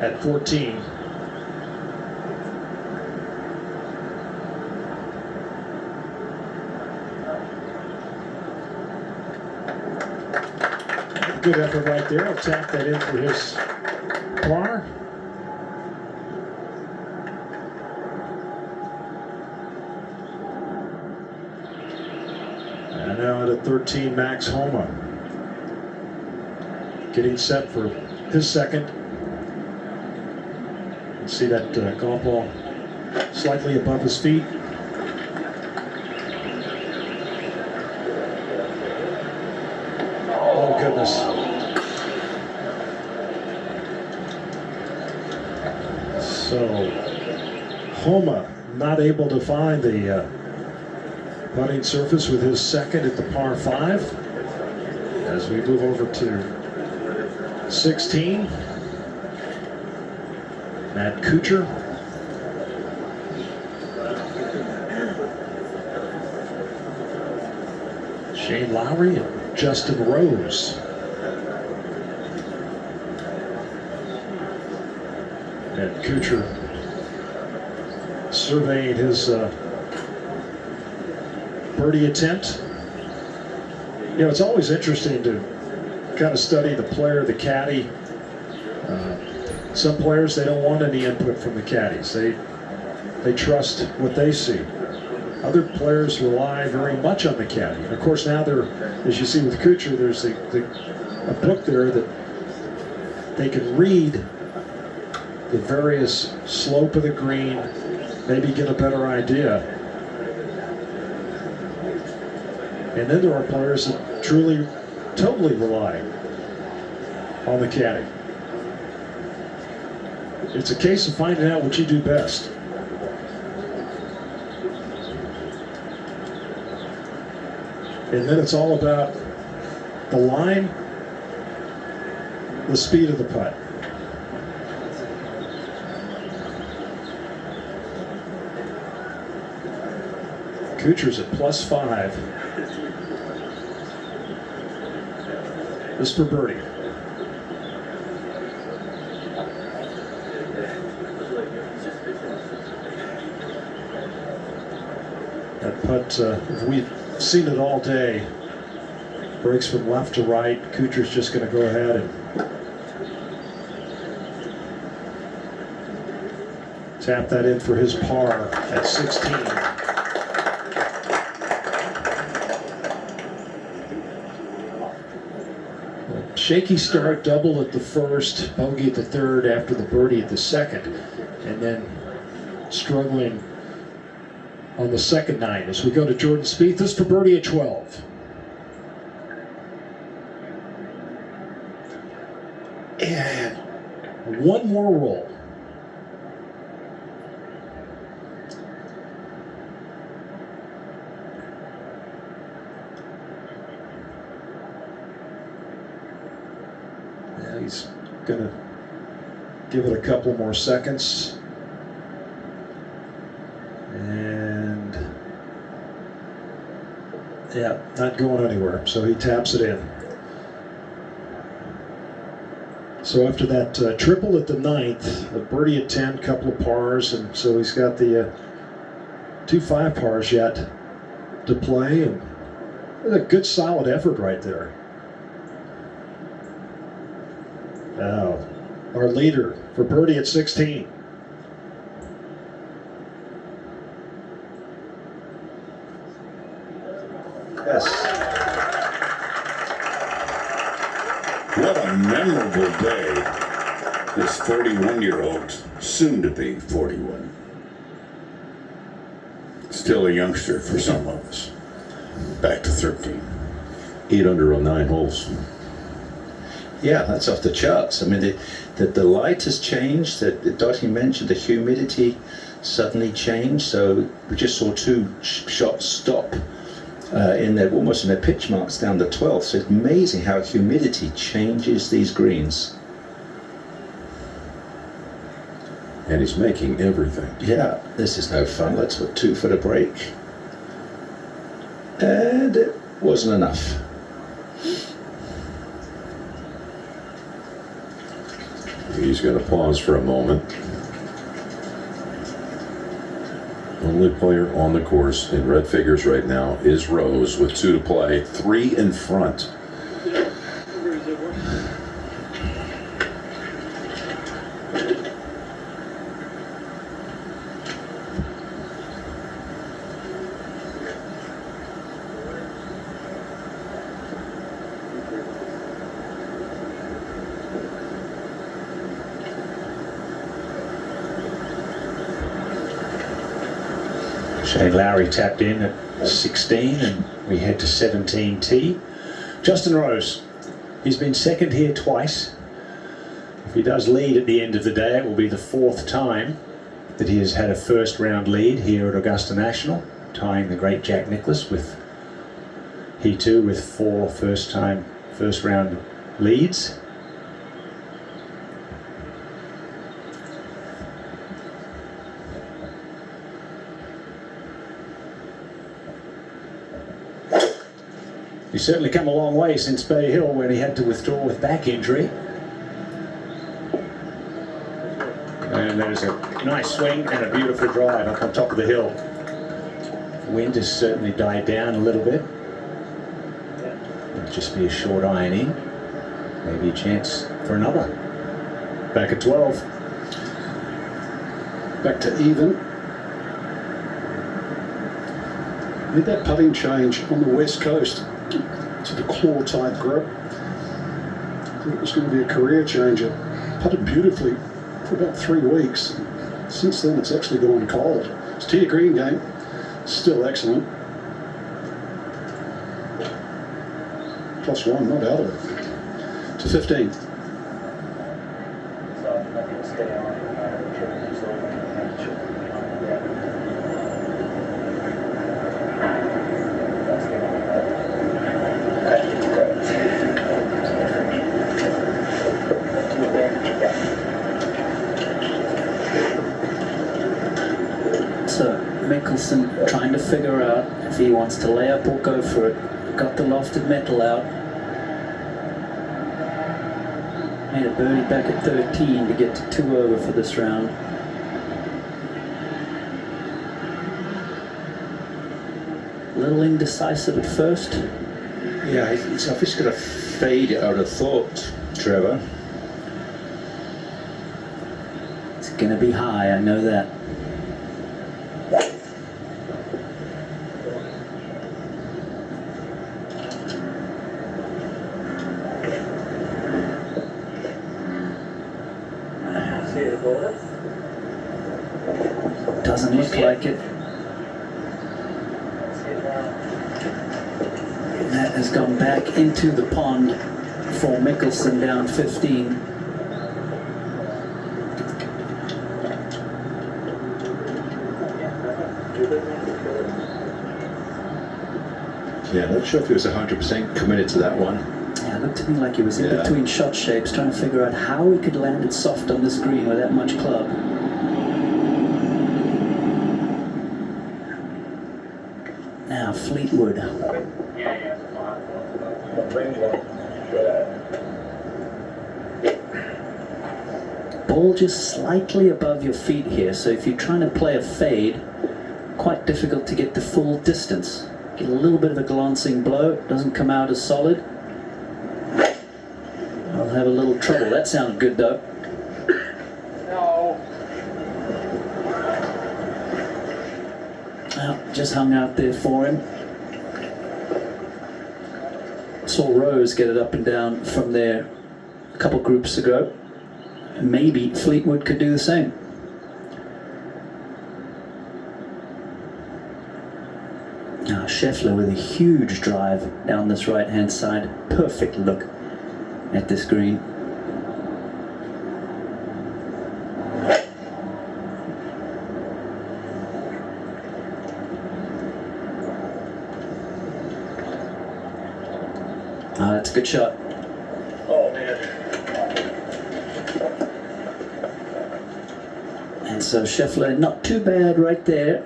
at 14. Good effort right there. He'll tap that in for his par. And now at 13, Max Homa. Getting set for his second. You see that golf ball slightly above his feet. Oh, goodness. So, Homa not able to find the putting surface with his second at the par 5. As we move over to 16, Matt Kuchar. Shane Lowry and Justin Rose. And Kuchar surveying his birdie attempt. You know, it's always interesting to kind of study the player, the caddy, Some players, they don't want any input from the caddies. They trust what they see. Other players rely very much on the caddy. And of course now as you see with Kuchar, there's a book there that they can read the various slope of the green, maybe get a better idea. And then there are players that truly, totally rely on the caddy. It's a case of finding out what you do best. And then it's all about the line, the speed of the putt. Kuchar's at +5. This for birdie. That putt, we've seen it all day. Breaks from left to right. Kuchar's just going to go ahead and tap that in for his par at 16. Shaky start, double at the first, bogey at the third after the birdie at the second, and then struggling on the second nine as we go to Jordan Spieth. This for birdie at 12. And one more roll. Now he's going to give it a couple more seconds. And yeah, not going anywhere, so he taps it in. So after that triple at the ninth, a birdie at 10, couple of pars, and so he's got the 2 5 pars yet to play, and a good solid effort right there. Now, our leader for birdie at 16. Yes. What a memorable day. This 31-year-old, soon to be 41. Still a youngster for some of us. Back to 13. 8 under on 9 holes. Yeah, that's off the charts. I mean, the light has changed. That Dottie mentioned the humidity suddenly changed. So we just saw 2 shots stop in there, almost in their pitch marks down the 12th. So it's amazing how humidity changes these greens. And he's making everything. Yeah, this is no fun. Let's put 2 for the break. And it wasn't enough. He's going to pause for a moment. Only player on the course in red figures right now is Rose with 2 to play, 3 in front. Shane Lowry tapped in at 16, and we head to 17T. Justin Rose, he's been second here twice. If he does lead at the end of the day, it will be the 4th time that he has had a first round lead here at Augusta National, tying the great Jack Nicklaus with he too with 4 first round leads. He's certainly come a long way since Bay Hill, when he had to withdraw with back injury. And there's a nice swing and a beautiful drive up on top of the hill. Wind has certainly died down a little bit. It'll just be a short iron in. Maybe a chance for another. Back at 12. Back to even. Need that putting change on the west coast to the claw type grip. I thought it was going to be a career changer. Putted beautifully for about 3 weeks. Since then it's actually gone cold. It's to your green game, still excellent. +1, not out of it. To 15. So Mickelson trying to figure out if he wants to lay up or go for it. Got the lofted metal out. Made a birdie back at 13 to get to 2 over for this round. A little indecisive at first. Yeah, he's obviously got to fade it, I would have thought, Trevor. It's going to be high, I know that. Doesn't look like it. And that has gone back into the pond for Mickelson, down 15. Yeah, not sure if he was 100% committed to that one. Yeah, it looked to me like he was in between shot shapes, trying to figure out how he could land it soft on this green with that much club. Now Fleetwood. Ball just slightly above your feet here, so if you're trying to play a fade, quite difficult to get the full distance. Get a little bit of a glancing blow, doesn't come out as solid. I'll have a little trouble. That sounded good though. Well, just hung out there for him. Saw Rose get it up and down from there a couple groups ago. Maybe Fleetwood could do the same. Now Scheffler with a huge drive down this right-hand side. Perfect look at this green. Oh, that's a good shot. Oh, man. And so Scheffler, not too bad right there.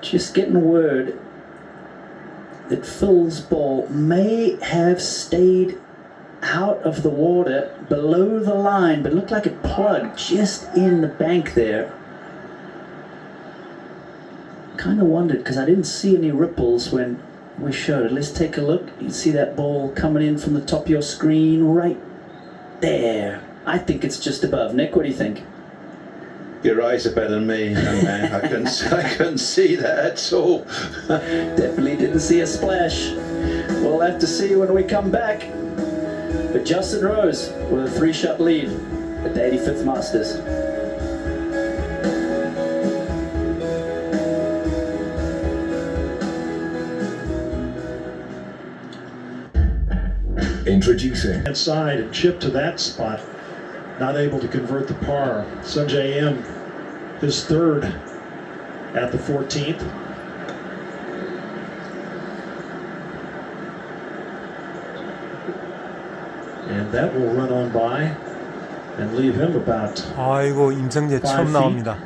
Just getting word that Phil's ball may have stayed out of the water below the line, but looked like it plugged just in the bank there. Kind of wondered, because I didn't see any ripples when we showed it. Let's take a look. You see that ball coming in from the top of your screen right there. I think it's just above. Nick, what do you think? Your eyes are better than me, young man. I couldn't see that at all. Definitely didn't see a splash. We'll have to see when we come back. But Justin Rose with a 3-shot lead at the 85th Masters. Introducing. Inside and chip to that spot. Not able to convert the par. Sanjay M, his third at the 14th. And that will run on by and leave him about 아이고 임성재 5 처음 feet. 나옵니다.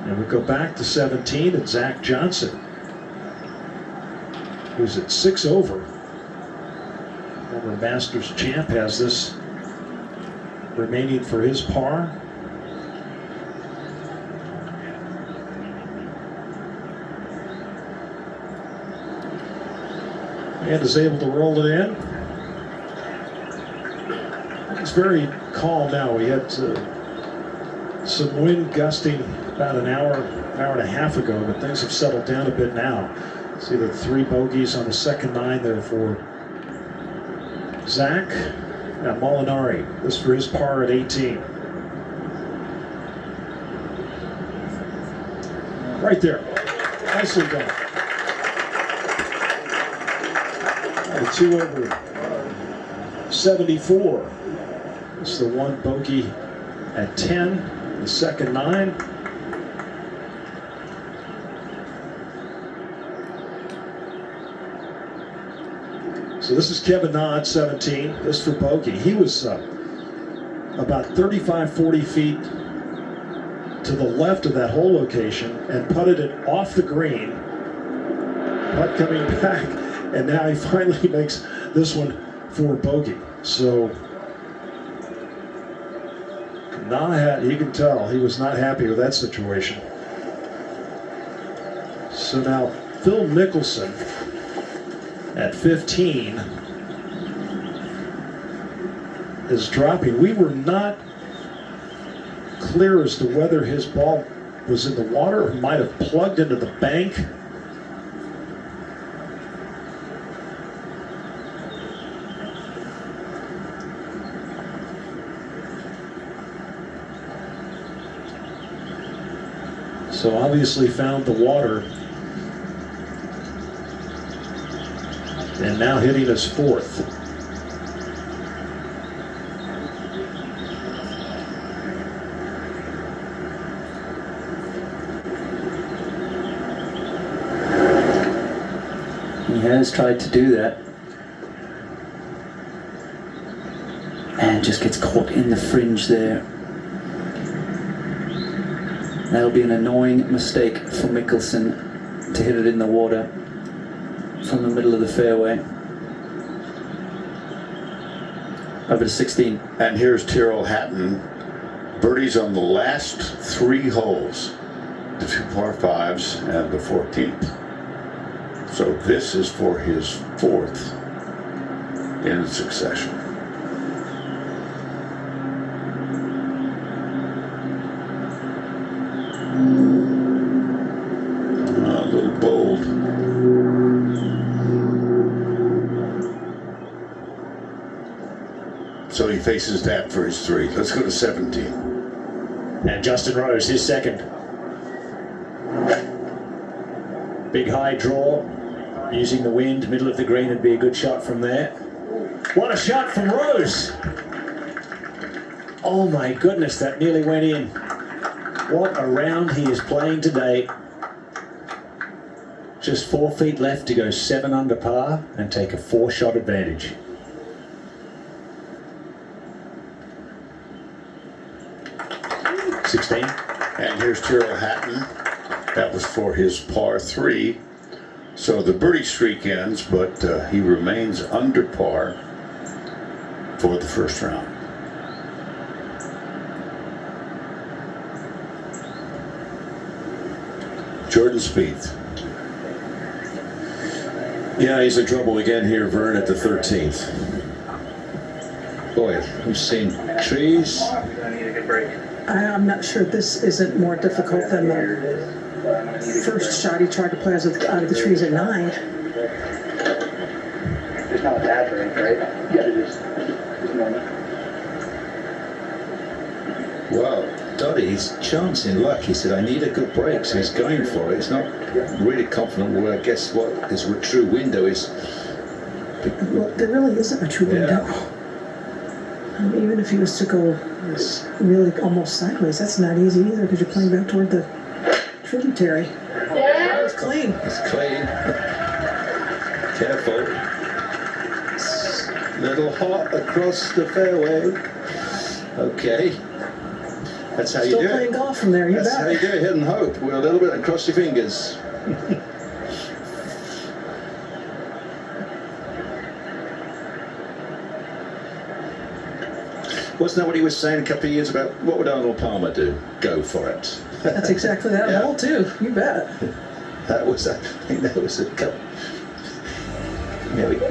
And we go back to 17 and Zach Johnson, who's at 6 over. Former Masters champ has this remaining for his par. And is able to roll it in. everything's very calm now. We had some wind gusting about an hour and a half ago, but things have settled down a bit now. See the 3 bogeys on the second 9 there for Zach and Molinari. This for his par at 18. Right there. Nicely done. The 2 over 74. It's the 1 bogey at 10, the second 9. So this is Kevin Nod, 17. This for bogey. He was about 35, 40 feet to the left of that hole location and putted it off the green. Putt coming back, and now he finally makes this one for bogey. So you can tell he was not happy with that situation. So now Phil Mickelson at 15 is dropping. We were not clear as to whether his ball was in the water or might have plugged into the bank. So obviously found the water, and now hitting his 4th. He has tried to do that. And just gets caught in the fringe there. That'll be an annoying mistake for Mickelson to hit it in the water from the middle of the fairway. Over to 16. And here's Tyrrell Hatton. Birdies on the last 3 holes. The 2 par 5s and the 14th. So this is for his 4th in succession. A little bold. So he faces that for his 3. Let's go to 17. And Justin Rose, his 2nd. Big high draw, using the wind, middle of the green would be a good shot from there. What a shot from Rose! Oh my goodness, that nearly went in. What a round he is playing today. Just 4 feet left to go 7 under par and take a 4-shot advantage. And here's Tyrrell Hatton. That was for his par 3. So the birdie streak ends, but he remains under par for the first round. Jordan Spieth. Yeah, he's in trouble again here, Vern, at the 13th. Boy, we've seen trees. I'm not sure this isn't more difficult than the first shot he tried to play out of the trees at 9. It's not a bad break, right? Yeah, it is. It's normal. Well, Dottie, he's chancing luck. He said, I need a good break, so he's going for it. He's not really confident where I guess what his true window is. Well, there really isn't a true window. Even if he was to go really almost sideways, that's not easy either because you're playing back toward the tributary. Yeah. It's clean. It's clean. Careful. It's a little hot across the fairway. Okay. That's how you do it. Still playing golf from there, you bet. That's how you do it, hit and hope. With a little bit and cross your fingers. Wasn't that what he was saying a couple of years about what would Arnold Palmer do? Go for it. That's exactly that hole too. You bet. That was, I think that was a couple. There we go.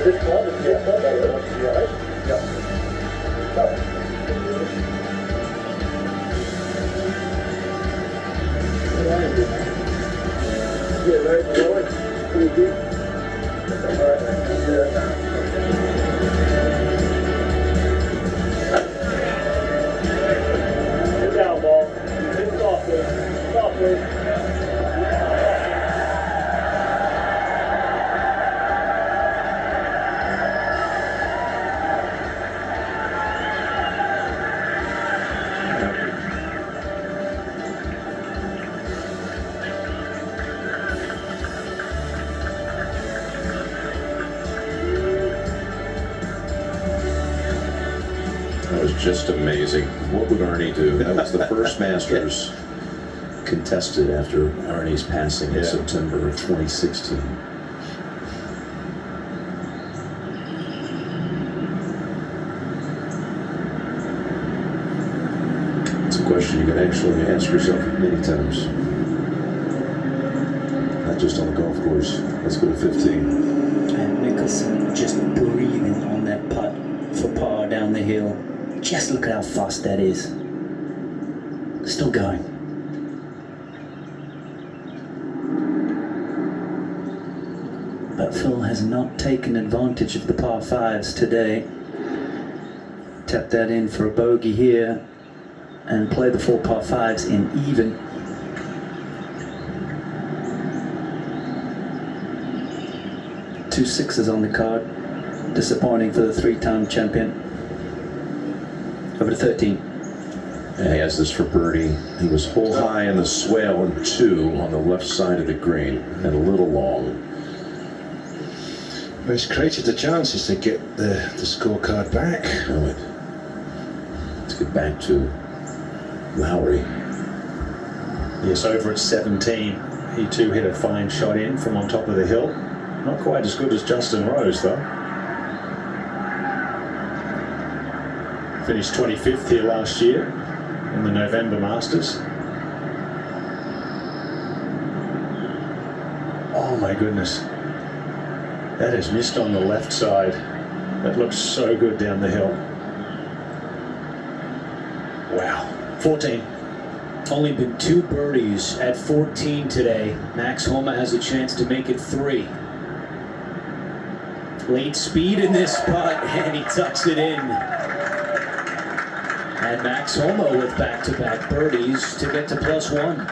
This club is yeah, right? Yeah. Yeah, right. Pretty deep. Get down, ball. Hit softly. Softly. That was just amazing. What would Arnie do? That was the first Masters contested after Arnie's passing in September of 2016. It's a question you can actually ask yourself many times. Not just on the golf course. Let's go to 15. And Nicholson just breathing on that putt for par down the hill. Just look at how fast that is. Still going. But Phil has not taken advantage of the par fives today. Tap that in for a bogey here and play the 4 par fives in even. Two sixes on the card. Disappointing for the 3-time champion. Over to 13. And he has this for birdie. He was hole high in the swale and 2 on the left side of the green and a little long. But he's created the chances to get the scorecard back. Right. Let's get back to Lowry. Yes, over at 17. He too hit a fine shot in from on top of the hill. Not quite as good as Justin Rose, though. Finished 25th here last year in the November Masters. Oh my goodness. That is missed on the left side. That looks so good down the hill. Wow. 14. Only been 2 birdies at 14 today. Max Homa has a chance to make it 3. Late speed in this putt, and he tucks it in. And Max Homa with back-to-back birdies to get to +1.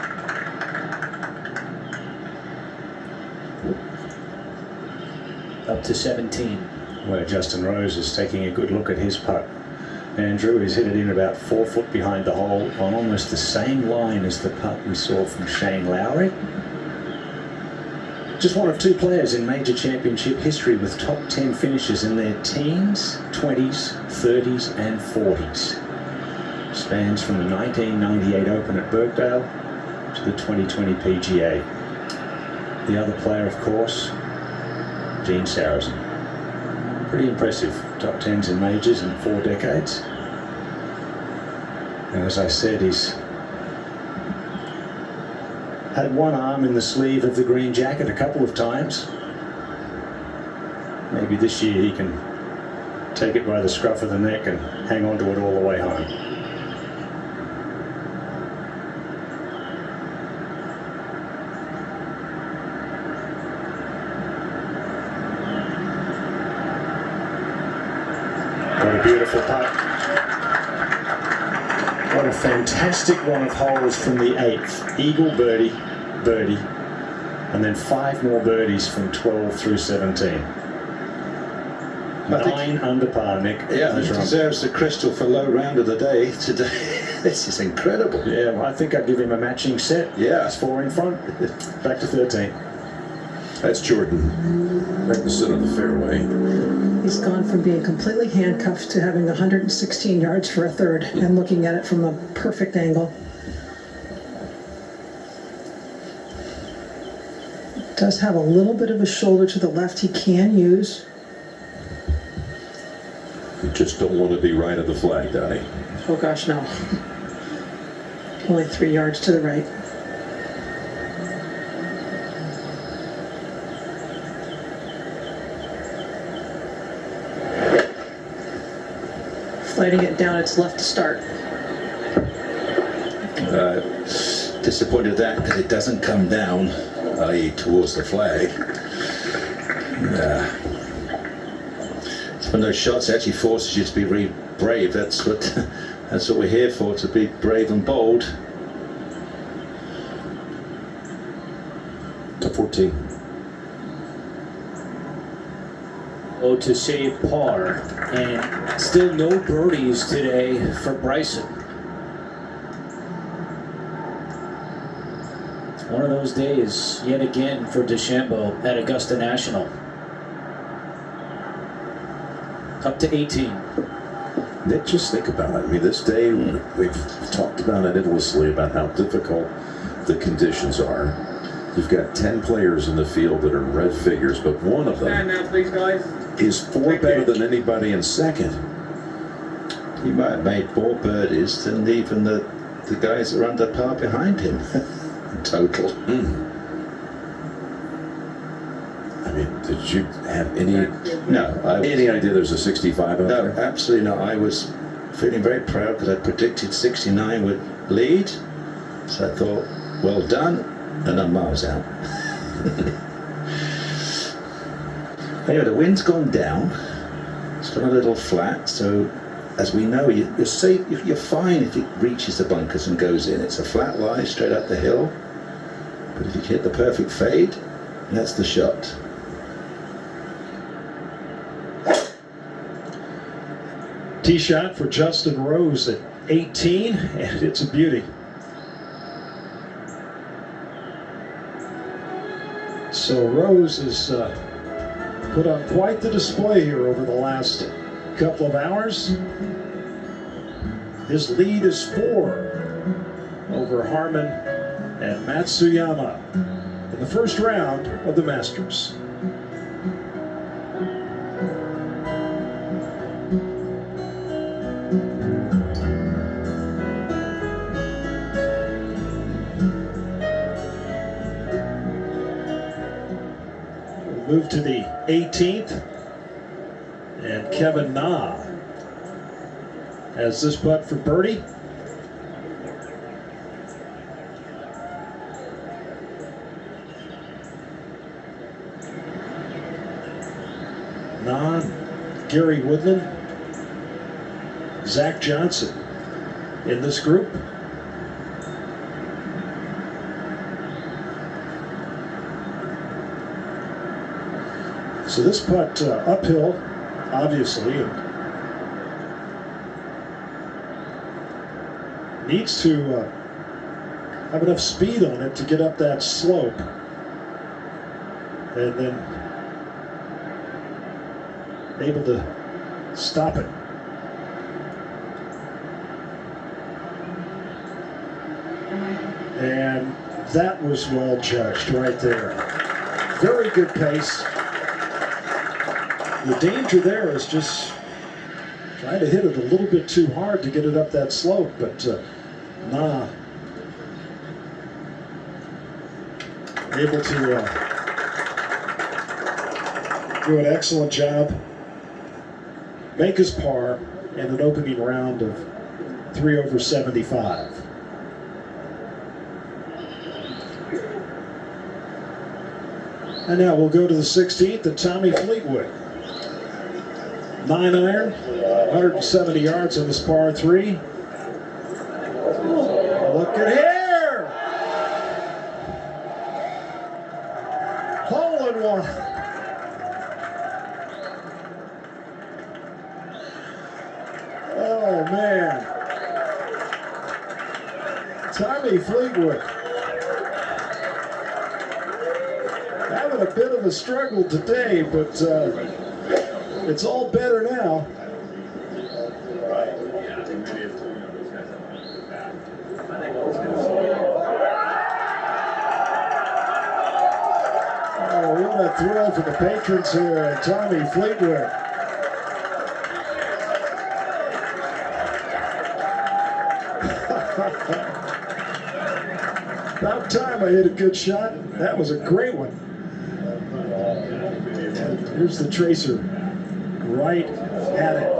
Up to 17. Where Justin Rose is taking a good look at his putt. Andrew, he's hit it in about 4 foot behind the hole on almost the same line as the putt we saw from Shane Lowry. Just one of 2 players in major championship history with top 10 finishes in their teens, 20s, 30s and 40s. Spans from the 1998 Open at Birkdale to the 2020 PGA. The other player, of course, Gene Sarazen. Pretty impressive. Top 10s in majors in 4 decades. And as I said, he's had one arm in the sleeve of the green jacket a couple of times. Maybe this year he can take it by the scruff of the neck and hang on to it all the way home. What a beautiful putt. What a fantastic run of holes from the 8th. Eagle, birdie, birdie, and then 5 more birdies from 12 through 17. 9 under par, Nick. Yeah, he deserves the crystal for low round of the day today. This is incredible. Yeah, well, I think I'd give him a matching set. Yeah. It's 4 in front. Back to 13. That's Jordan. Right in the center of the fairway. He's gone from being completely handcuffed to having 116 yards for a third and looking at it from a perfect angle. Does have a little bit of a shoulder to the left he can use. You just don't want to be right of the flag, Donnie. Oh gosh, no. Only 3 yards to the right. sliding it down its left start. Disappointed that because it doesn't come down, i.e. towards the flag. It's one of those shots that actually forces you to be really brave. That's what we're here for, to be brave and bold. To 14. Oh, to save par, and still no birdies today for Bryson. It's one of those days yet again for DeChambeau at Augusta National. Up to 18. Nick, just think about it. I mean, this day, we've talked about it endlessly about how difficult the conditions are. You've got 10 players in the field that are in red figures, but one of them now, please, guys. is 4 better than anybody in second. He might have made more birdies than even the guys that are under par behind him in total. I mean, did you have any any idea there's a 65 out No, there? absolutely not. I was feeling very proud because I predicted 69 would lead. So I thought, well done, and I'm miles out. Anyway, the wind's gone down. It's gone a little flat, so as we know, you're safe. You're fine if it reaches the bunkers and goes in. It's a flat lie straight up the hill. But if you hit the perfect fade, that's the shot. Tee shot for Justin Rose at 18, and it's a beauty. So Rose has put on quite the display here over the last couple of hours. His lead is 4 over Harman and Matsuyama in the first round of the Masters. Move to the 18th, and Kevin Na has this putt for birdie. Na, Gary Woodland, Zach Johnson in this group. So this putt uphill, obviously, and needs to have enough speed on it to get up that slope, and then able to stop it. And that was well judged right there. Very good pace. The danger there is just trying to hit it a little bit too hard to get it up that slope, but Na able to do an excellent job, make his par in an opening round of 3 over 75. And now we'll go to the 16th and Tommy Fleetwood. 9-iron, 170 yards on this par 3. Look at here! Hole in one. Oh man. Tommy Fleetwood. Having a bit of a struggle today, but it's all better now. Oh, what a thrill for the patrons here at Tommy Fleetwood. About time I hit a good shot. That was a great one. And here's the tracer right at it.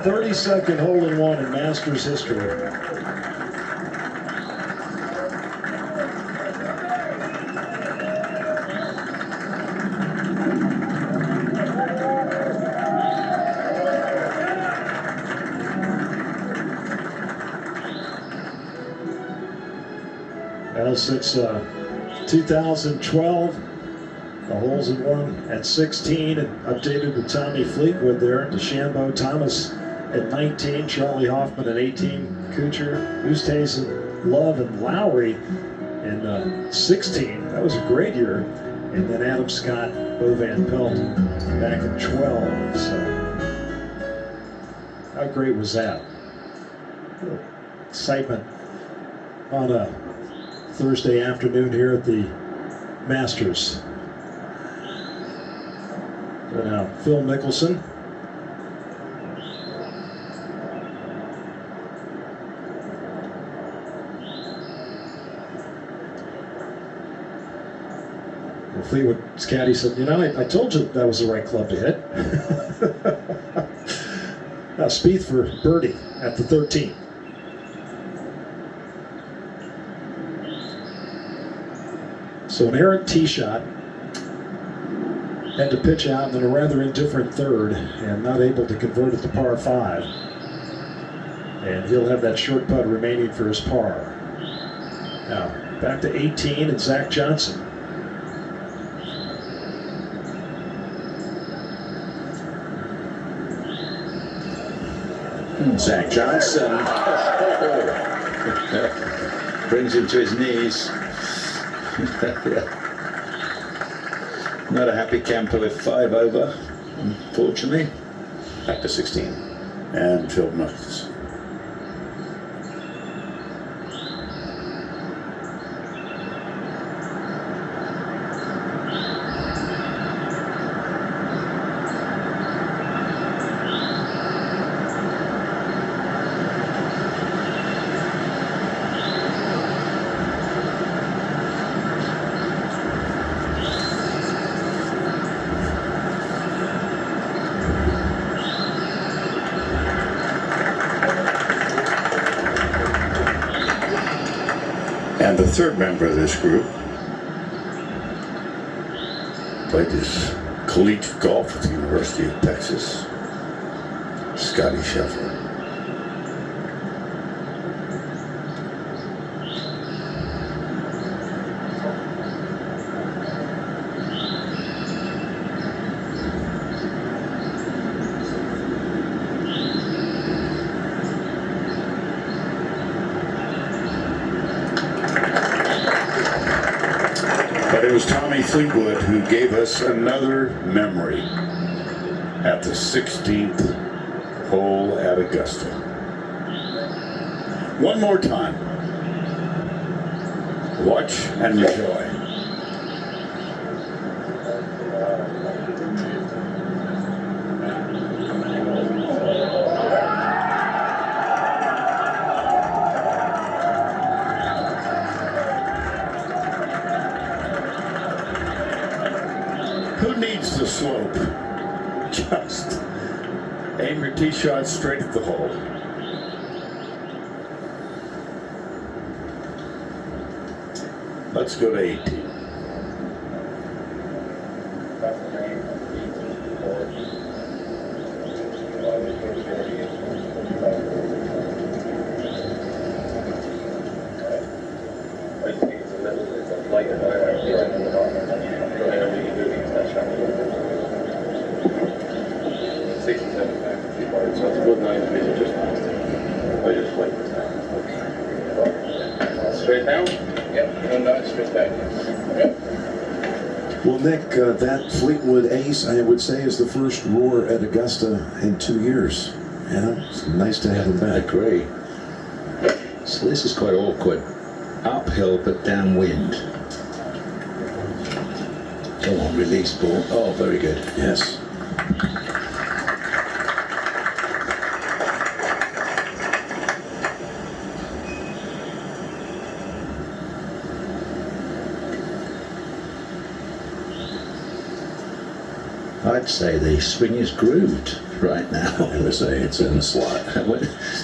32nd hole-in-one in Masters history. Well, since 2012, the holes in one at 16 and updated with Tommy Fleetwood there. DeChambeau, Thomas at 19, Charlie Hoffman at 18, Kuchar, Oosthuizen, Love, and Lowry in 16. That was a great year. And then Adam Scott, Bo Van Pelt back in 12. So how great was that? Excitement on a Thursday afternoon here at the Masters. So now Phil Mickelson. Well, Fleetwood's caddy said, you know, I told you that was the right club to hit. Now Spieth for birdie at the 13. So an errant tee shot, had to pitch out in a rather indifferent third and not able to convert it to par 5. And he'll have that short putt remaining for his par. Now back to 18 and Zach Johnson. Zach Johnson brings him to his knees. Not a happy camper with 5 over, unfortunately. Back to 16. And Phil Mickelson. And the third member of this group played his collegiate golf at the University of Texas, Scotty Scheffler. But it was Tommy Fleetwood who gave us another memory at the 16th hole at Augusta. One more time. Watch and enjoy. Who needs the slope? Just aim your tee shot straight at the hole. Let's go to 18. Straight down? Yep. And straight back. Yep. Well, Nick, that Fleetwood ace, I would say, is the first roar at Augusta in 2 years. Yeah, it's nice to have him I back. agree. So this is quite awkward. Uphill but downwind. Come on, release ball. Oh, very good. Yes. I'd say the swing is grooved. right now. I would say it's in the slot.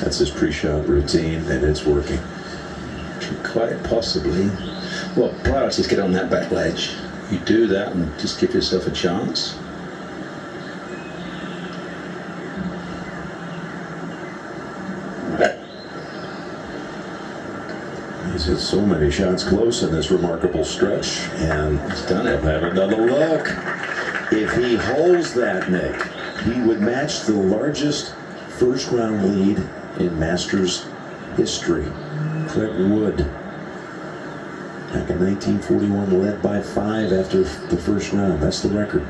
That's his pre-shot routine, and it's working. Quite possibly. Well, priority is get on that back ledge. You do that and just give yourself a chance. He's hit so many shots close in this remarkable stretch, and he's done it. Have another look. If he holds that, Nick, he would match the largest first-round lead in Masters history. Craig Wood, back in 1941, led by 5 after the first round. That's the record.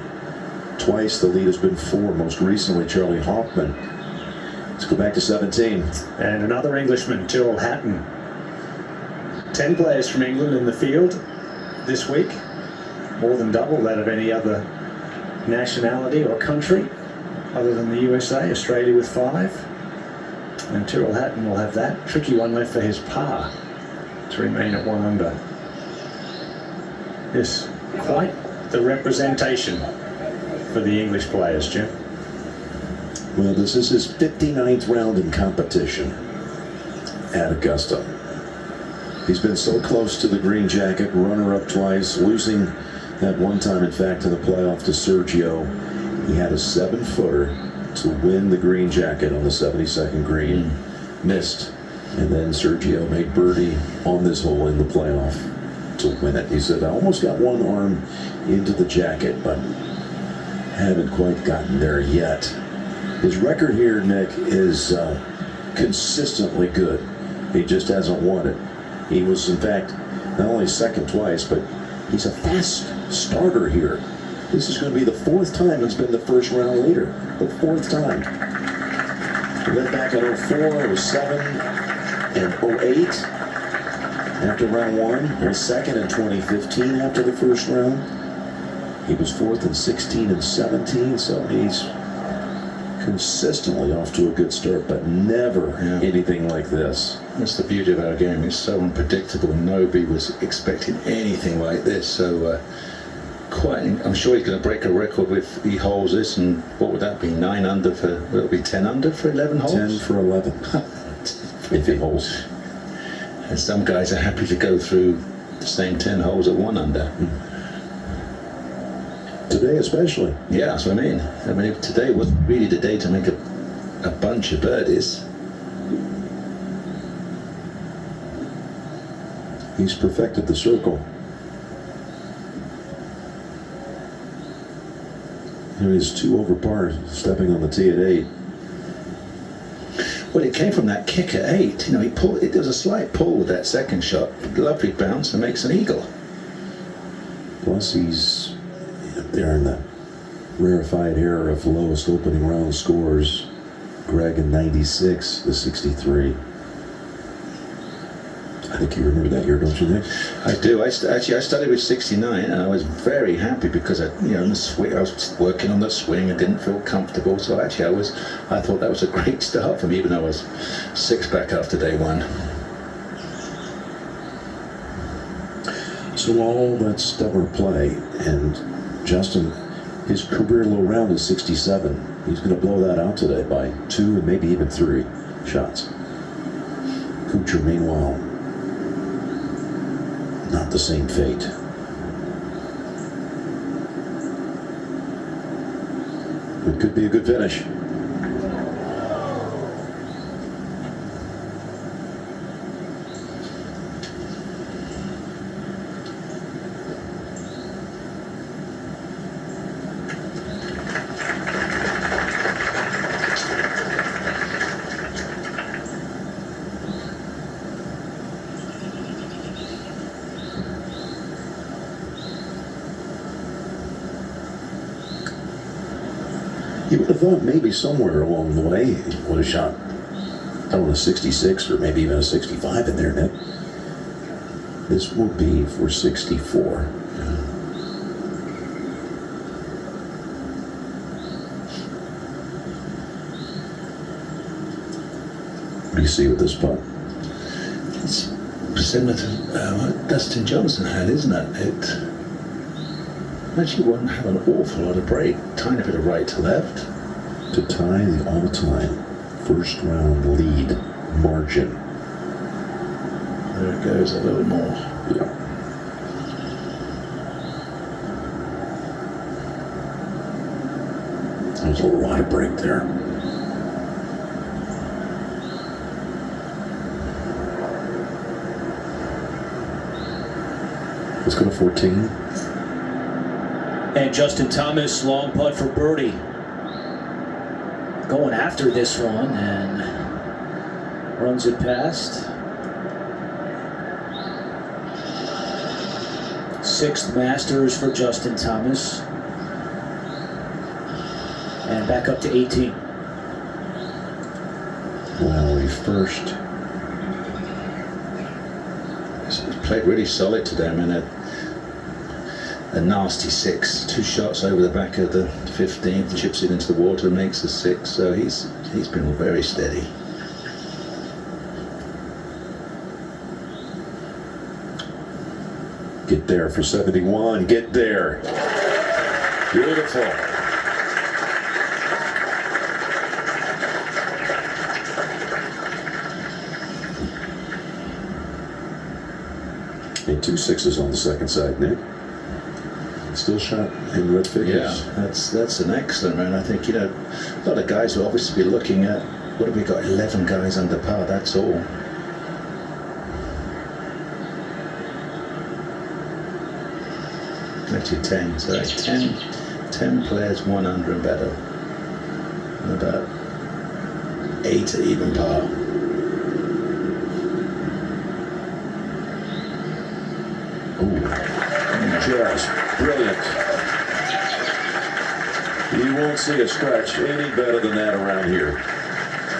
Twice the lead has been 4. Most recently, Charlie Hoffman. Let's go back to 17. And another Englishman, Tyrrell Hatton. 10 players from England in the field this week, more than double that of any other nationality or country other than the USA. Australia with 5, and Tyrrell Hatton will have that tricky one left for his par to remain at 1 under. Yes, quite the representation for the English players, Jim. Well, this is his 59th round in competition at Augusta. He's been so close to the green jacket, runner-up twice, losing that one time, in fact, in the playoff to Sergio. He had a 7-footer to win the green jacket on the 72nd green. Missed. And then Sergio made birdie on this hole in the playoff to win it. He said, I almost got one arm into the jacket, but haven't quite gotten there yet. His record here, Nick, is consistently good. He just hasn't won it. He was, in fact, not only second twice, but he's a fast starter here. This is going to be the 4th time he's been the first round leader. The 4th time. He led back in 04, 07, and 08 after round 1. He was second in 2015 after the first round. He was 4th in 16 and 17, so he's consistently off to a good start, but never anything like this. That's the beauty of our game. It's so unpredictable. Nobody was expecting anything like this. So I'm sure he's going to break a record if he holds this. And what would that be? 9 under for? Would it be 10 under for 11 holes? 10 for 11. If he holds. And some guys are happy to go through the same 10 holes at 1 under. Today especially. Yeah, that's what I mean. I mean, today was really the day to make a bunch of birdies. He's perfected the circle. Here he's 2 over par, stepping on the tee at 8. Well, it came from that kick at 8. You know, he pulled. There was a slight pull with that second shot. Lovely bounce and makes an eagle. Plus, he's up there in the rarefied era of lowest opening round scores. Greg in 96, the 63. I think you remember that year, don't you, Nick? I do. I started with 69, and I was very happy because I was working on the swing and didn't feel comfortable. So actually, I thought that was a great start for me, even though I was 6 back after day 1. So all that stubborn play, and Justin, his career low round is 67. He's going to blow that out today by 2 and maybe even 3 shots. Kuchar, meanwhile, not the same fate. It could be a good finish. You would have thought maybe somewhere along the way he would have shot, I don't know, a 66 or maybe even a 65 in there, Nick. This will be for 64. What do you see with this putt? It's similar to what Dustin Johnson had, isn't it? It actually won't have an awful lot of break. Tiny bit of right to left. to tie the all-time first round lead margin. There it goes, a little more. Yeah. There's a lot of break there. Let's go to 14. And Justin Thomas, long putt for birdie. Going after this one and runs it past. Sixth Masters for Justin Thomas. And back up to 18. Well, he first. He's played really solid today. I mean, a nasty 6, 2 shots over the back of the 15th, chips it into the water, makes a 6. So he's been very steady. Get there for 71. Get there. Beautiful. And 2 6s on the second side, Nick. Still shot in red figures. Yeah, that's an excellent round. I think, a lot of guys will obviously be looking at, what have we got, 11 guys under par, that's all. Actually 10, so 10 players 1 under and better. And about 8 at even par. Ooh, just brilliant. You won't see a scratch any better than that around here.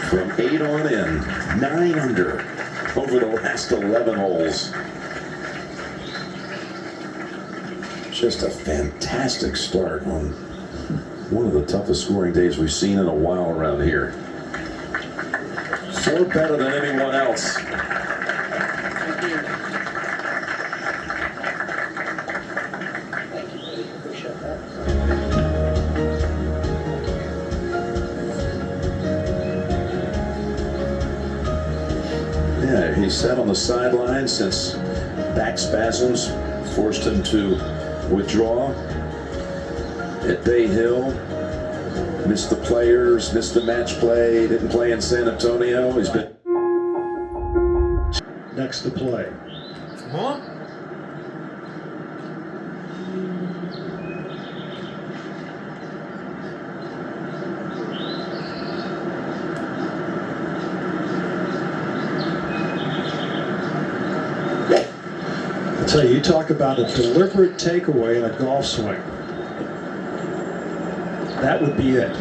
From 8 on in, 9 under over the last 11 holes. Just a fantastic start on one of the toughest scoring days we've seen in a while around here. 4 better than anyone else. Yeah, he sat on the sideline since back spasms forced him to withdraw at Bay Hill. Missed the players, missed the match play, didn't play in San Antonio. He's been Next to play. 뭐? I tell you, you talk about a deliberate takeaway in a golf swing. That would be it.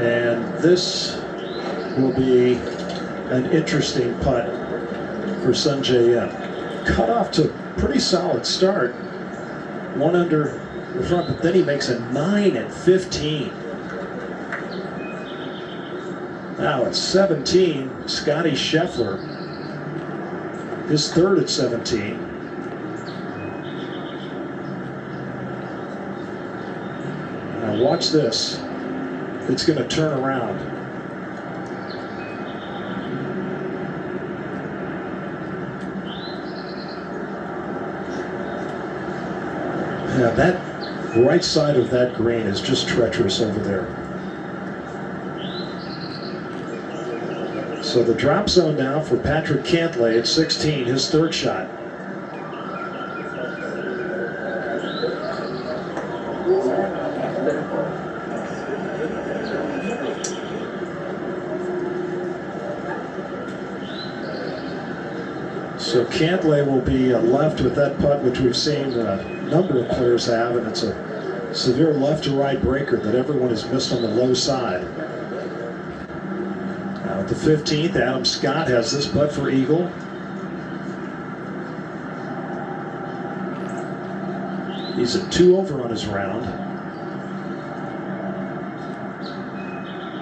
And this will be an interesting putt for Sungjae Im. Cut off to a pretty solid start. 1 under the front, but then he makes a 9 at 15. Now at 17, Scotty Scheffler, his 3rd at 17. Now watch this. It's going to turn around. Yeah, that right side of that green is just treacherous over there. So the drop zone now for Patrick Cantlay at 16, his 3rd shot. So Cantlay will be left with that putt, which we've seen a number of players have, and it's a severe left to right breaker that everyone has missed on the low side. Now at the 15th, Adam Scott has this putt for eagle. He's at 2 over on his round.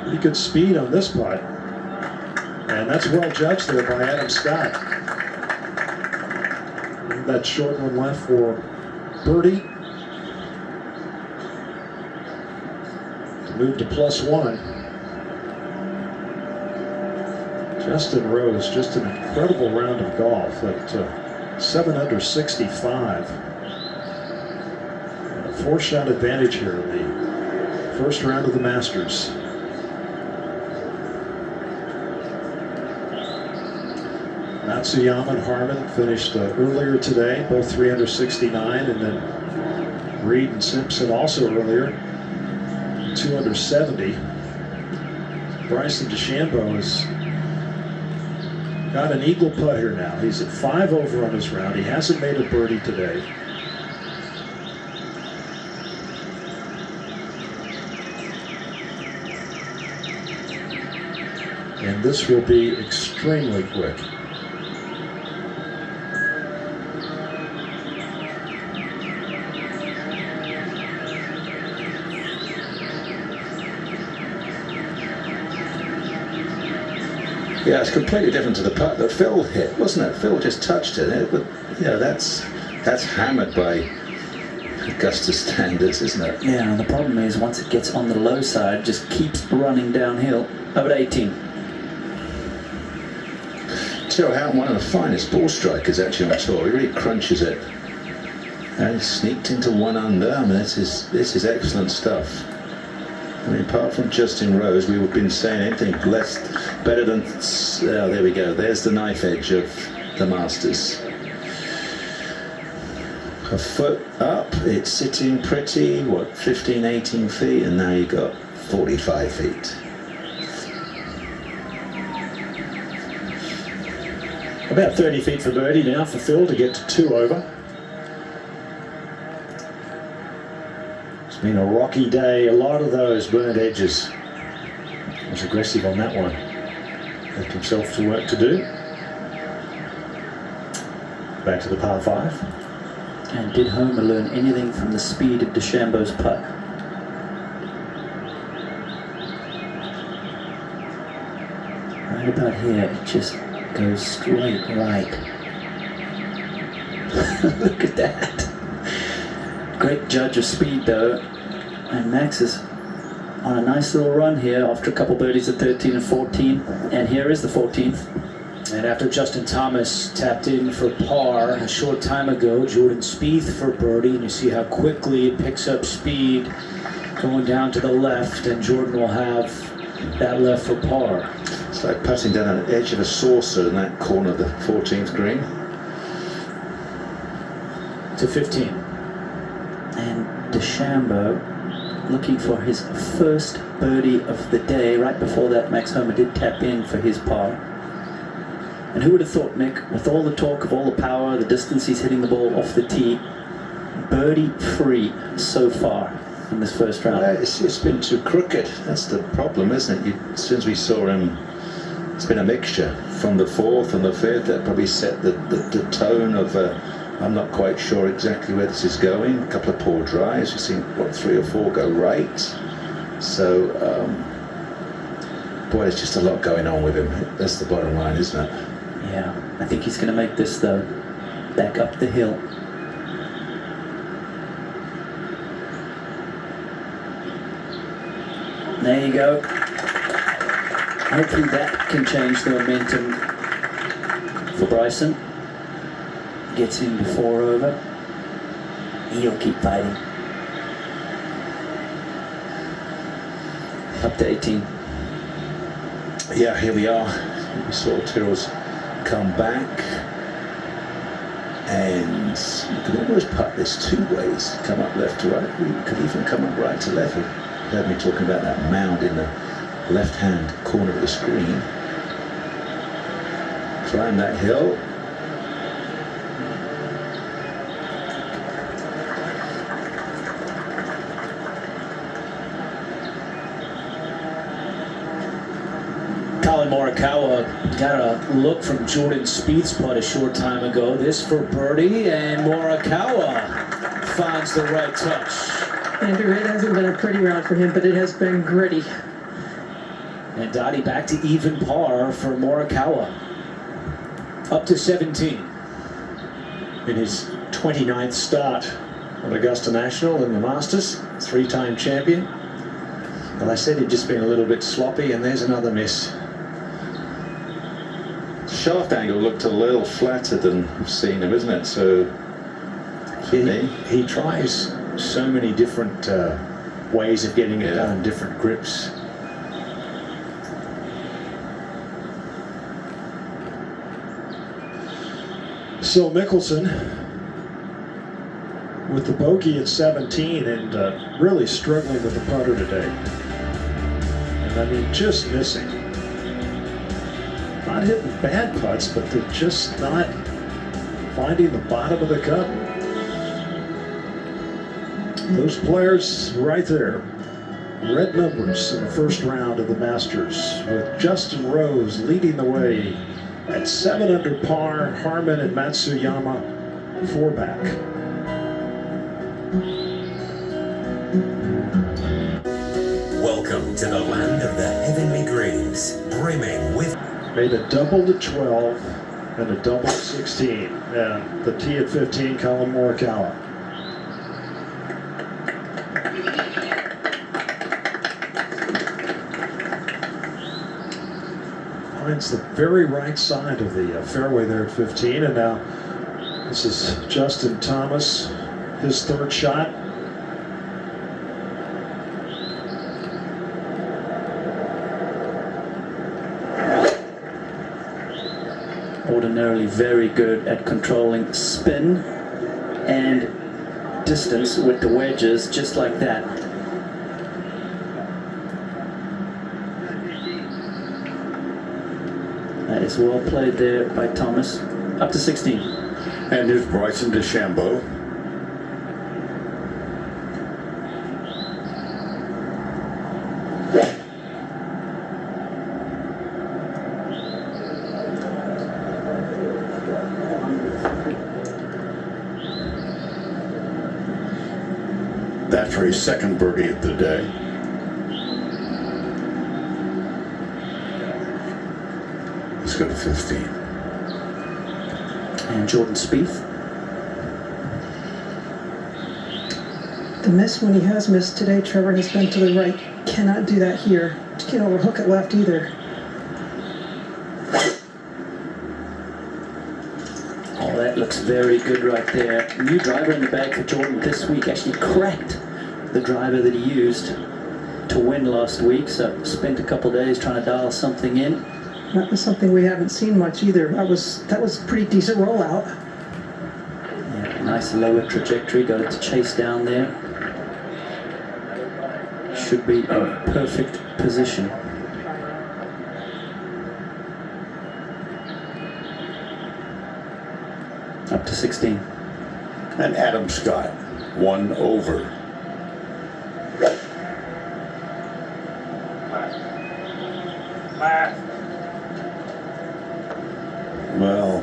Pretty good speed on this putt. And that's well judged there by Adam Scott. That short one left for birdie. moved to +1. Justin Rose, just an incredible round of golf at 7 under 65. A 4-shot advantage here in the first round of the Masters. Matsuyama and Harmon finished earlier today, both 3 under 69, and then Reed and Simpson also earlier, 2 under 70. Bryson DeChambeau has got an eagle putt here now. He's at 5 over on his round. He hasn't made a birdie today. And this will be extremely quick. Yeah, it's completely different to the putt that Phil hit, wasn't it? Phil just touched it. But yeah, that's hammered by Augusta standards, isn't it? Yeah, and the problem is once it gets on the low side, it just keeps running downhill. Over to 18. Tyrrell Hatton, one of the finest ball strikers actually on tour. He really crunches it. And he sneaked into 1 under. I mean, this is excellent stuff. I mean, apart from Justin Rose, we've been saying anything better than. Oh, there we go. There's the knife edge of the Masters. A foot up, it's sitting pretty, 15, 18 feet, and now you've got 45 feet. About 30 feet for birdie now for Phil to get to 2 over. It's been a rocky day, a lot of those burnt edges. He was aggressive on that one. Left himself to work to do. Back to the par 5. And did Homer learn anything from the speed of DeChambeau's putt? Right about here, it just goes straight right. Look at that. Great judge of speed though. And Max is on a nice little run here after a couple birdies at 13 and 14. And here is the 14th. And after Justin Thomas tapped in for par a short time ago, Jordan Spieth for birdie, and you see how quickly it picks up speed going down to the left, and Jordan will have that left for par. It's like passing down an edge of a saucer in that corner of the 14th green. To 15. And DeChambeau looking for his first birdie of the day. Right before that, Max Homer did tap in for his par. And who would have thought, Nick, with all the talk of all the power, the distance he's hitting the ball off the tee, birdie free so far in this first round? It's been too crooked. That's the problem, isn't it? Since we saw him, it's been a mixture. From the 4th and the 5th, that probably set the tone of, I'm not quite sure exactly where this is going. A couple of poor drives. We've seen, 3 or 4 go right. So, boy, there's just a lot going on with him. That's the bottom line, isn't it? Yeah, I think he's going to make this though. Back up the hill. There you go. Hopefully that can change the momentum for Bryson. Gets him to 4 over. He'll keep fighting. Up to 18. Yeah, here we are. We saw Tyrrell's come back, and you could almost putt this 2 ways. Come up left to right. You could even come up right to left. You heard me talking about that mound in the left-hand corner of the screen. Climb that hill. Colin Morikawa got a look from Jordan Spieth's putt a short time ago. This for birdie, and Morikawa finds the right touch. Andrew, it hasn't been a pretty round for him, but it has been gritty. And Dottie back to even par for Morikawa. Up to 17. In his 29th start at Augusta National in the Masters, 3-time champion. Well, I said he'd just been a little bit sloppy, and there's another miss. Shaft angle looked a little flatter than we've seen him, isn't it? So he tries so many different ways of getting it done, different grips. So Mickelson with the bogey at 17 and really struggling with the putter today. And I mean, just missing. Not hitting bad putts, but they're just not finding the bottom of the cup. Those players right there, red numbers in the first round of the Masters, with Justin Rose leading the way at 7 under par, Harman and Matsuyama 4 back. Welcome to the land of the heavenly greens, brimming with... Made a double to 12 and a double to 16. And the tee at 15, Colin Morikawa. Finds the very right side of the fairway there at 15. And now this is Justin Thomas, his third shot. Ordinarily very good at controlling spin and distance with the wedges, just like that. That is well played there by Thomas. Up to 16. And here's Bryson DeChambeau. That's for his second birdie of the day. Let's go to 15. And Jordan Spieth. The miss when he has missed today, Trevor, has been to the right. Cannot do that here. Can't overhook it left either. Oh, that looks very good right there. New driver in the bag for Jordan this week. Actually cracked the driver that he used to win last week. So spent a couple days trying to dial something in. That was something we haven't seen much either. That was a pretty decent rollout. Yeah, nice lower trajectory. Got it to chase down there. Should be a perfect position. Up to 16. And Adam Scott, 1 over. Well,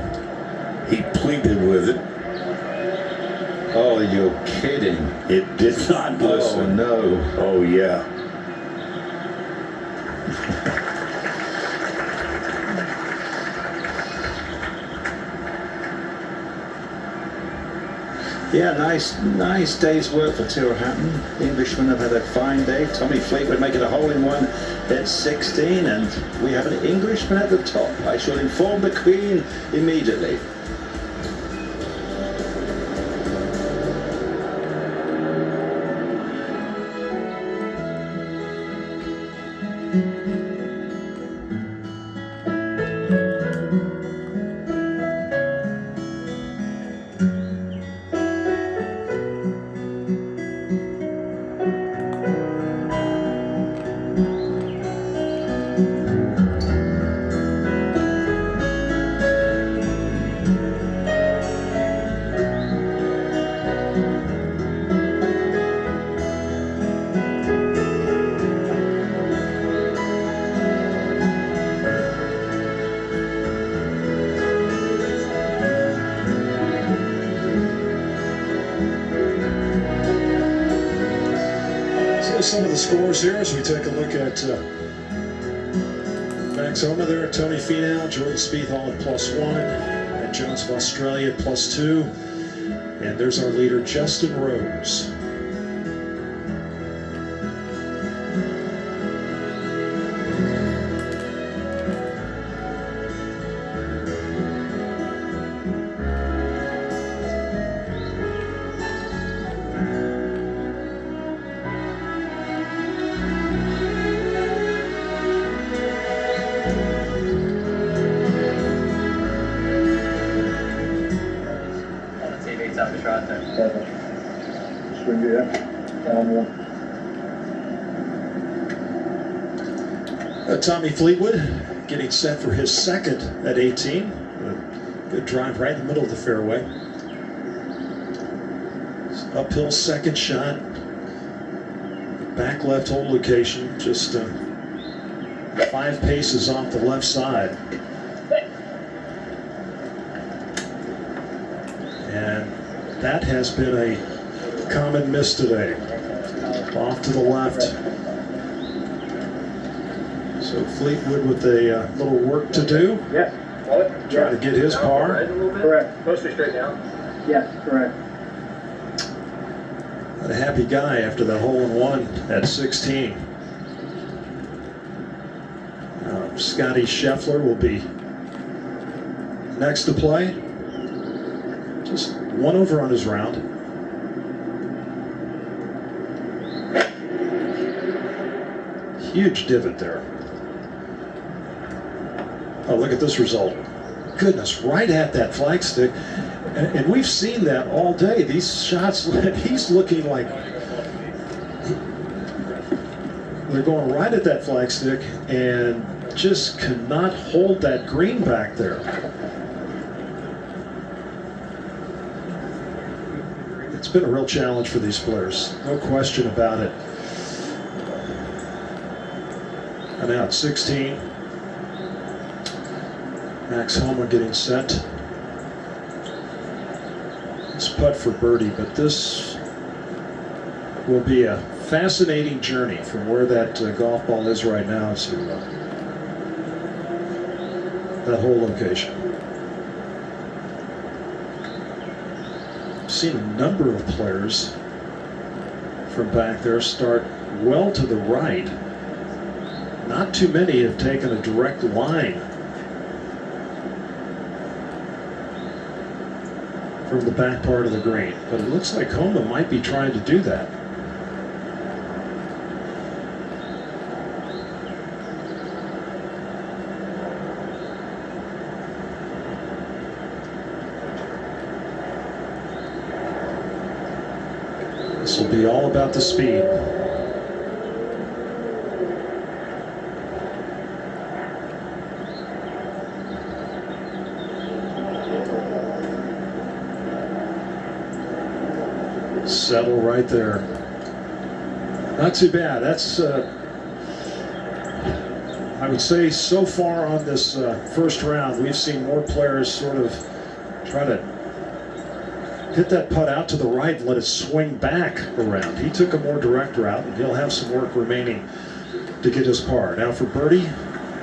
he pleaded with it. Oh, you're kidding. It did not listen. Oh, no. Oh, yeah. Yeah, nice day's work for Tyrrell Hatton. The Englishmen have had a fine day. Tommy Fleetwood making a hole-in-one at 16, and we have an Englishman at the top. I shall inform the Queen immediately. Some of the scores here as we take a look at Max Homa there, Tony Finau, Jordan Spieth all at +1, and Jones of Australia at +2, and there's our leader Justin Rose. swing, yeah. Tommy Fleetwood getting set for his second at 18. A good drive right in the middle of the fairway. Uphill second shot. Back left hole location, just 5 paces off the left side. And that has been a common miss today. Off to the left. So Fleetwood with a little work to do. Yes. Try to get his par. Correct. Mostly straight down. Yes, correct. Not a happy guy after the hole-in-one at 16. Scotty Scheffler will be next to play. Just 1 over on his round. Huge divot there. Oh, look at this result. Goodness, right at that flagstick. And we've seen that all day. These shots, he's looking like they're going right at that flagstick and just cannot hold that green back there. It's been a real challenge for these players, no question about it. And now at 16, Max Homa getting set. This putt for birdie, but this will be a fascinating journey from where that golf ball is right now to that whole location. I've seen a number of players from back there start well to the right. Not too many have taken a direct line from the back part of the green, but it looks like Homa might be trying to do that. This will be all about the speed. Settle right there. Not too bad. That's, I would say, so far on this first round, we've seen more players sort of try to hit that putt out to the right and let it swing back around. He took a more direct route, and he'll have some work remaining to get his par. Now for birdie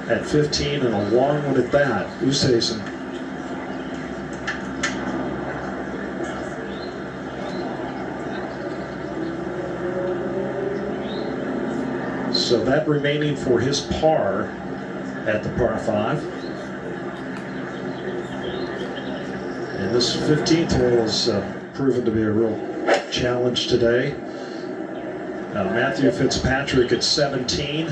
at 15, and a long one at that. Oosthuizen. So that remaining for his par at the par 5. And this 15th hole has proven to be a real challenge today. Matthew Fitzpatrick at 17.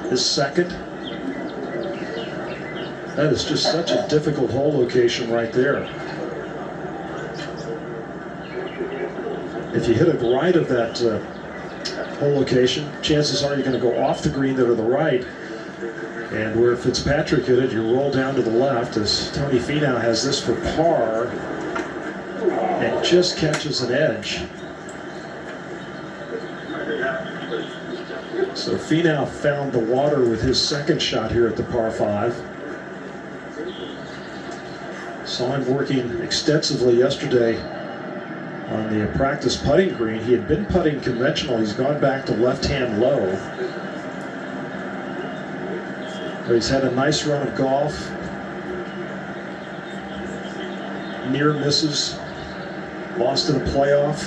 His second. That is just such a difficult hole location right there. If you hit it right of that hole location, chances are you're going to go off the green there to the right. And where Fitzpatrick hit it, you roll down to the left as Tony Finau has this for par and just catches an edge. So Finau found the water with his second shot here at the par 5. Saw him working extensively yesterday on the practice putting green. He had been putting conventional. He's gone back to left-hand low. But he's had a nice run of golf. Near misses. Lost in a playoff.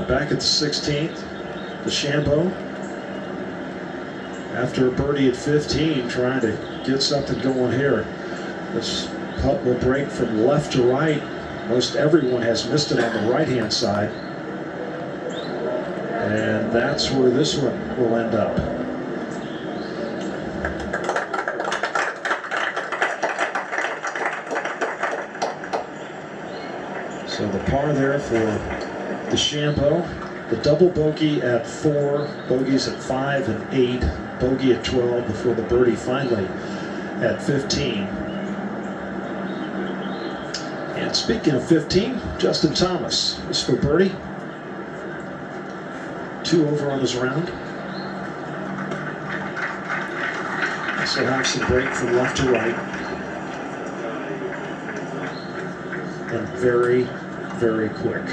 Back at the 16th, DeChambeau, after a birdie at 15, trying to get something going here. This putt will break from left to right. Most everyone has missed it on the right-hand side. And that's where this one will end up. par there for the Shambo. The double bogey at 4, bogeys at 5 and 8, bogey at 12 before the birdie finally at 15. And speaking of 15, Justin Thomas is for birdie. 2 over on his round. So have some break from left to right. And very, very quick.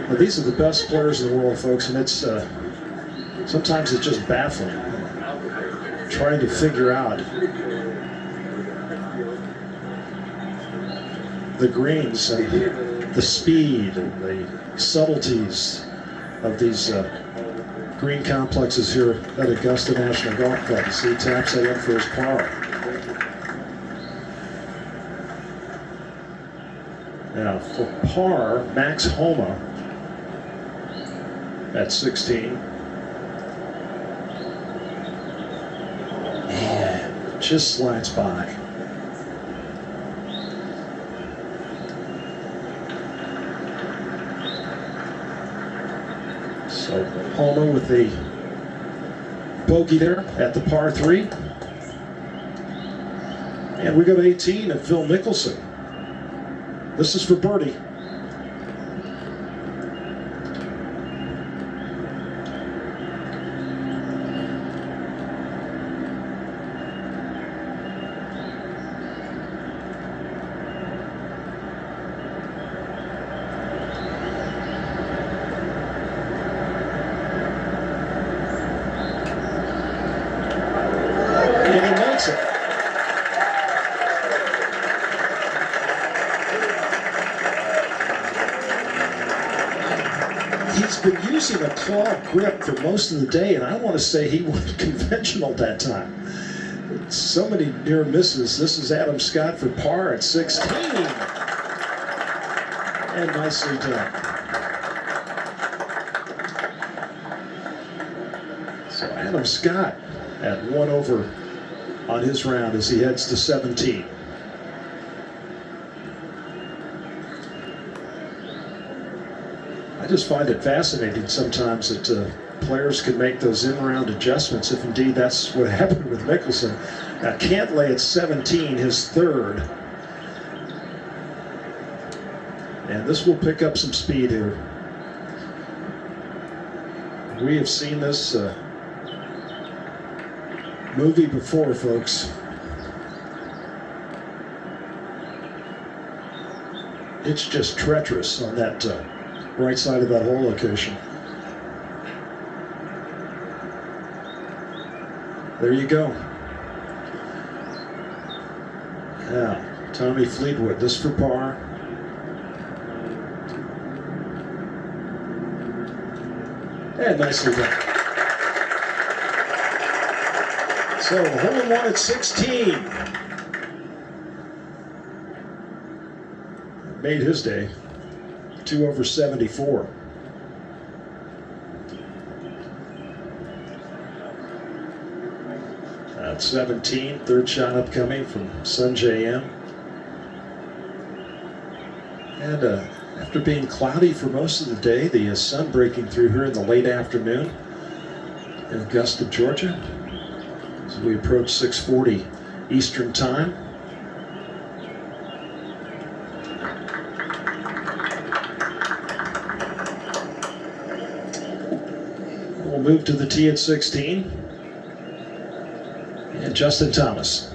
Now, these are the best players in the world, folks, and it's sometimes it's just baffling trying to figure out the greens and the speed and the subtleties of these green complexes here at Augusta National Golf Club. You see, he taps that in for his par. Now, for par, Max Homa at 16. And just slides by. So Homa with the bogey there at the par 3. And we go to 18 at Phil Mickelson. This is for birdie. And he makes it. He's been using a claw grip for most of the day, and I want to say he went conventional that time. So many near misses. This is Adam Scott for par at 16. And nicely done. So Adam Scott at 1 over on his round as he heads to 17. I just find it fascinating sometimes that players can make those in-round adjustments, if indeed that's what happened with Mickelson. Now, Cantlay at 17, his third. And this will pick up some speed here. We have seen this movie before, folks. It's just treacherous on that right side of that hole location. There you go. Now, Tommy Fleetwood, this for par. And nicely done. So, hole in one at 16. Made his day. 2 over 74. At 17, third shot upcoming from Sanjay M. And after being cloudy for most of the day, the sun breaking through here in the late afternoon in Augusta, Georgia, as we approach 6:40 Eastern Time. We'll move to the tee at 16. And Justin Thomas.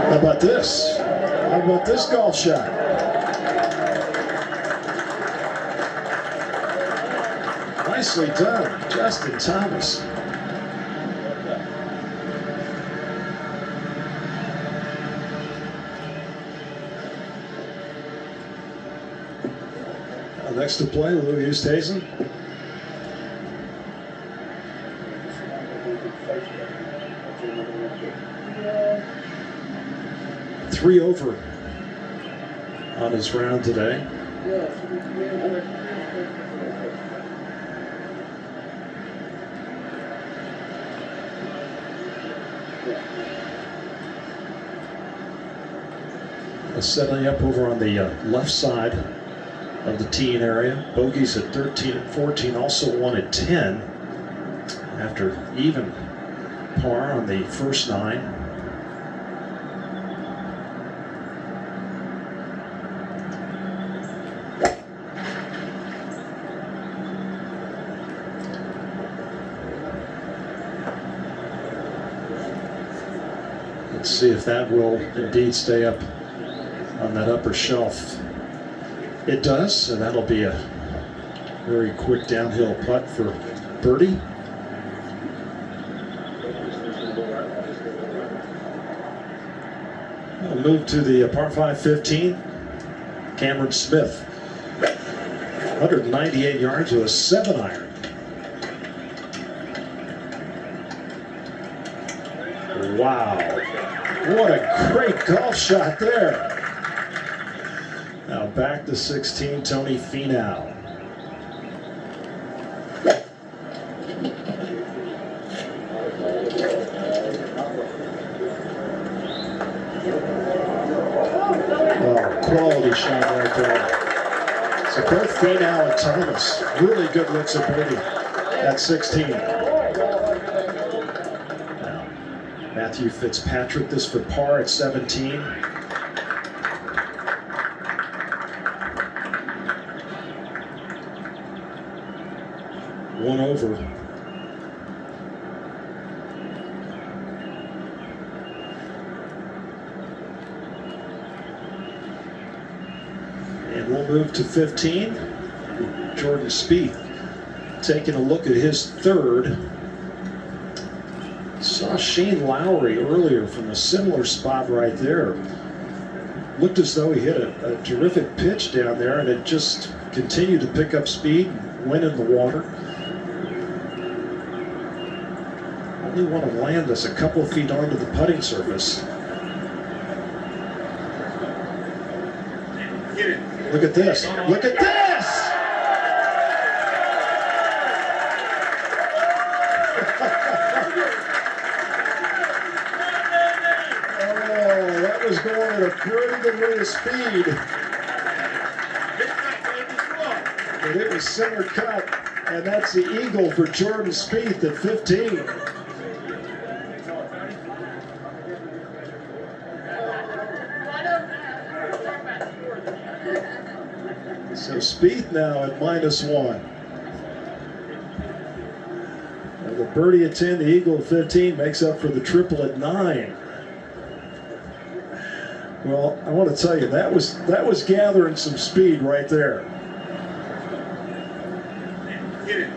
How about this? How about this golf shot? Nicely done, Justin Thomas. Next to play, Louis Oosthuizen. 3 over on his round today. Settling up over on the left side of the teeing area. Bogeys at 13 and 14, also 1 at 10 after even par on the first 9. Let's see if that will indeed stay up on that upper shelf. It does, so that'll be a very quick downhill putt for birdie. We'll move to the par 5 15. Cameron Smith, 198 yards with a 7-iron. Wow, what a great golf shot there. Now back to 16, Tony Finau. Oh, quality shot right there. So both Finau and Thomas, really good looks at birdie at 16. Now, Matthew Fitzpatrick, this for par at 17. One over. And we'll move to 15. Jordan Spieth taking a look at his third. Saw Shane Lowry earlier from a similar spot right there. Looked as though he hit a terrific pitch down there, and it just continued to pick up speed and went in the water. Only want to land us a couple of feet onto the putting surface. Look at this. Look at this! Oh, that was going at a pretty good rate of speed. But it was center cut, and that's the eagle for Jordan Spieth at 15. So Spieth now at -1. And the birdie at 10, the eagle at 15 makes up for the triple at 9. Well, I want to tell you, that was gathering some speed right there. You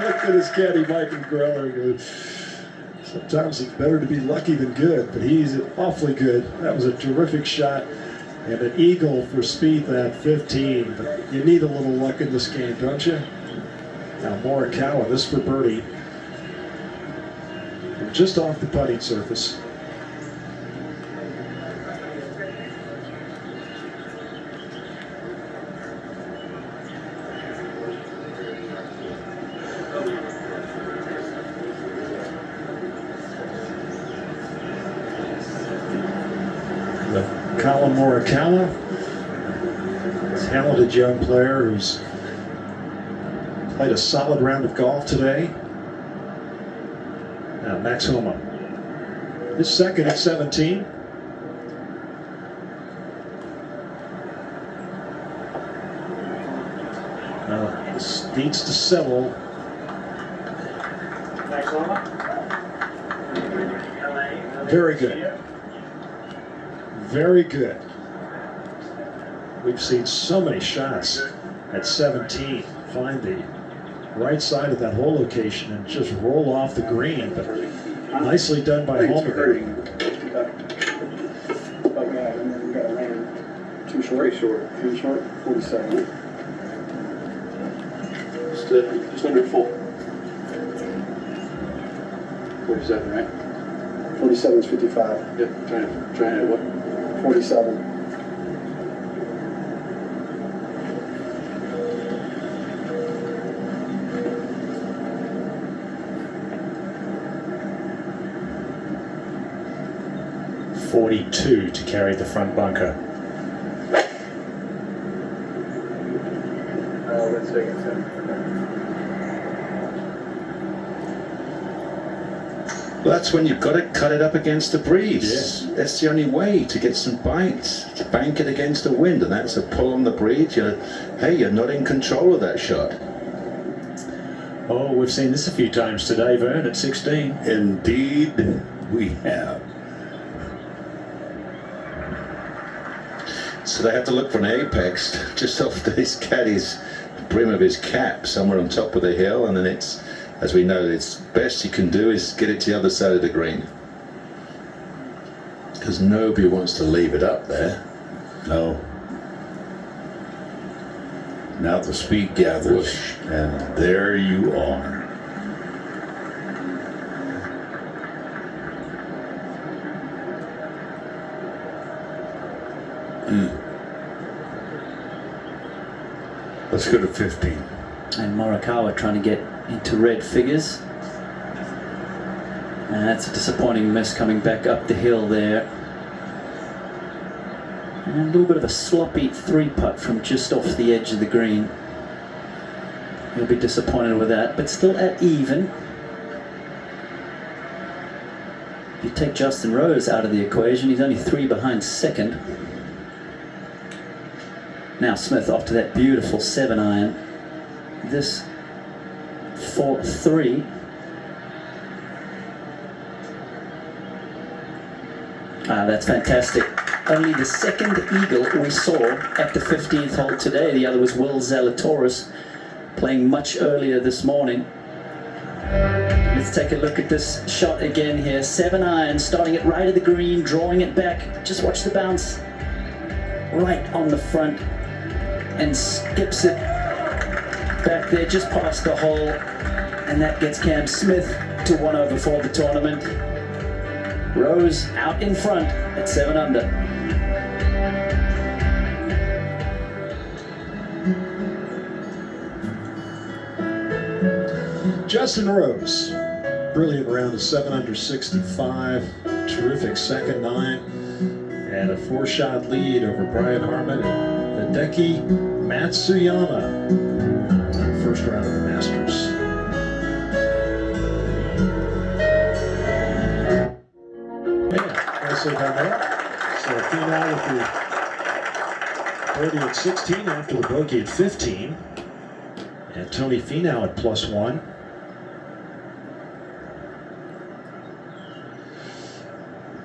looked at his caddy, Mike Greller, and goes, sometimes it's better to be lucky than good, but he's awfully good. That was a terrific shot, and an eagle for Spieth at 15. But you need a little luck in this game, don't you? Now Morikawa, this for birdie. Just off the putting surface. Colin Morikawa, talented young player who's played a solid round of golf today. Now Max Homa, his second at 17. This needs to settle. Max Homa. Very good. Very good. We've seen so many shots at 17 find the right side of that hole location and just roll off the green, but nicely done by Homer. Too short. Too short. 47. Just under full. 47, right? 47 is 55. Yeah, trying to what? 47. .42 to carry the front bunker. Let's take it. Well, that's when you've got to cut it up against the breeze. Yes. That's the only way to get some bites, to bank it against the wind, and that's a pull on the breeze. You're not in control of that shot. Oh, we've seen this a few times today, Vern, at 16. Indeed, we have. So they have to look for an apex just off his caddy's brim of his cap, somewhere on top of the hill, and then it's, as we know, it's best you can do is get it to the other side of the green, because nobody wants to leave it up there. No. Now the speed gathers, and there you are. Let's go to 15. And Morikawa trying to get into red figures. And that's a disappointing miss coming back up the hill there. And a little bit of a sloppy 3-putt from just off the edge of the green. He'll be disappointed with that, but still at even. If you take Justin Rose out of the equation, he's only 3 behind second. Now Smith off to that beautiful 7-iron. This for 3. That's fantastic. Only the second eagle we saw at the 15th hole today. The other was Will Zalatoris, playing much earlier this morning. Let's take a look at this shot again here. 7-iron, starting it right at the green, drawing it back. Just watch the bounce. Right on the front. And skips it back there just past the hole, and that gets Cam Smith to 1 over for the tournament. Rose out in front at 7 under. Justin Rose, brilliant round of 7 under 65, terrific second 9, and a 4-shot lead over Brian Harmon and Hideki Matsuyama, first round of the Masters. Yeah, nicely done there. So Finau with the birdie at 16 after the bogey at 15. And Tony Finau at +1.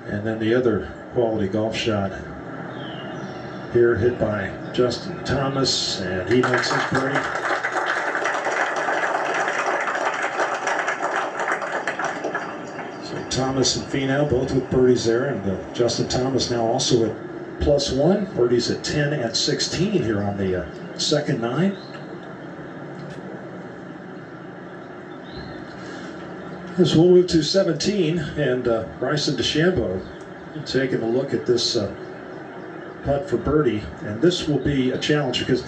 And then the other quality golf shot here, hit by Justin Thomas, and he makes his birdie. So Thomas and Finau both with birdies there, and Justin Thomas now also at +1. Birdies at 10 and 16 here on the second 9. As we'll move to 17, and Bryson DeChambeau taking a look at this putt for birdie, and this will be a challenge because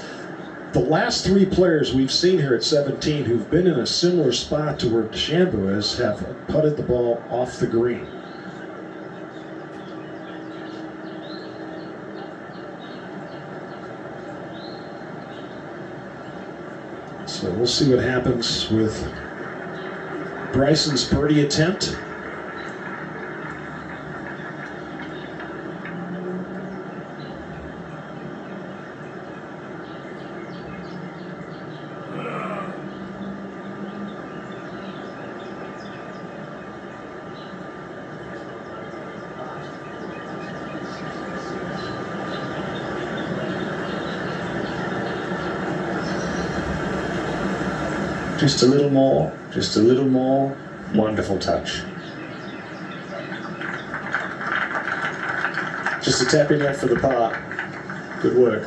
the last 3 players we've seen here at 17 who've been in a similar spot to where DeChambeau is have putted the ball off the green. So we'll see what happens with Bryson's birdie attempt. Just a little more. Wonderful touch. Just a tap in left for the par. Good work.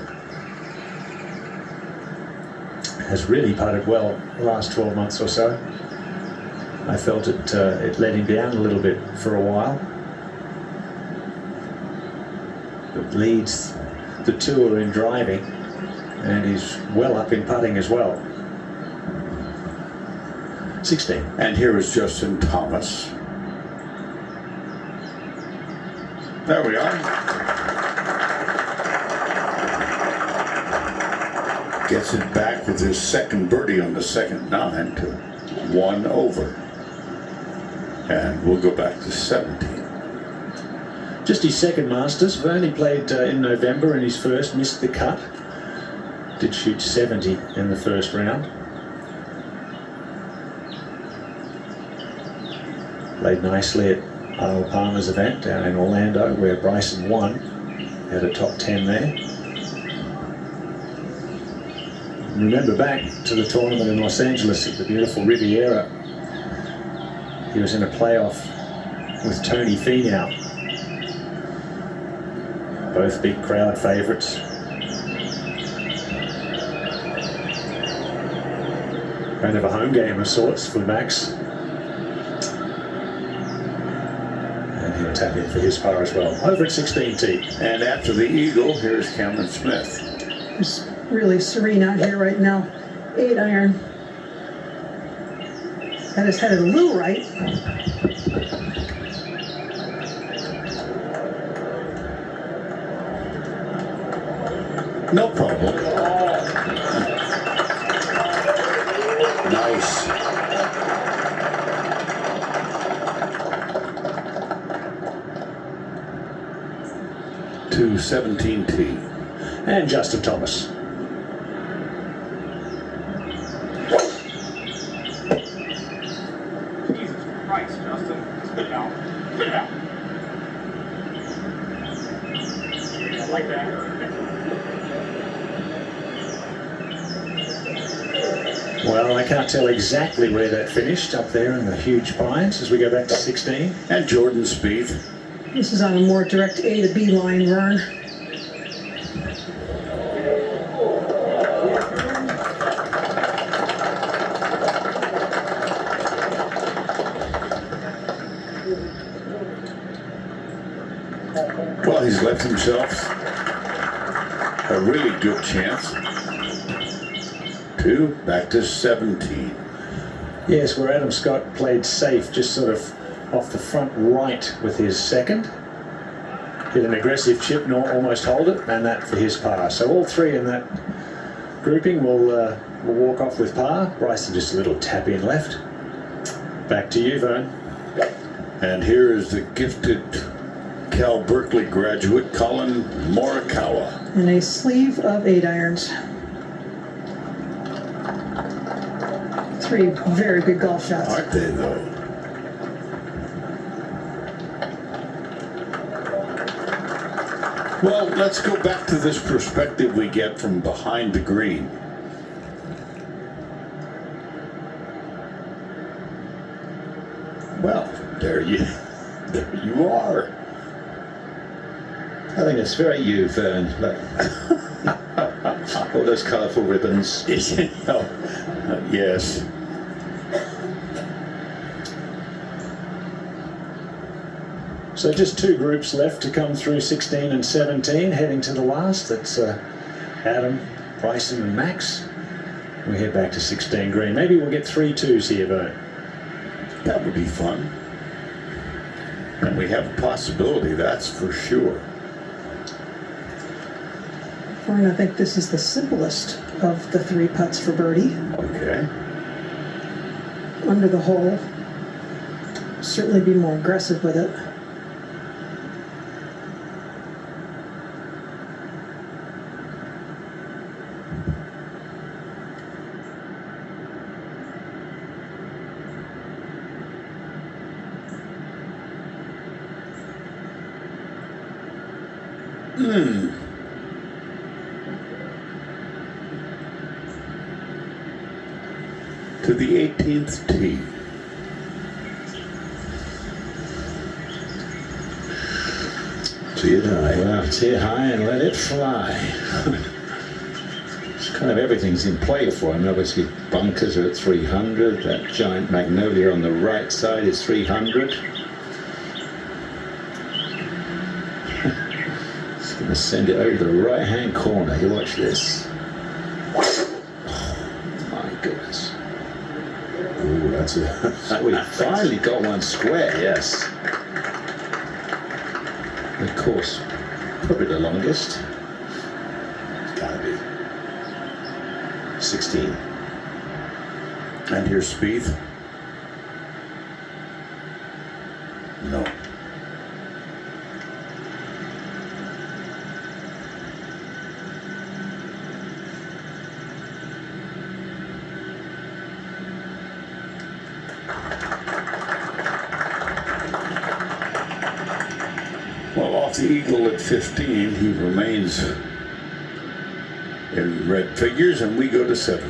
Has really putted well the last 12 months or so. I felt it let him down a little bit for a while. But leads the tour in driving and is well up in putting as well. 16. And here is Justin Thomas. There we are. Gets it back with his second birdie on the second 9 to 1 over. And we'll go back to 17. Just his second Masters. Verne played in November in his first, missed the cut. Did shoot 70 in the first round. Played nicely at Arnold Palmer's event down in Orlando, where Bryson won. Had a top 10 there. Remember back to the tournament in Los Angeles at the beautiful Riviera. He was in a playoff with Tony Finau. Both big crowd favourites. Kind of a home game of sorts for Max. And he'll tap in for his par as well. Over at 16T. And after the eagle, here's Cameron Smith. It's really serene out here right now. 8 iron. Had his head a little right. No problem. Nice. To 17T. And Justin Thomas. Jesus Christ, Justin. Spit it out. Spit it out. Yeah, like that. Well, I can't tell exactly where that finished, up there in the huge pines as we go back to 16. And Jordan Spieth. This is on a more direct A to B line, Vern. Well, he's left himself a really good chance. 2, back to 17. Yes, where Adam Scott played safe, just sort of off the front right with his second. Hit an aggressive chip, almost hold it, and that for his par. So all three in that grouping will walk off with par. Bryson just a little tap in left. Back to you, Vern. And here is the gifted Cal Berkeley graduate, Colin Morikawa. And a sleeve of 8 irons. 3 very good golf shots. Aren't they, though? Well, let's go back to this perspective we get from behind the green. Well, there you are. I think it's very you, Vern. All those colourful ribbons. Yes. So just 2 groups left to come through 16 and 17, heading to the last. That's Adam, Bryson and Max. We head back to 16 green. Maybe we'll get 3 twos here, Vern. That would be fun. And we have a possibility, that's for sure. Vern, I think this is the simplest of the 3 putts for birdie. Okay. Under the hole. Certainly be more aggressive with it. To the 18th tee. Tee it high. Well, tee high and let it fly. It's kind of everything's in play for him. Obviously, bunkers are at 300. That giant magnolia on the right side is 300. He's going to send it over to the right-hand corner. You watch this. Oh, my goodness. Ooh, that's it. So we finally got one square, yes. Of course, probably the longest. Gotta be. 16. And here's Spieth. No. Well, off the eagle at 15, he remains in red figures, and we go to 17.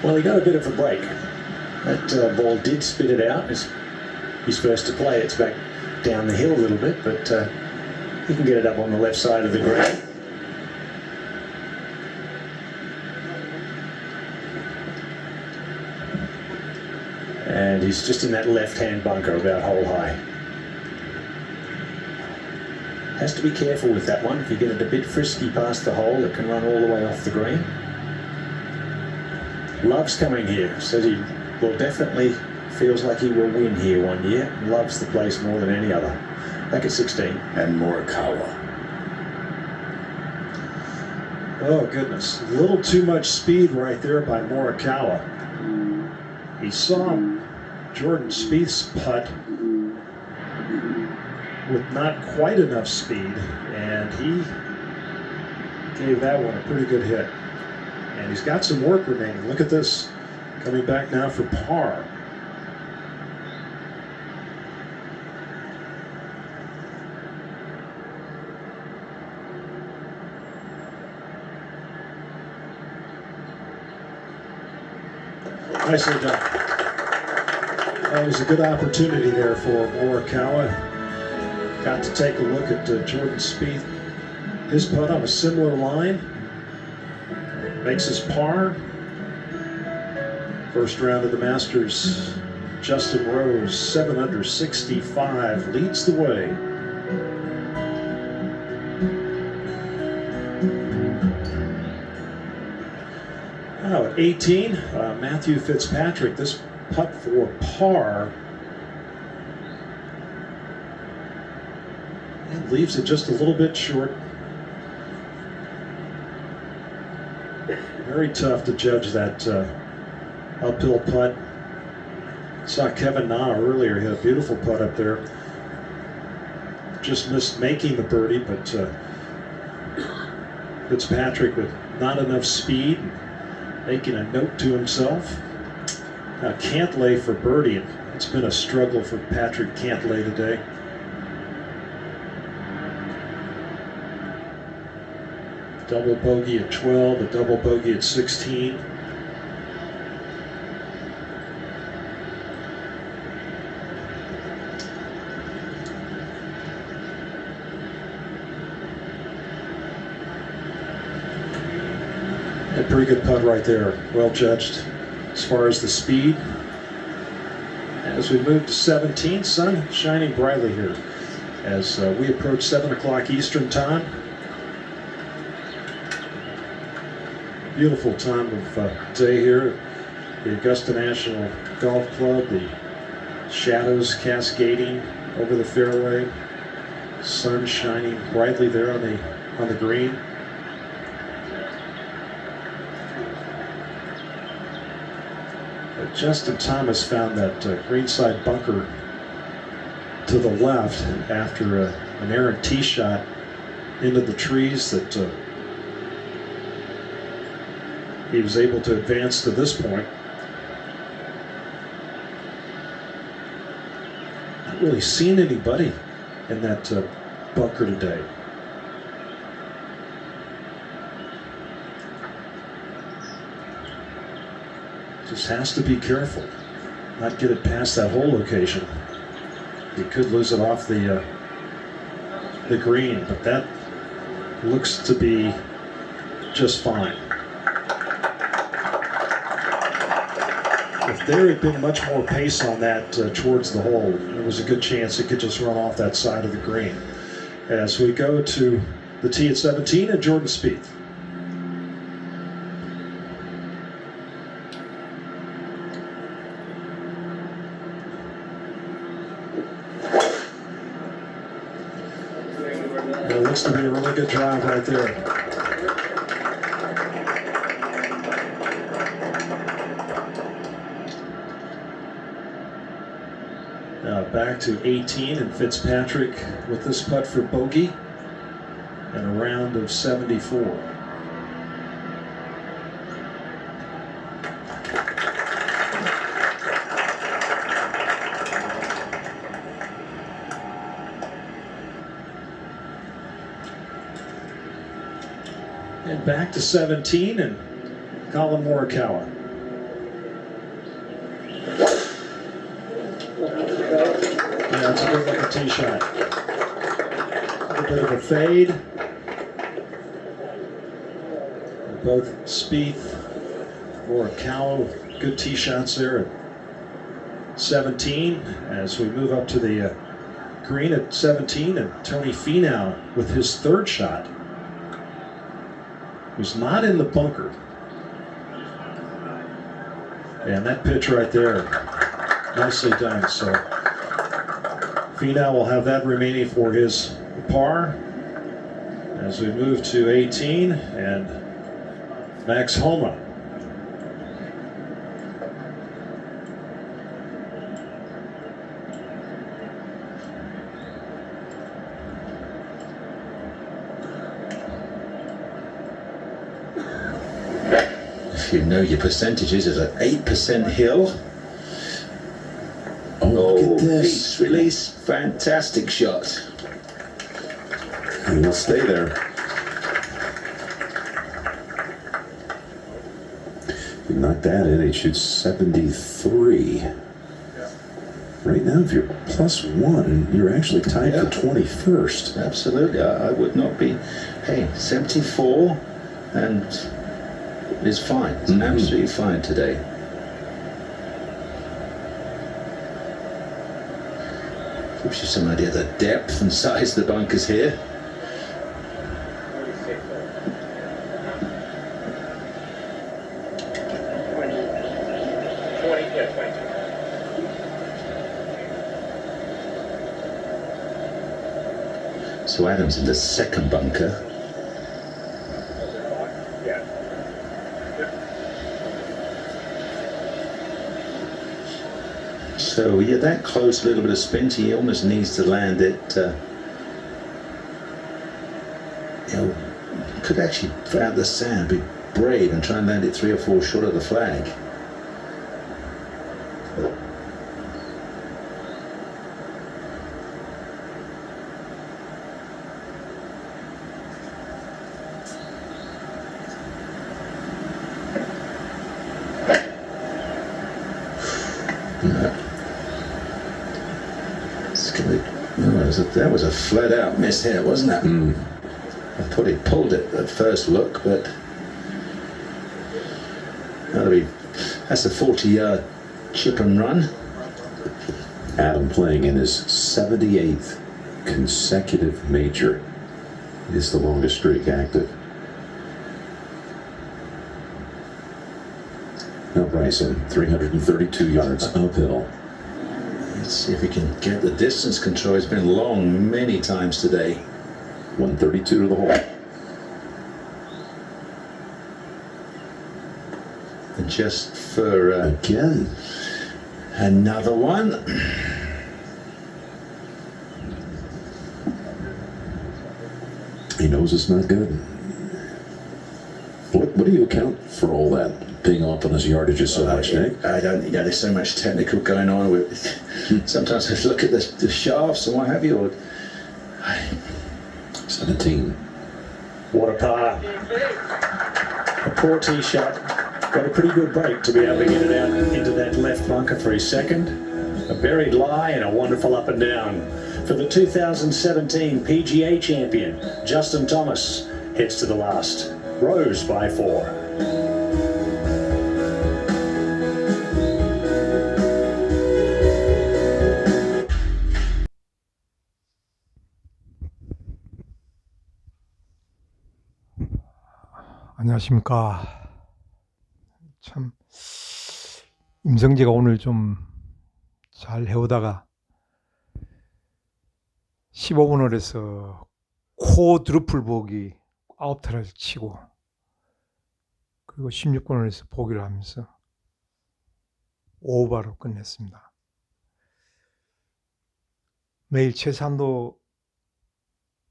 Well, he got a bit of a break. That ball did spit it out. He's first to play. It's back down the hill a little bit, but he can get it up on the left side of the green. And he's just in that left-hand bunker about hole high. Has to be careful with that one. If you get it a bit frisky past the hole, it can run all the way off the green. Loves coming here. Says he will definitely, feels like he will win here one year. Loves the place more than any other. Back at 16. And Morikawa. Oh, goodness. A little too much speed right there by Morikawa. He saw Jordan Spieth's putt with not quite enough speed, and he gave that one a pretty good hit. And he's got some work remaining. Look at this. Coming back now for par. Nicely done. That was a good opportunity there for Morikawa. Got to take a look at Jordan Spieth. His putt on a similar line. Makes his par. First round of the Masters, Justin Rose, 7 under 65, leads the way. Now at 18, Matthew Fitzpatrick, this putt for par. And leaves it just a little bit short. Very tough to judge that uphill putt. Saw Kevin Na earlier. He had a beautiful putt up there. Just missed making the birdie, but Fitzpatrick with not enough speed, making a note to himself. Now Cantlay for birdie. It's been a struggle for Patrick Cantlay today. Double bogey at 12, a double bogey at 16. A pretty good putt right there, well judged as far as the speed. As we move to 17, sun shining brightly here as we approach 7 o'clock Eastern time. Beautiful time of day here at the Augusta National Golf Club. The shadows cascading over the fairway, sun shining brightly there on the green. But Justin Thomas found that greenside bunker to the left after an errant tee shot into the trees that he was able to advance to this point. Not really seen anybody in that bunker today. Just has to be careful, not get it past that hole location. He could lose it off the green, but that looks to be just fine. If there had been much more pace on that towards the hole, there was a good chance it could just run off that side of the green. As we go to the tee at 17 and Jordan Spieth. It looks to be a really good drive right there. Now back to 18 and Fitzpatrick with this putt for bogey and a round of 74. And back to 17 and Colin Morikawa. Yeah, that's a good looking tee shot. A bit of a fade. Both Spieth, Morikawa, good tee shots there at 17. As we move up to the green at 17, and Tony Finau with his third shot, who's not in the bunker. And that pitch right there, nicely done. So Finau will have that remaining for his par. As we move to 18 and Max Homa. If you know your percentages, it's an 8% hill. Oh, look at this. Release, fantastic shot. And we'll stay there. You knock that in, it shoots 73. Right now, if you're +1, you're actually tied for 21st. Absolutely, I would not be. Hey, 74 and is fine. It's absolutely fine today. Gives you some idea of the depth and size of the bunkers here. So Adams in the second bunker. So yeah, that close, a little bit of spin. He almost needs to land it. Could actually out the sand, be brave and try and land it 3 or 4 short of the flag. That was a flat out miss here, wasn't it? I thought he pulled it at first look, but that's a 40-yard chip and run. Adam playing in his 78th consecutive major. It is the longest streak active. Now Bryson, 332 yards uphill. Let's see if he can get the distance control. He's been long many times today. 132 to the hole. And just for again, another one. He knows it's not good. What do you account for all that being off on his yardages so much, Nick? I don't think there's so much technical going on with sometimes I look at the shafts and what have you. Or 17. What a par. A poor tee shot. Got a pretty good break to be able to get it out into that left bunker for his second. A buried lie and a wonderful up and down. For the 2017 PGA champion, Justin Thomas. heads to the last. Rose by 4. 안녕하십니까. 참 임성재가 오늘 좀 잘 해오다가 15번 홀에서 코드루플 보기 9타를 치고, 그리고 16번 홀에서 보기를 하면서 오버로 끝냈습니다. 매일 최소한도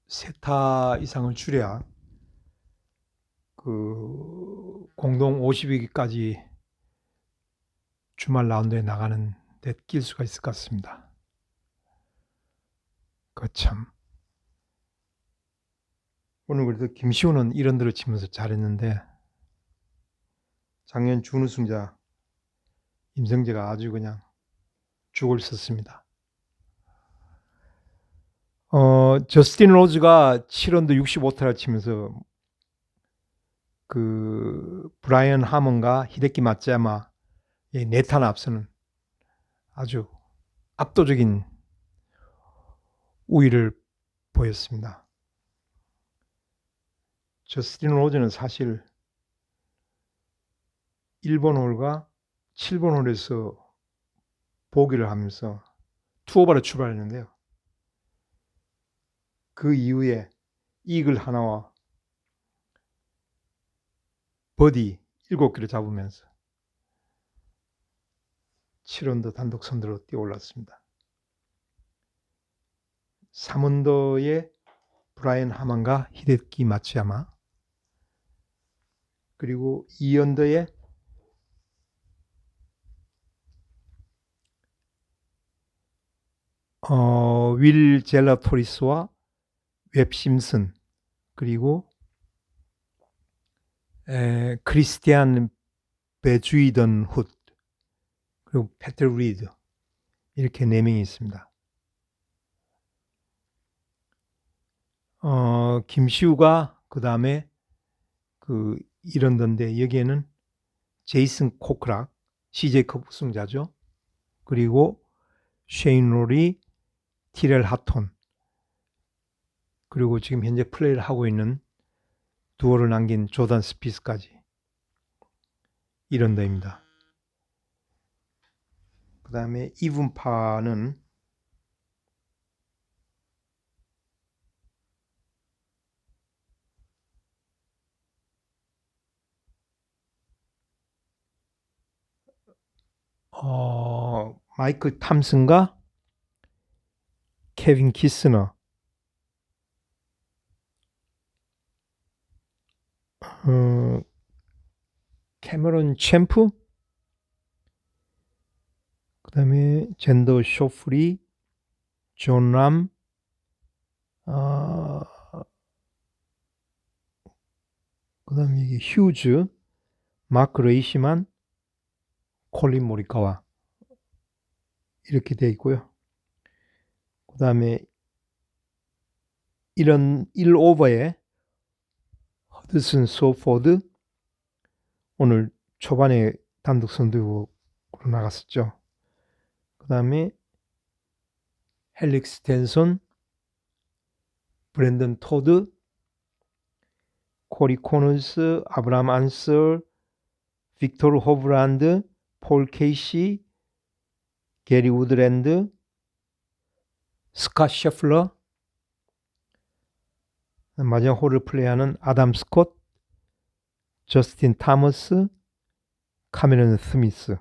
3타 이상을 줄여야 그 공동 50위기까지 주말 라운드에 나가는 데 낄 수가 있을 것 같습니다. 거참 오늘 그래도 김시우는 이런대로 치면서 잘했는데, 작년 준우승자 임성재가 아주 그냥 죽을 썼습니다. 저스틴 로즈가 7언더 65타를 치면서 그 브라이언 하먼과 히데키 마츠야마의 4타나 앞서는 아주 압도적인 우위를 보였습니다. 저스틴 로즈는 사실 1번 홀과 7번 홀에서 보기를 하면서 투오버로 출발했는데요. 그 이후에 이글 하나와 버디 7개를 잡으면서 7언더 단독 선두로 뛰어올랐습니다. 3언더에 브라이언 하먼과 히데키 마츠야마, 그리고 2언더에 윌 젤라토리스와 웹 심슨, 그리고 크리스티안 베주이던 훗, 그리고 패트 리드, 이렇게 4명이 있습니다. 김시우가 그 다음에 그 이런던데, 여기에는 제이슨 코크락, CJ 컵 우승자죠. 그리고 쉐인 로리, 티렐 하톤, 그리고 지금 현재 플레이를 하고 있는 두어를 남긴 조단 스피스까지 이런더입니다. 그 다음에 이분파는 마이클 탐슨과 케빈 키스너, 캐머런 챔프, 그 다음에 젠더 쇼프리, 존 람, 그 다음에 이게 휴즈, 마크 레이시만, 콜린 모리카와, 이렇게 되어 있고요. 그 다음에 이런 1오버에 허드슨 소포드, 오늘 초반에 단독 선두로 나갔었죠. 그 다음에 헬릭스 댄슨, 브랜든 토드, 코리 코너스, 아브라함 안설, 빅토르 호브란드, 폴 케이시, 게리 우드랜드, 스캇 셰플러, 마지막 홀을 플레이하는 아담 스콧, 저스틴 타머스, 카메론 스미스.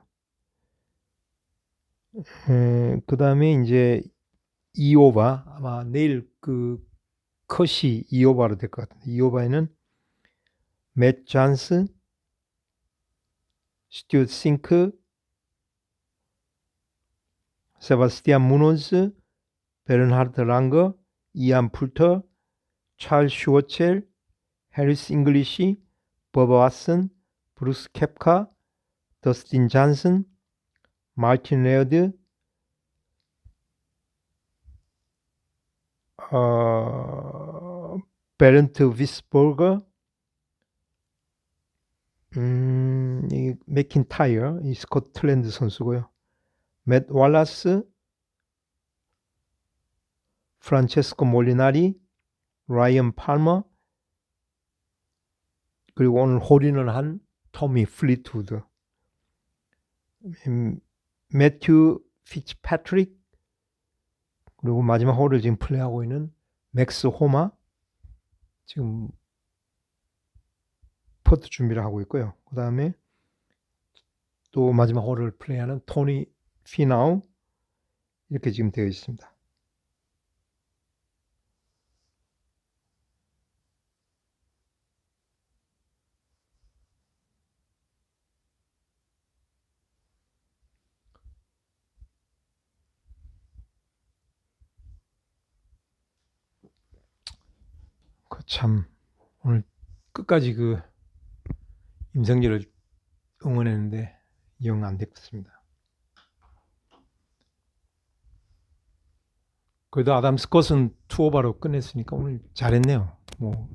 그 다음에 이제 2오버, 아마 내일 그 컷이 2오버로 될 것 같은데, 2오버에는 맷 잔스, 스튜어트 싱크, 세바스티안 무노즈, 베른하르트 랑거, 이안 풀터, 찰 슈워첼, 해리스 잉글리시, 버버 왓슨, 브루스 캡카, 더스틴 잔슨, 마틴 레어드, 베른트 비스버거, 이 맥킨타이어, 이 스코틀랜드 선수고요. 맷 왈라스, 프란체스코 몰리나리, 라이언 팔머, 그리고 오늘 홀인을 한 토미 플리트우드, 매튜 피츠패트릭, 그리고 마지막 홀을 지금 플레이하고 있는 맥스 호마, 지금 퍼트 준비를 하고 있고요. 그 다음에 또 마지막 홀을 플레이하는 토니 피나우, 이렇게 지금 되어 있습니다. 참 오늘 끝까지 그 임성재를 응원했는데 영 안 됐습니다. 그래도 아담 스콧은 투오버로 끝냈으니까 오늘 잘했네요. 뭐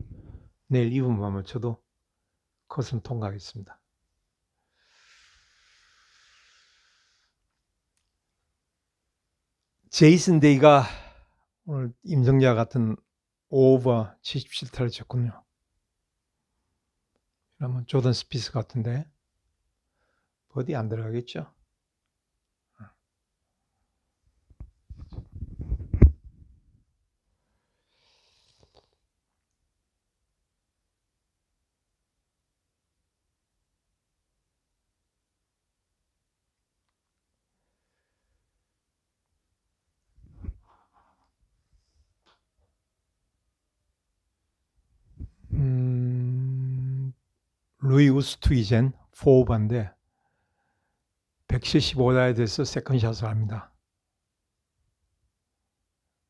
내일 이분만 맞춰도 컷은 통과하겠습니다. 제이슨 데이가 오늘 임성재와 같은 5오버 77타를 쳤군요. 그러면 조던 스피스 같은데 버디 안 들어가겠죠? 루이 우스트위젠 4오버인데 175야에 대해서 세컨샷을 합니다.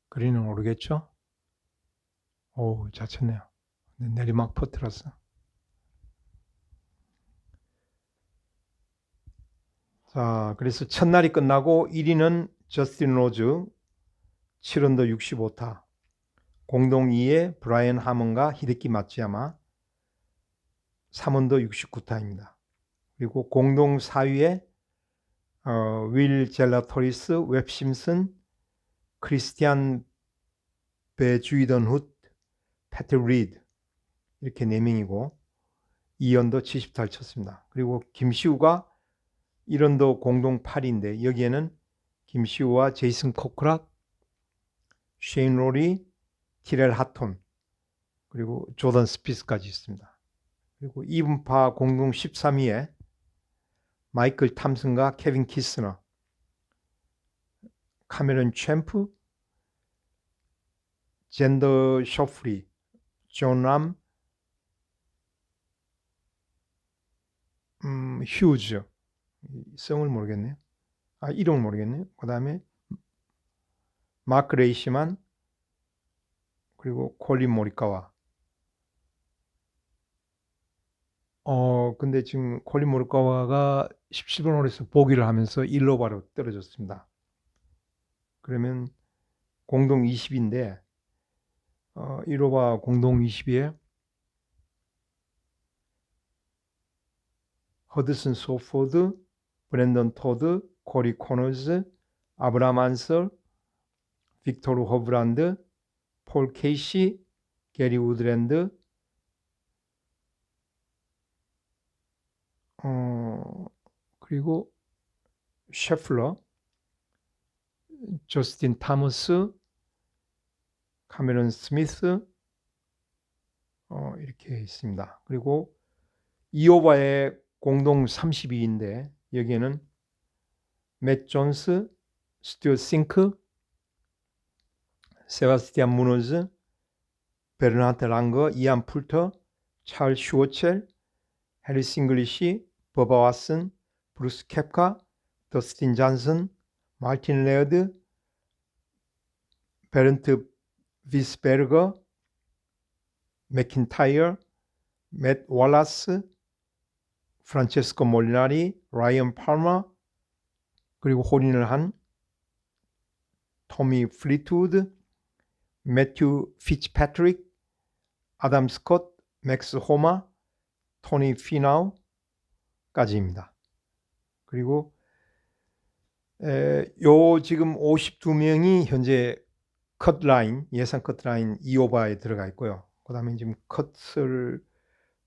그린은 오르겠죠? 오, 잘 쳤네요. 내리막 퍼트라서. 자, 그래서 첫날이 끝나고 1위는 저스틴 로즈 7언더 65타, 공동 2위에 브라이언 하먼과 히데키 마츠야마 3언더 69타입니다. 그리고 공동 4위에 윌 젤라토리스, 웹 심슨, 크리스티안 베주이던 훗, 패트 리드, 이렇게 4명이고 2언더 70타를 쳤습니다. 그리고 김시우가 1언더 공동 8위인데 여기에는 김시우와 제이슨 코크락, 쉐인 로리, 티렐 하톤, 그리고 조던 스피스까지 있습니다. 그리고 2분파 공동 13위에 마이클 탐슨과 케빈 키스너, 카메론 챔프, 젠더 쇼프리, 존 람, 휴즈, 성을 모르겠네요. 이름을 모르겠네요. 그 다음에 마크 레이시만, 그리고 콜린 모리카와. 근데 지금 콜린 모리카와가 17번 홀에서 보기를 하면서 1오버로 떨어졌습니다. 그러면 공동 20인데 1오버 공동 20위에 허드슨 소포드, 브랜던 토드, 코리 코너즈, 아브람 안설, 빅토르 허브란드, 폴 케이시, 게리 우드랜드, 그리고 셰플러, 저스틴 타머스, 카메론 스미스, 이렇게 있습니다. 그리고 2오버에 공동 32인데 여기에는 맷 존스, 스튜어트 싱크, 세바스티안 무노즈, 베르나트 랑거, 이안 풀터, 찰 슈워첼, 해리스 잉글리시, 버바 왓슨, 브루스 캡카, 더스틴 잔슨, 마틴 레어드, 베른트 비스베르거, 맥킨타이어, 맷 왈라스, 프란체스코 몰리나리, 라이언 팔머, 그리고 홀인을 한 토미 플리트우드, 매튜 피츠패트릭, 아담 스콧, 맥스 호마, 토니 피나우까지입니다. 그리고 요 지금 52명이 현재 컷라인, 예상 컷라인 2오버에 들어가 있고요. 그 다음에 지금 컷을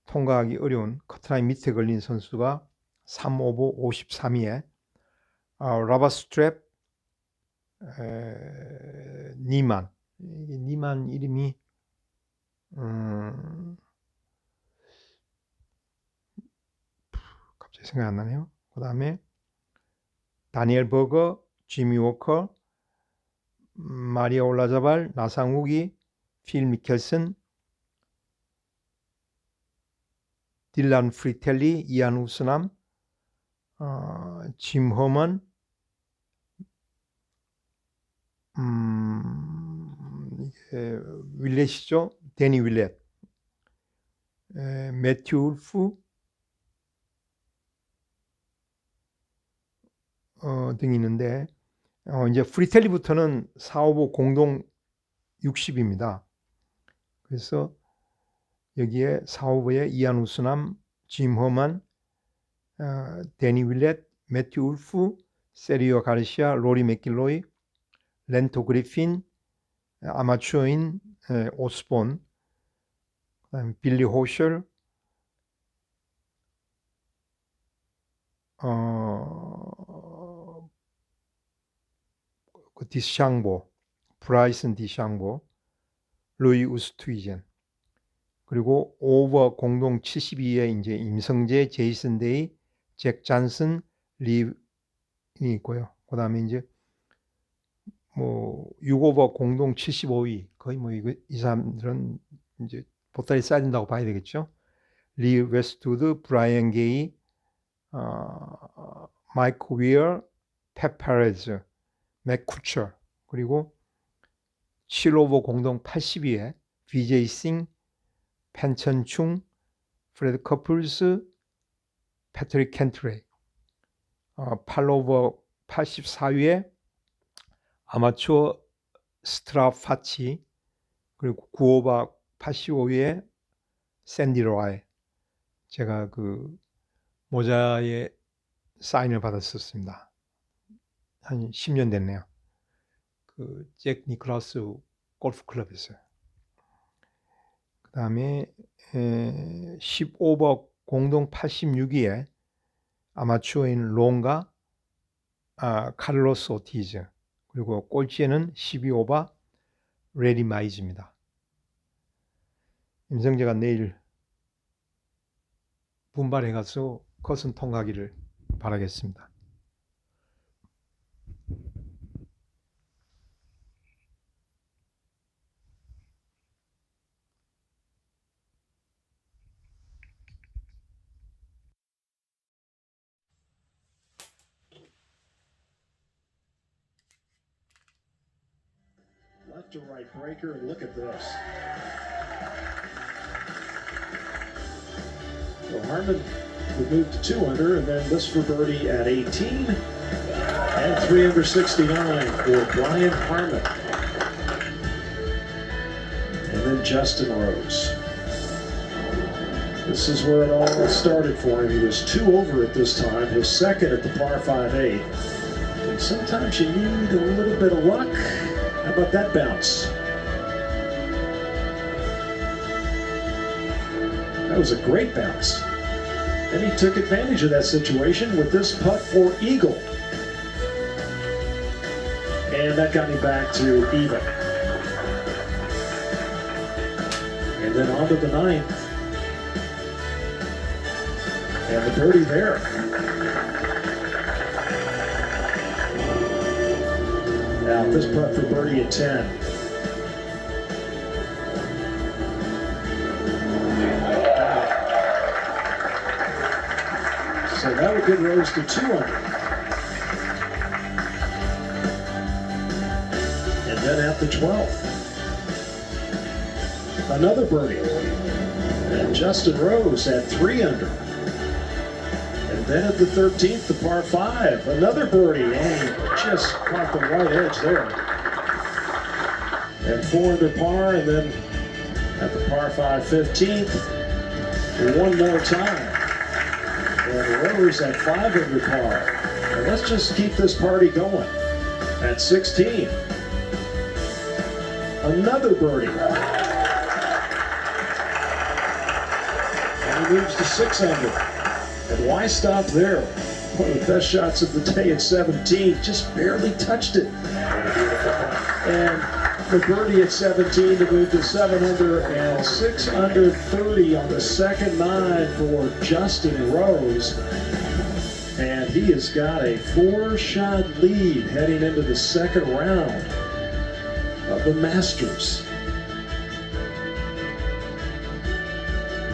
통과하기 어려운 컷라인 밑에 걸린 선수가 3오버 53위에 라바 스트랩 니만. 니만 이름이 갑자기 생각 안 나네요. 그 다음에 다니엘 버거, 지미 워커, 마리아 올라자발, 나상욱이, 필 미켈슨, 딜란 프리텔리, 이안 우스남, 짐 허먼, 이게 윌렛이죠. 데니 윌렛, 매튜 울프 등이 있는데 이제 프리텔리부터는 4오버 공동 60입니다. 그래서 여기에 4오버에 이안 우스남, 짐 허만, 데니 윌렛, 매튜 울프, 세리오 가르시아, 로리 맥길로이, 렌토 그리핀, 아마추어인 오스본, 그다음에 빌리 호셜, 디샹보, 브라이슨 디샹보, 루이 우스투이젠, 그리고 오버 공동 72에 이제 임성재, 제이슨 데이, 잭 잔슨, 리이 있고요. 그다음에 이제 뭐 6오버 공동 75위, 거의 뭐 이 사람들은 이제 보따리 싸야 된다고 봐야 되겠죠. 리 웨스트우드, 브라이언 게이, 마이크 위어, 팻 페레즈, 맥 쿠처, 그리고 7오버 공동 80위에 BJ 싱, 펜천충, 프레드 커플스, 패트릭 켄트레이, 8오버 84위에 아마추어 스트라파치, 그리고 9오버 85위에 샌디 로아이. 제가 그 모자에 사인을 받았었습니다. 한 10년 됐네요. 그 잭 니클라스 골프 클럽에서요. 그 다음에 10오버 공동 86위에 아마추어인 롱가, 카를로스 오티즈, 그리고 꼴찌에는 12오버 레리 마이즈입니다. 임성재가 내일 분발해가서 컷은 통과하기를 바라겠습니다. Left to right breaker, and look at this. So Harmon would move to 2 under, and then this for birdie at 18, and 3 under 69 for Brian Harmon. And then Justin Rose. This is where it all started for him. He was 2 over at this time, his second at the par 5-8. And sometimes you need a little bit of luck. How about that bounce? That was a great bounce. And he took advantage of that situation with this putt for eagle. And that got me back to even. And then on to the 9th. And the birdie there. Now this putt for birdie at 10. So that would get Rose to 2 under. And then at the 12th, another birdie. And Justin Rose at 3 under. And then at the 13th, the par 5, another birdie, and he just caught the right edge there. And 4 under par, and then at the par 5 15th. One more time. And Rose at 5 under par. And let's just keep this party going. At 16. Another birdie. And he moves to 6 under. And why stop there? One of the best shots of the day at 17. Just barely touched it. And the birdie at 17 to move to 7 under and 6 under 30 on the second 9 for Justin Rose. And he has got a 4-shot lead heading into the second round of the Masters.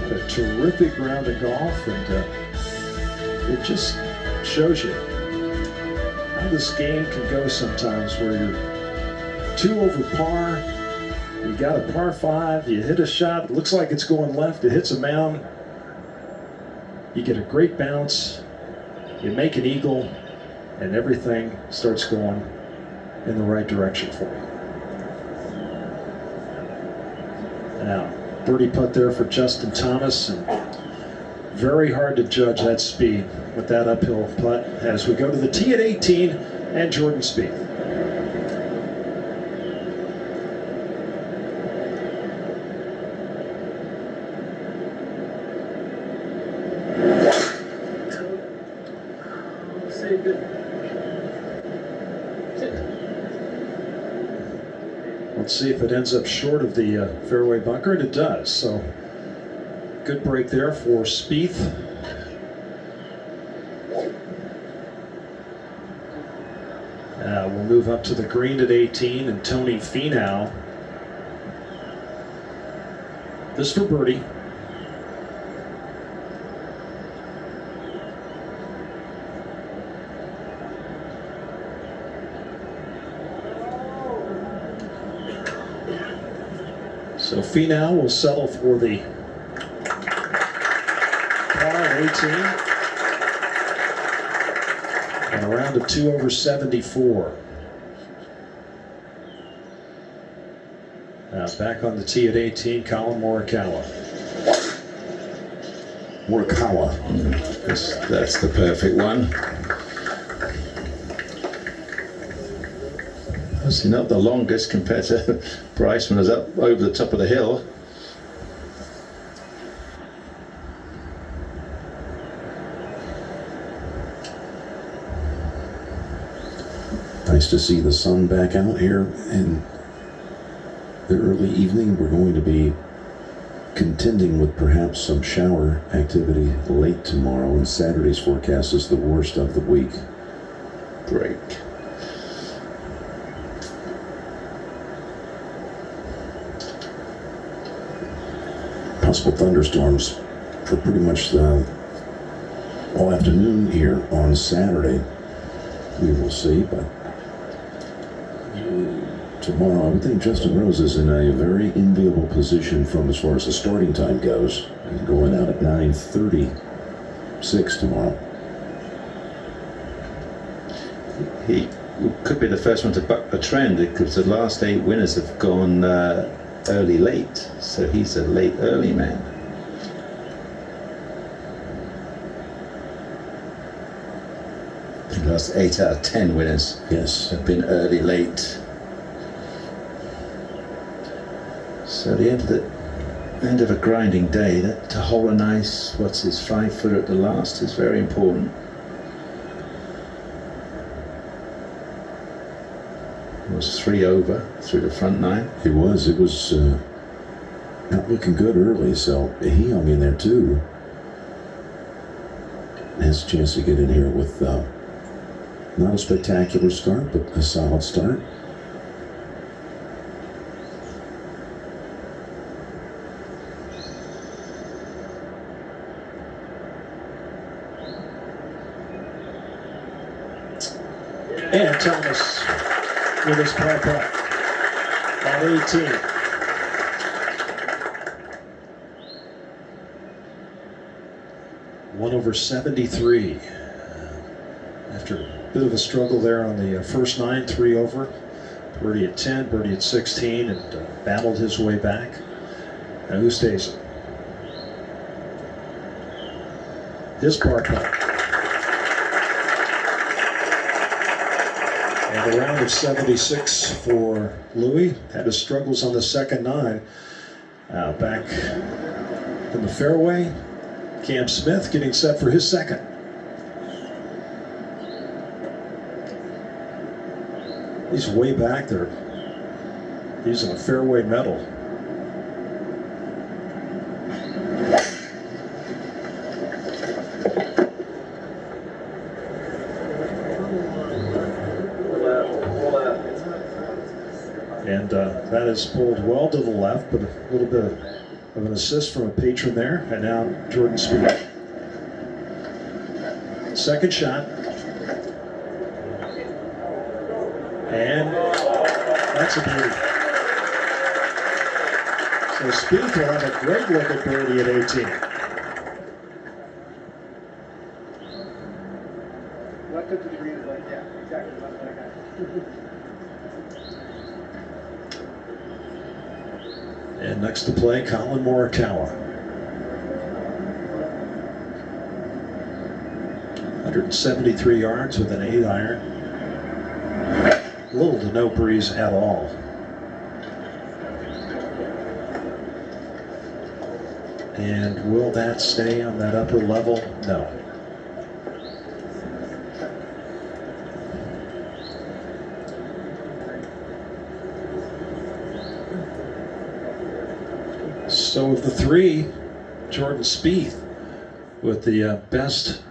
What a terrific round of golf, and it just shows you how this game can go sometimes, where you're 2 over par, you got a par 5, you hit a shot, it looks like it's going left, it hits a mound, you get a great bounce, you make an eagle, and everything starts going in the right direction for you. Now, birdie putt there for Justin Thomas, and very hard to judge that speed with that uphill putt as we go to the tee at 18 and Jordan Spieth. Let's see if it ends up short of the fairway bunker, and it does. So good break there for Spieth. We'll move up to the green at 18, and Tony Finau. This for birdie. So Finau will settle for the par at 18 and a round of 2 over 74. Now back on the tee at 18, Colin Morikawa. Morikawa. That's the perfect one. Obviously not the longest compared to Bryce when it was up over the top of the hill. Nice to see the sun back out here in the early evening. We're going to be contending with perhaps some shower activity late tomorrow, and Saturday's forecast is the worst of the week. Great. Possible thunderstorms for pretty much all afternoon here on Saturday. We will see, but tomorrow I would think Justin Rose is in a very enviable position from as far as the starting time goes. He's going out at 9:36 tomorrow. He could be the first one to buck the trend, because the last 8 winners have gone early late, so he's a late early man. The last 8 out of 10 winners, yes, have been early late. So the end of a grinding day, that to hole a nice, what's his 5-footer at the last, is very important. It was 3 over through the front 9. It was not looking good early, so he hung in there too. Has a chance to get in here with not a spectacular start, but a solid start. And Thomas with his par putt at 18. One over 73. After a bit of a struggle there on the first 9, 3 over. Birdie at 10, birdie at 16, and battled his way back. Now who stays it? His par putt. And a round of 76 for Louis. Had his struggles on the second nine. Back in the fairway, Cam Smith getting set for his second. He's way back there using a fairway metal. And that is pulled well to the left, but a little bit of an assist from a patron there. And now Jordan Spieth. Second shot. And that's a birdie. So Spieth will have a great look at birdie at 18. Left up to the green is like, yeah, exactly. Left like that. And next to play, Colin Morikawa. 173 yards with an 8-iron. Little to no breeze at all. And will that stay on that upper level? No. So of the three, Jordan Spieth with the best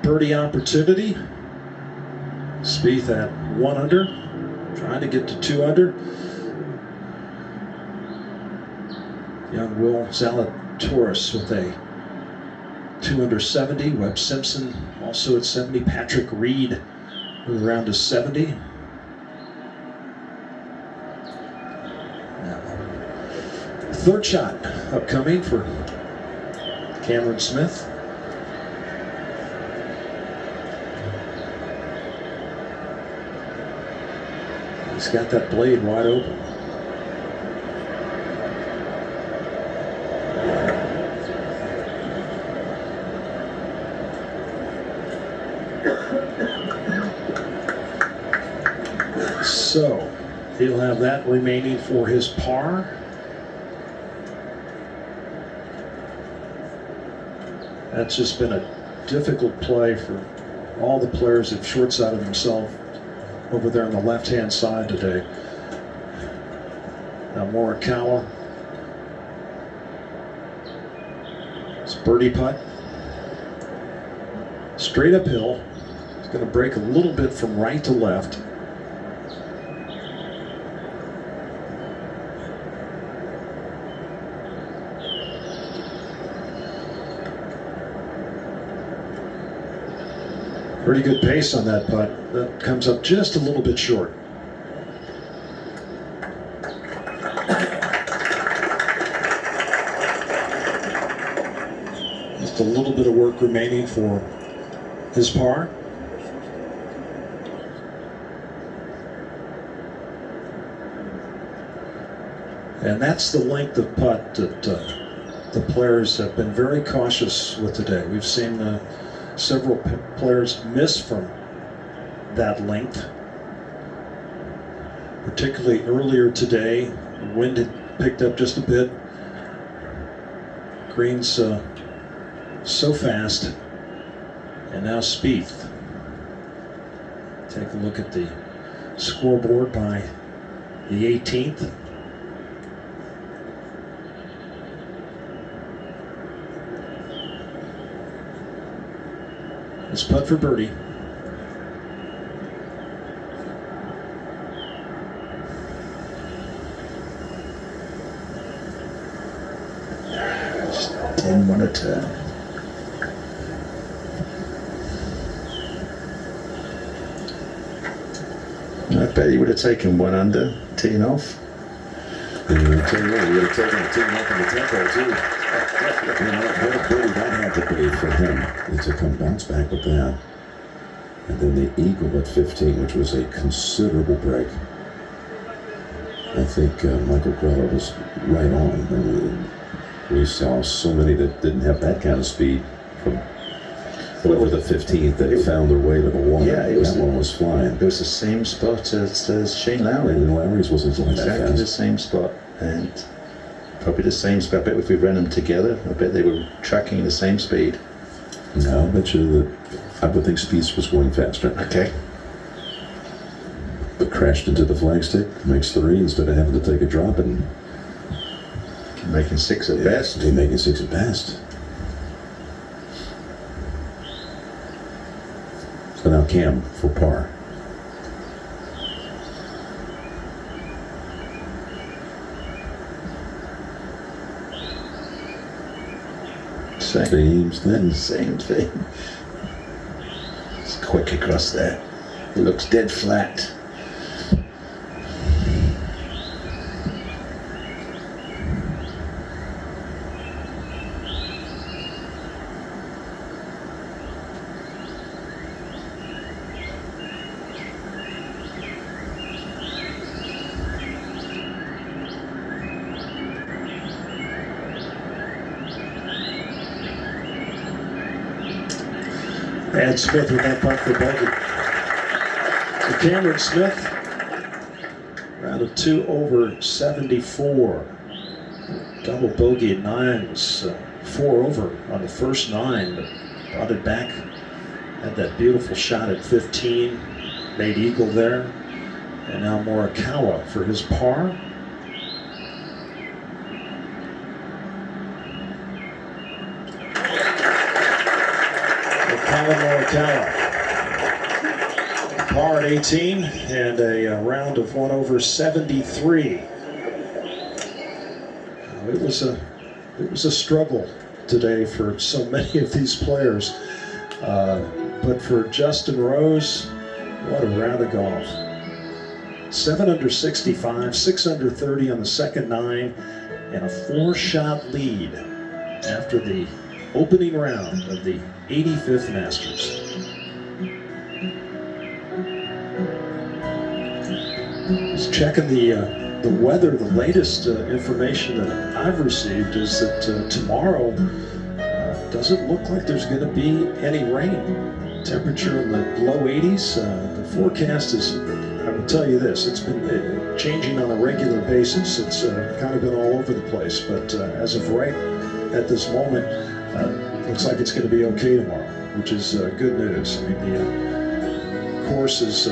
birdie opportunity. Spieth at 1 under, trying to get to 2 under. Young Will Zalatoris with a 2 under 70. Webb Simpson also at 70. Patrick Reed with around a 70. Third shot upcoming for Cameron Smith. He's got that blade wide open. So he'll have that remaining for his par. That's just been a difficult play for all the players that short-sided themselves over there on the left-hand side today. Now Morikawa. It's birdie putt. Straight uphill. It's going to break a little bit from right to left. Pretty good pace on that putt. That comes up just a little bit short. Just a little bit of work remaining for his par. And that's the length of putt that the players have been very cautious with today. We've seen several players miss from that length. Particularly earlier today, the wind had picked up just a bit. Green's so fast. And now Spieth. Take a look at the scoreboard by the 18th. It's putt for birdie. Just 10-1 a turn. I bet you would have taken 1 under, teeing off. And I'll tell you what, we would have taken the team off in the tempo too. You know, what birdie that had to be for him to come bounce back with that. And then the eagle at 15, which was a considerable break. I think Michael Grella was right on. I mean, we saw so many that didn't have that kind of speed from over the 15th that found their way to the one. Yeah, that one was flying. It was the same spot as Shane Lowry. And Lowry's wasn't flying that Exactly fast. the same spot, and probably the same spot. I bet if we ran them together, I bet they were tracking the same speed. No, I bet you that I would think Speeds was going faster. Okay. But crashed into the flagstick, makes 3 instead of having to take a drop and making 6 at best. They're making 6 at best. So now Cam for par. Same thing. It's quick across there. It looks dead flat. And Smith with that putt for bogey. So Cameron Smith, round of 2 over 74. Double bogey at 9 was 4 over on the first 9, but brought it back. Had that beautiful shot at 15, made eagle there. And now Morikawa for his par. Morikawa. Par at 18 and a round of 1 over 73. It was a struggle today for so many of these players, but for Justin Rose, what a round of golf. 7 under 65, 6 under 30 on the second 9, and a 4-shot lead after the opening round of the 85th Masters. Just checking the weather. The latest information that I've received is that tomorrow doesn't look like there's going to be any rain. Temperature in the low 80s. The forecast is, I will tell you this, it's been changing on a regular basis. It's kind of been all over the place, but as of right at this moment, looks like it's going to be okay tomorrow, which is good news. I mean, the course is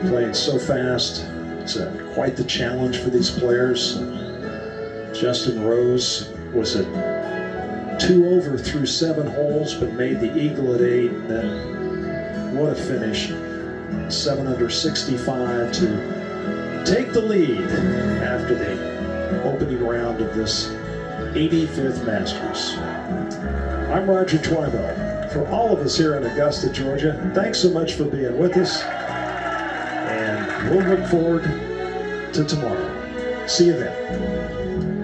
playing so fast. It's quite the challenge for these players. Justin Rose was at 2 over through 7 holes, but made the eagle at 8. And then what a finish. 7 under 65 to take the lead after the opening round of this 85th Masters. I'm Roger Twybo. For all of us here in Augusta, Georgia, thanks so much for being with us. And we'll look forward to tomorrow. See you then.